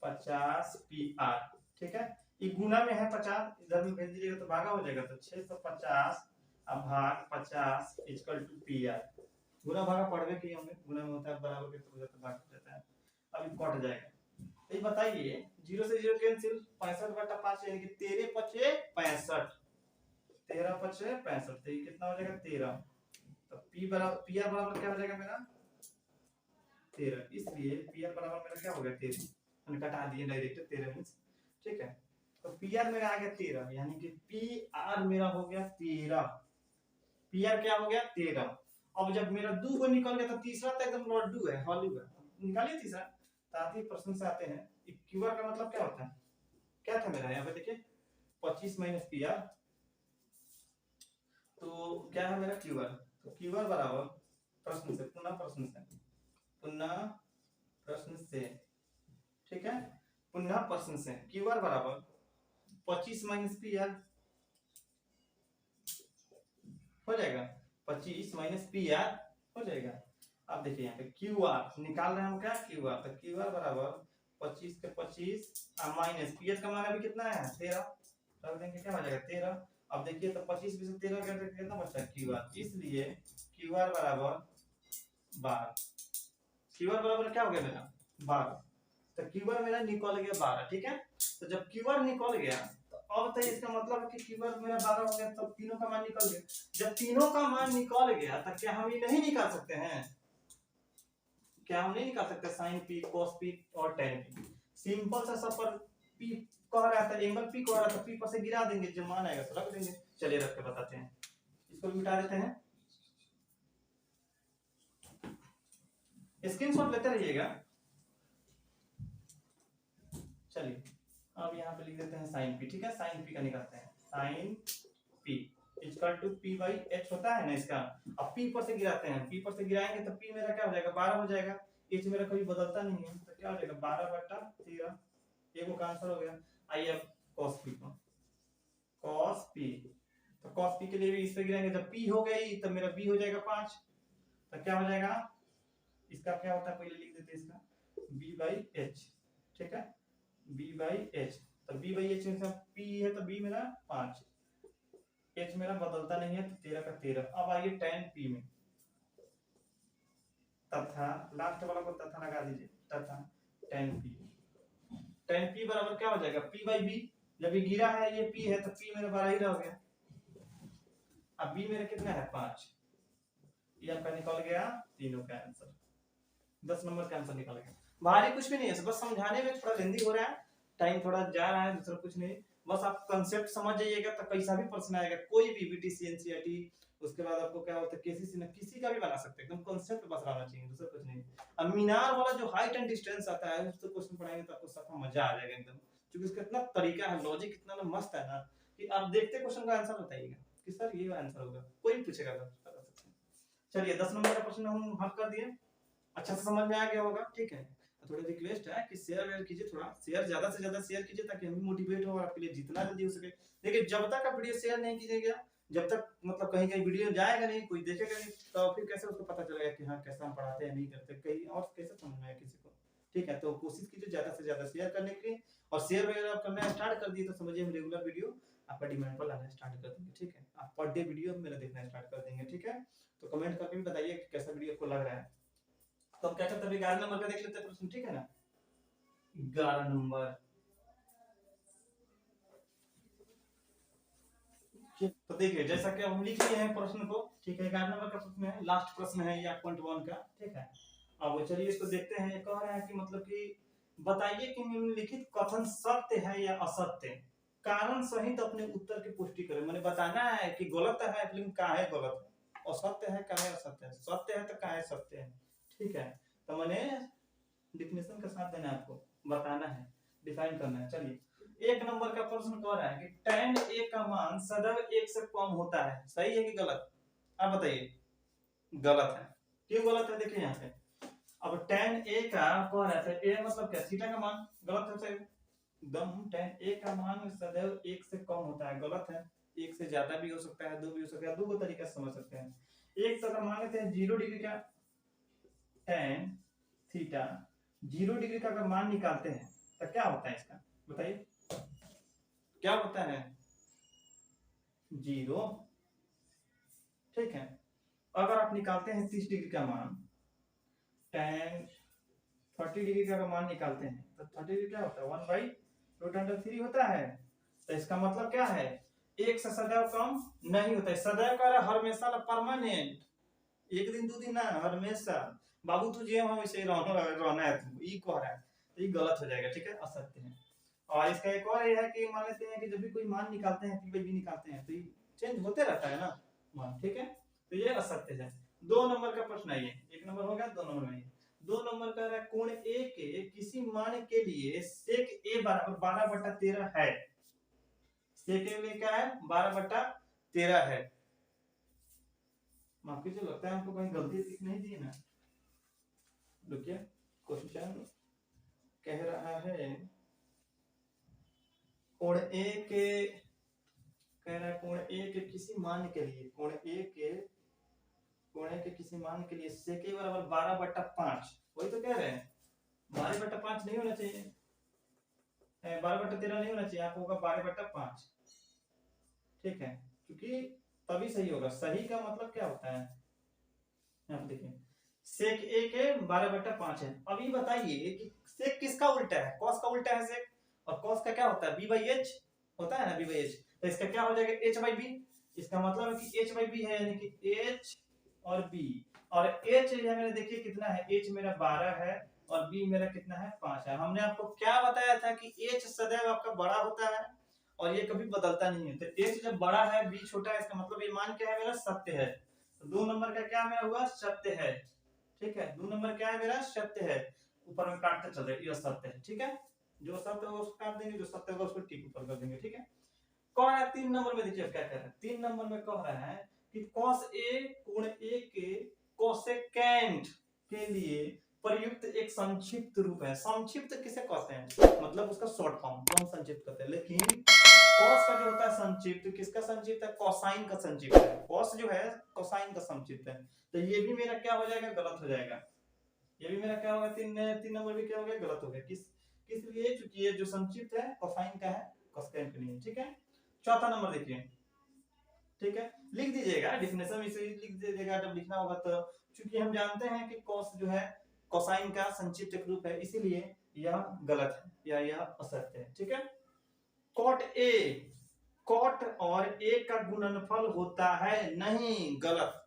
50 पी आर, ठीक है। ये गुना में है 50, इधर में भेज दीजिएगा तो भागा हो जाएगा, तो 650 अब भाग 50 इक्वल टू पी आर, गुना भागा पढ़वे किए होंगे, गुना में होता है बराबर के तो भाग हो जाता है, अब ये कट जाएगा। तो ये बताइए 0 से 0 कैंसिल, 65/5 यानी कि 13 पचे 65, 13 पचे 65, तो ये कितना हो जाएगा 13, तो पी बराबर पी आर बराबर क्या हो जाएगा मेरा 13, इसलिए पी आर बराबर मेरा क्या हो गया 13, मैंने कटा दिए डायरेक्ट 13 मींस, ठीक है। तो पी आर मेरा आ गया 13, यानी कि पी आर मेरा हो गया 13, पी आर क्या हो गया 13। अब जब मेरा 2 को निकल गया तो तीसरा तो एकदम लड्डू है, हॉलू है, निकालिए तीसरा। साथ ही प्रश्न से आते हैं क्यू आर का मतलब क्या होता है, क्या था मेरा यहाँ पे देखिए 25 माइनस पी आर, तो क्या है मेरा क्यू आर, तो क्यू आर बराबर प्रश्न से ठीक है, पुनः प्रश्न से क्यू आर बराबर 25 माइनस पी आर हो जाएगा, 25 माइनस पी आर हो जाएगा। अब देखिए यहाँ पे क्यू आर निकाल रहे हैं हम, क्या क्यू आर, तो क्यू आर बराबर 25 के 25 माइनस पी आर का मान अभी कितना है 13, रख देंगे क्या हो जाएगा 13। अब देखिए तो 25 में से 13 गया तो कितना बचता है क्यू आर, इसलिए क्यू आर बराबर 12, क्यू आर बराबर क्या हो गया मेरा 12, तो क्यू आर मेरा निकल गया 12, ठीक है। तो जब क्यू आर निकल गया तो अब तो इसका मतलब है कि क्यू आर मेरा 12 हो गया, तब तीनों का मान निकल गया। जब तीनों का मान निकल गया तो क्या हम ये नहीं निकाल सकते हैं, क्या हम नहीं निकाल सकते साइन पी cos पी और tan पी, सिंपल सा सब पर पी कह रहा था, एंगल पी कह रहा था, पी पर से गिरा देंगे, जो मान आएगा तो रख देंगे। चलिए रख के बताते हैं, इसको भी मिटा देते हैं, स्क्रीनशॉट लेते रहिएगा। चलिए अब यहाँ पे लिख देते हैं साइन पी, ठीक है, साइन पी का निकालते हैं, sine P equal to P by H होता है ना इसका, अब पी पर से गिराते हैं, पी पर से गिराएंगे तो पी मेरा क्या हो जाएगा 12 हो जाएगा, एच मेरा कभी बदलता नहीं है, तो क्या हो जाएगा 12/13, एगो का आंसर हो गया। आइए अब cos p को, cos p, तो cos p के लिए भी इस पे गिराएंगे, जब p हो गई तो मेरा b हो जाएगा 5, तो क्या हो जाएगा इसका क्या होता है पहले लिख देते हैं इसका b बाई एच, ठीक है, b बाई एच, तो b बाई एच में p है तो b मेरा 5, h मेरा बदलता नहीं है तो 13 का 13। अब आइए tan p में, तथा लास्ट वाला को तथा लगा दीजिए, बट्टा था tan p। tan p बराबर क्या हो जाएगा p बाई b। जब ये गिरा है ये p है तो p मेरा 12 ही रह गया। अब b मेरा कितना है 5। ये आपका निकल गया तीनों का आंसर। 10 नंबर का आंसर निकल गया। भारी कुछ भी नहीं है, बस समझाने में थोड़ा लेंदी हो रहा है, टाइम थोड़ा जा रहा है, दूसरा कुछ नहीं। बस आप कंसेप्ट समझ जाइएगा तो कैसा भी प्रश्न आएगा, कोई भी बीटीसी एनसीईआरटी, उसके बाद आपको क्या होता है केसीसी में किसी का भी बना सकते हैं, एकदम कंसेप्ट बस रहना चाहिए, दूसरा कुछ नहीं। अब मीनार वाला जो हाइट एंड डिस्टेंस आता है उसको क्वेश्चन पढ़ाएंगे तो आपको सफा मजा आ जाएगा एकदम, क्योंकि उसका इतना तरीका है, लॉजिक इतना ना मस्त है ना कि आप देखते क्वेश्चन का आंसर बताइएगा कि सर ये आंसर होगा, कोई भी पूछेगा तो बता सकते हैं। चलिए 10 नंबर का प्रश्न हम हल कर दिए, अच्छा से समझ में आ गया होगा, ठीक है। थोड़ा रिक्वेस्ट है कि शेयर कीजिए, थोड़ा शेयर ज्यादा से ज्यादा शेयर कीजिए ताकि हम भी मोटिवेट हो और आपके लिए जितना जल्दी हो सके। देखिए जब तक आप वीडियो शेयर नहीं कीजिएगा, जब तक मतलब कहीं कहीं वीडियो जाएगा नहीं, कोई देखेगा नहीं, तो फिर कैसे उसको पता चलेगा कि हाँ कैसा हम पढ़ाते हैं नहीं करते, कहीं और कैसे समझ में आए किसी को, ठीक है। तो कोशिश कीजिए ज्यादा से ज्यादा शेयर करने के लिए, और शेयर वगैरह आप करना स्टार्ट कर दिए तो समझिए हम रेगुलर वीडियो आपका डिमांड पर लाना स्टार्ट कर देंगे, ठीक है। आप पर डे वीडियो मेरा देखना स्टार्ट कर देंगे, ठीक है। तो कमेंट करके भी बताइए कि कैसा वीडियो आपको लग रहा है। तो हम क्या करते हैं 11 नंबर का देख लेते हैं प्रश्न, ठीक है ना। 11 नंबर, तो देखिए जैसा कि हम लिख लिए हैं प्रश्न को, ठीक है। 11 नंबर का प्रश्न है, लास्ट प्रश्न है ये 8.1 का, ठीक है। अब चलिए इसको देखते हैं। कह रहा है कि मतलब कि बताइए कि निम्नलिखित कथन सत्य है या असत्य, कारण सहित अपने उत्तर की पुष्टि करें। मैंने बताना है कि गलत है लेकिन काहे गलत है, असत्य है काहे असत्य है, सत्य है तो काहे सत्य है, ठीक है। तो मैंने डिफिनेशन के साथ देना है, आपको बताना है, डिफाइन करना है। चलिए 1 नंबर का प्रश्न कह रहा है कि tan a का मान सदैव 1 से कम होता है, सही है कि गलत, आप बताइए। गलत है, क्यों गलत है देखिए यहाँ पे। अब tan a का कह रहा है, a मतलब क्या, थीटा का मान, गलत है सही एकदम। tan a का मान सदैव 1 से कम होता है, गलत है। 1 से ज्यादा भी हो सकता है, 2 भी हो सकता है, दो को तरीका से समझ सकते हैं। एक तो अगर मान लेते हैं 0 डिग्री का tan थीटा, 0 डिग्री का अगर मान निकालते हैं तो क्या होता है इसका, बताइए क्या होता है, 0, ठीक है। अगर आप निकालते हैं 30 डिग्री का मान, tan 30 डिग्री का अगर मान निकालते हैं तो 30 डिग्री क्या होता है 1/√3 होता है। तो इसका मतलब क्या है, 1 से सदैव कम नहीं होता है, सदैव का हमेशा परमानेंट, एक दिन 2 दिन ना, हमेशा। बाबू तुझे हम वैसे रहना है, तुम ये कह रहा है, तो ये गलत हो जाएगा, ठीक है, असत्य है। और इसका एक और ये है कि मान लेते हैं कि जब भी कोई मान निकालते हैं p/b निकालते हैं तो ये चेंज होते रहता है ना मान, ठीक है। तो ये असत्य है। 2 नंबर का प्रश्न है ये, 1 नंबर हो गया, 2 नंबर में 2 नंबर का है कोण a के किसी मान के लिए sec a बराबर 12/13 है। sec a में क्या है 12/13 है। माफ कीजिए, लगता है हमको कहीं गलती लिख नहीं दी ना, देखिए क्वेश्चन कह रहा है कोण ए के, कह रहा है कोण ए के किसी मान के लिए, कोण ए के किसी मान के लिए sec a बराबर 12/5, वही तो कह रहे हैं, 12/5 नहीं होना चाहिए, 12/13 नहीं होना चाहिए, आपको होगा 12/5, ठीक है, क्योंकि तभी सही होगा। सही का मतलब क्या होता है, आप देखिए sec a के 12/5 है। अब ये बताइए कि sec किसका उल्टा है, cos का उल्टा है sec, और cos का क्या होता है b/h होता है ना, b/h, तो इसका क्या हो जाएगा h/b। इसका मतलब है कि h/b है, यानी कि h और b, और h ये मैंने देखिए कितना है, h मेरा 12 है और b मेरा कितना है 5 है। हमने आपको क्या बताया था कि h सदैव आपका बड़ा होता है और ये कभी बदलता नहीं है, तो h जब बड़ा है b छोटा है, इसका मतलब ये मान क्या है मेरा, सत्य है। तो 2 नंबर का क्या मेरा हुआ, सत्य है, ठीक है। 2 नंबर क्या है मेरा, सत्य है। ऊपर में काटते चल रहे, ये सत्य है, ठीक है। जो सत्य होगा उसको काट देंगे, जो सत्य होगा उसको टिक ऊपर कर देंगे, ठीक है। कह रहा है 3 नंबर में, देखिए क्या कह रहा है 3 नंबर में, कह रहा है कि cos a कोण a के कोसेकेंट के लिए प्रयुक्त एक संक्षिप्त रूप है। संक्षिप्त किसे कहते हैं, मतलब उसका शॉर्ट फॉर्म को हम संक्षिप्त कहते हैं, लेकिन cos का जो होता है संक्षिप्त, किसका संक्षिप्त है, कोसाइन का संक्षिप्त है। cos जो है कोसाइन का संक्षिप्त है, तो ये भी मेरा क्या हो जाएगा, गलत हो जाएगा। ये भी मेरा क्या होगा, 3 नंबर भी क्या हो गया, गलत हो गया। किस लिए, क्योंकि ये जो संक्षिप्त है कोसाइन का है, कोसेकेंट नहीं है, ठीक है। चौथा नंबर देखिए, ठीक है, लिख दीजिएगा डिफिनेशन में, इसे लिख दीजिएगा जब लिखना होगा तो, क्योंकि हम जानते हैं कि cos जो है कोसाइन का संक्षिप्त रूप है, इसीलिए यह गलत है या यह असत्य है। ठीक है। कॉट और ए का गुणनफल होता है, नहीं, गलत।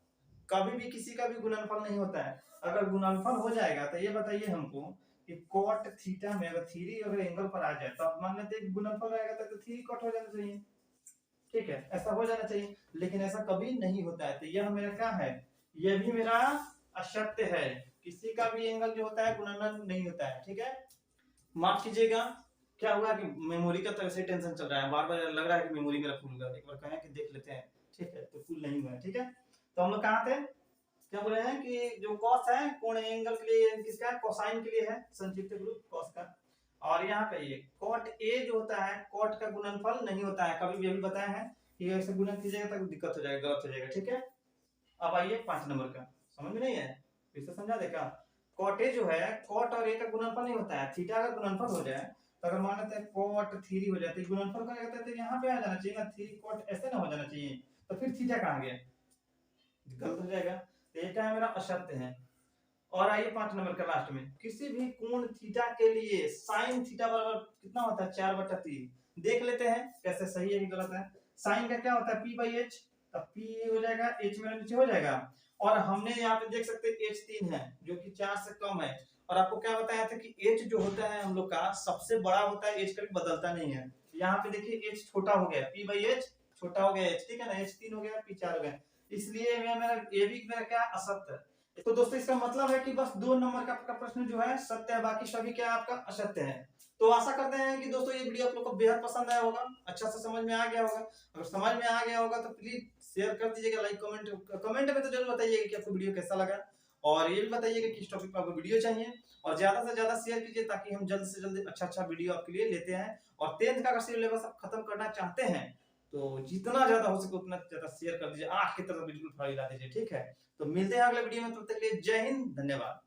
कभी भी किसी का भी गुणनफल नहीं होता है। अगर गुणनफल हो जाएगा तो ये बताइए हमको कि कॉट थीटा में अगर थ्री अगर एंगल पर आ जाए तो आप मान लेते हैं गुणनफल रहेगा तो थ्री कॉट हो जाना चाहिए। ठीक है, ऐसा हो जाना चाहिए, लेकिन ऐसा कभी नहीं होता है। तो यह मेरा क्या है, यह भी मेरा असत्य है। किसी का भी एंगल जो होता है गुणनफल नहीं होता है। ठीक है, माफ कीजिएगा, क्या हुआ कि मेमोरी का तो ऐसे टेंशन चल रहा है, बार बार लग रहा है कि मेमोरी मेरा फुल होगा। एक बार कहें कि देख लेते हैं। ठीक है, तो फुल नहीं हुआ है। ठीक है, तो हम लोग कहाँ थे, क्या बोल रहे हैं कि जो कॉस है कोण एंगल के लिए किसका है, कोसाइन के लिए है, संक्षिप्त रूप कॉस का। और यहाँ पे ये कॉट ए जो होता है कॉट का गुणनफल नहीं होता है। कभी भी अभी बताया है कि ऐसे गुणन कीजिएगा तो दिक्कत हो जाएगा, गलत हो जाएगा। ठीक है, अब आइए 5 नंबर का, समझ में नहीं है फिर से समझा दे क्या। कॉट ए जो है कॉट और ए का गुणनफल नहीं होता है। थीटा का गुणनफल हो जाए तो अगर मान लेते हैं कॉट थ्री हो जाती है, गुणनफल का कहते हैं तो यहाँ पे आ जाना चाहिए ना, थ्री कॉट ऐसे ना हो जाना चाहिए, तो फिर थीटा कहाँ गया, गलत हो जाएगा। तो ये क्या है, मेरा असत्य है। और आइए 5 नंबर का लास्ट में, किसी भी कोण थीटा के लिए साइन थीटा बराबर कितना होता है, 4/3। देख लेते हैं कैसे सही है कि गलत है। साइन का क्या होता है, p/h, तब p हो जाएगा, h मेरा नीचे हो जाएगा। और हमने यहाँ पे देख सकते हैं h 3 है जो कि 4 से कम है। और आपको क्या बताया था कि h जो होता है हम लोग का सबसे बड़ा होता है, h कभी बदलता नहीं है। यहाँ पे देखिए h छोटा हो गया, p/h छोटा हो गया h, ठीक है ना, h 3 हो गया, p 4 हो गया, इसलिए मेरा ये भी मेरा क्या असत्य है। तो दोस्तों इसका मतलब है कि बस 2 नंबर का प्रश्न जो है सत्य है, बाकी सभी क्या आपका असत्य है। तो आशा करते हैं कि दोस्तों ये वीडियो आप लोग को बेहद पसंद आया होगा, अच्छा से समझ में आ गया होगा। अगर समझ में आ गया होगा तो प्लीज शेयर कर दीजिएगा, लाइक कमेंट में तो जरूर बताइएगा कि आपको वीडियो कैसा लगा, और ये भी बताइएगा कि किस टॉपिक पर आपको वीडियो चाहिए, और ज्यादा से ज्यादा शेयर कीजिए ताकि हम जल्द से जल्द अच्छा वीडियो आपके लिए लेते हैं। और 10th का अगर सिलेबस आप खत्म करना चाहते हैं तो जितना ज्यादा हो सके उतना ज्यादा शेयर कर दीजिए, आग की तरह बिल्कुल फैला दीजिए। ठीक है, तो मिलते हैं अगले वीडियो में, तब तक के लिए जय हिंद, धन्यवाद।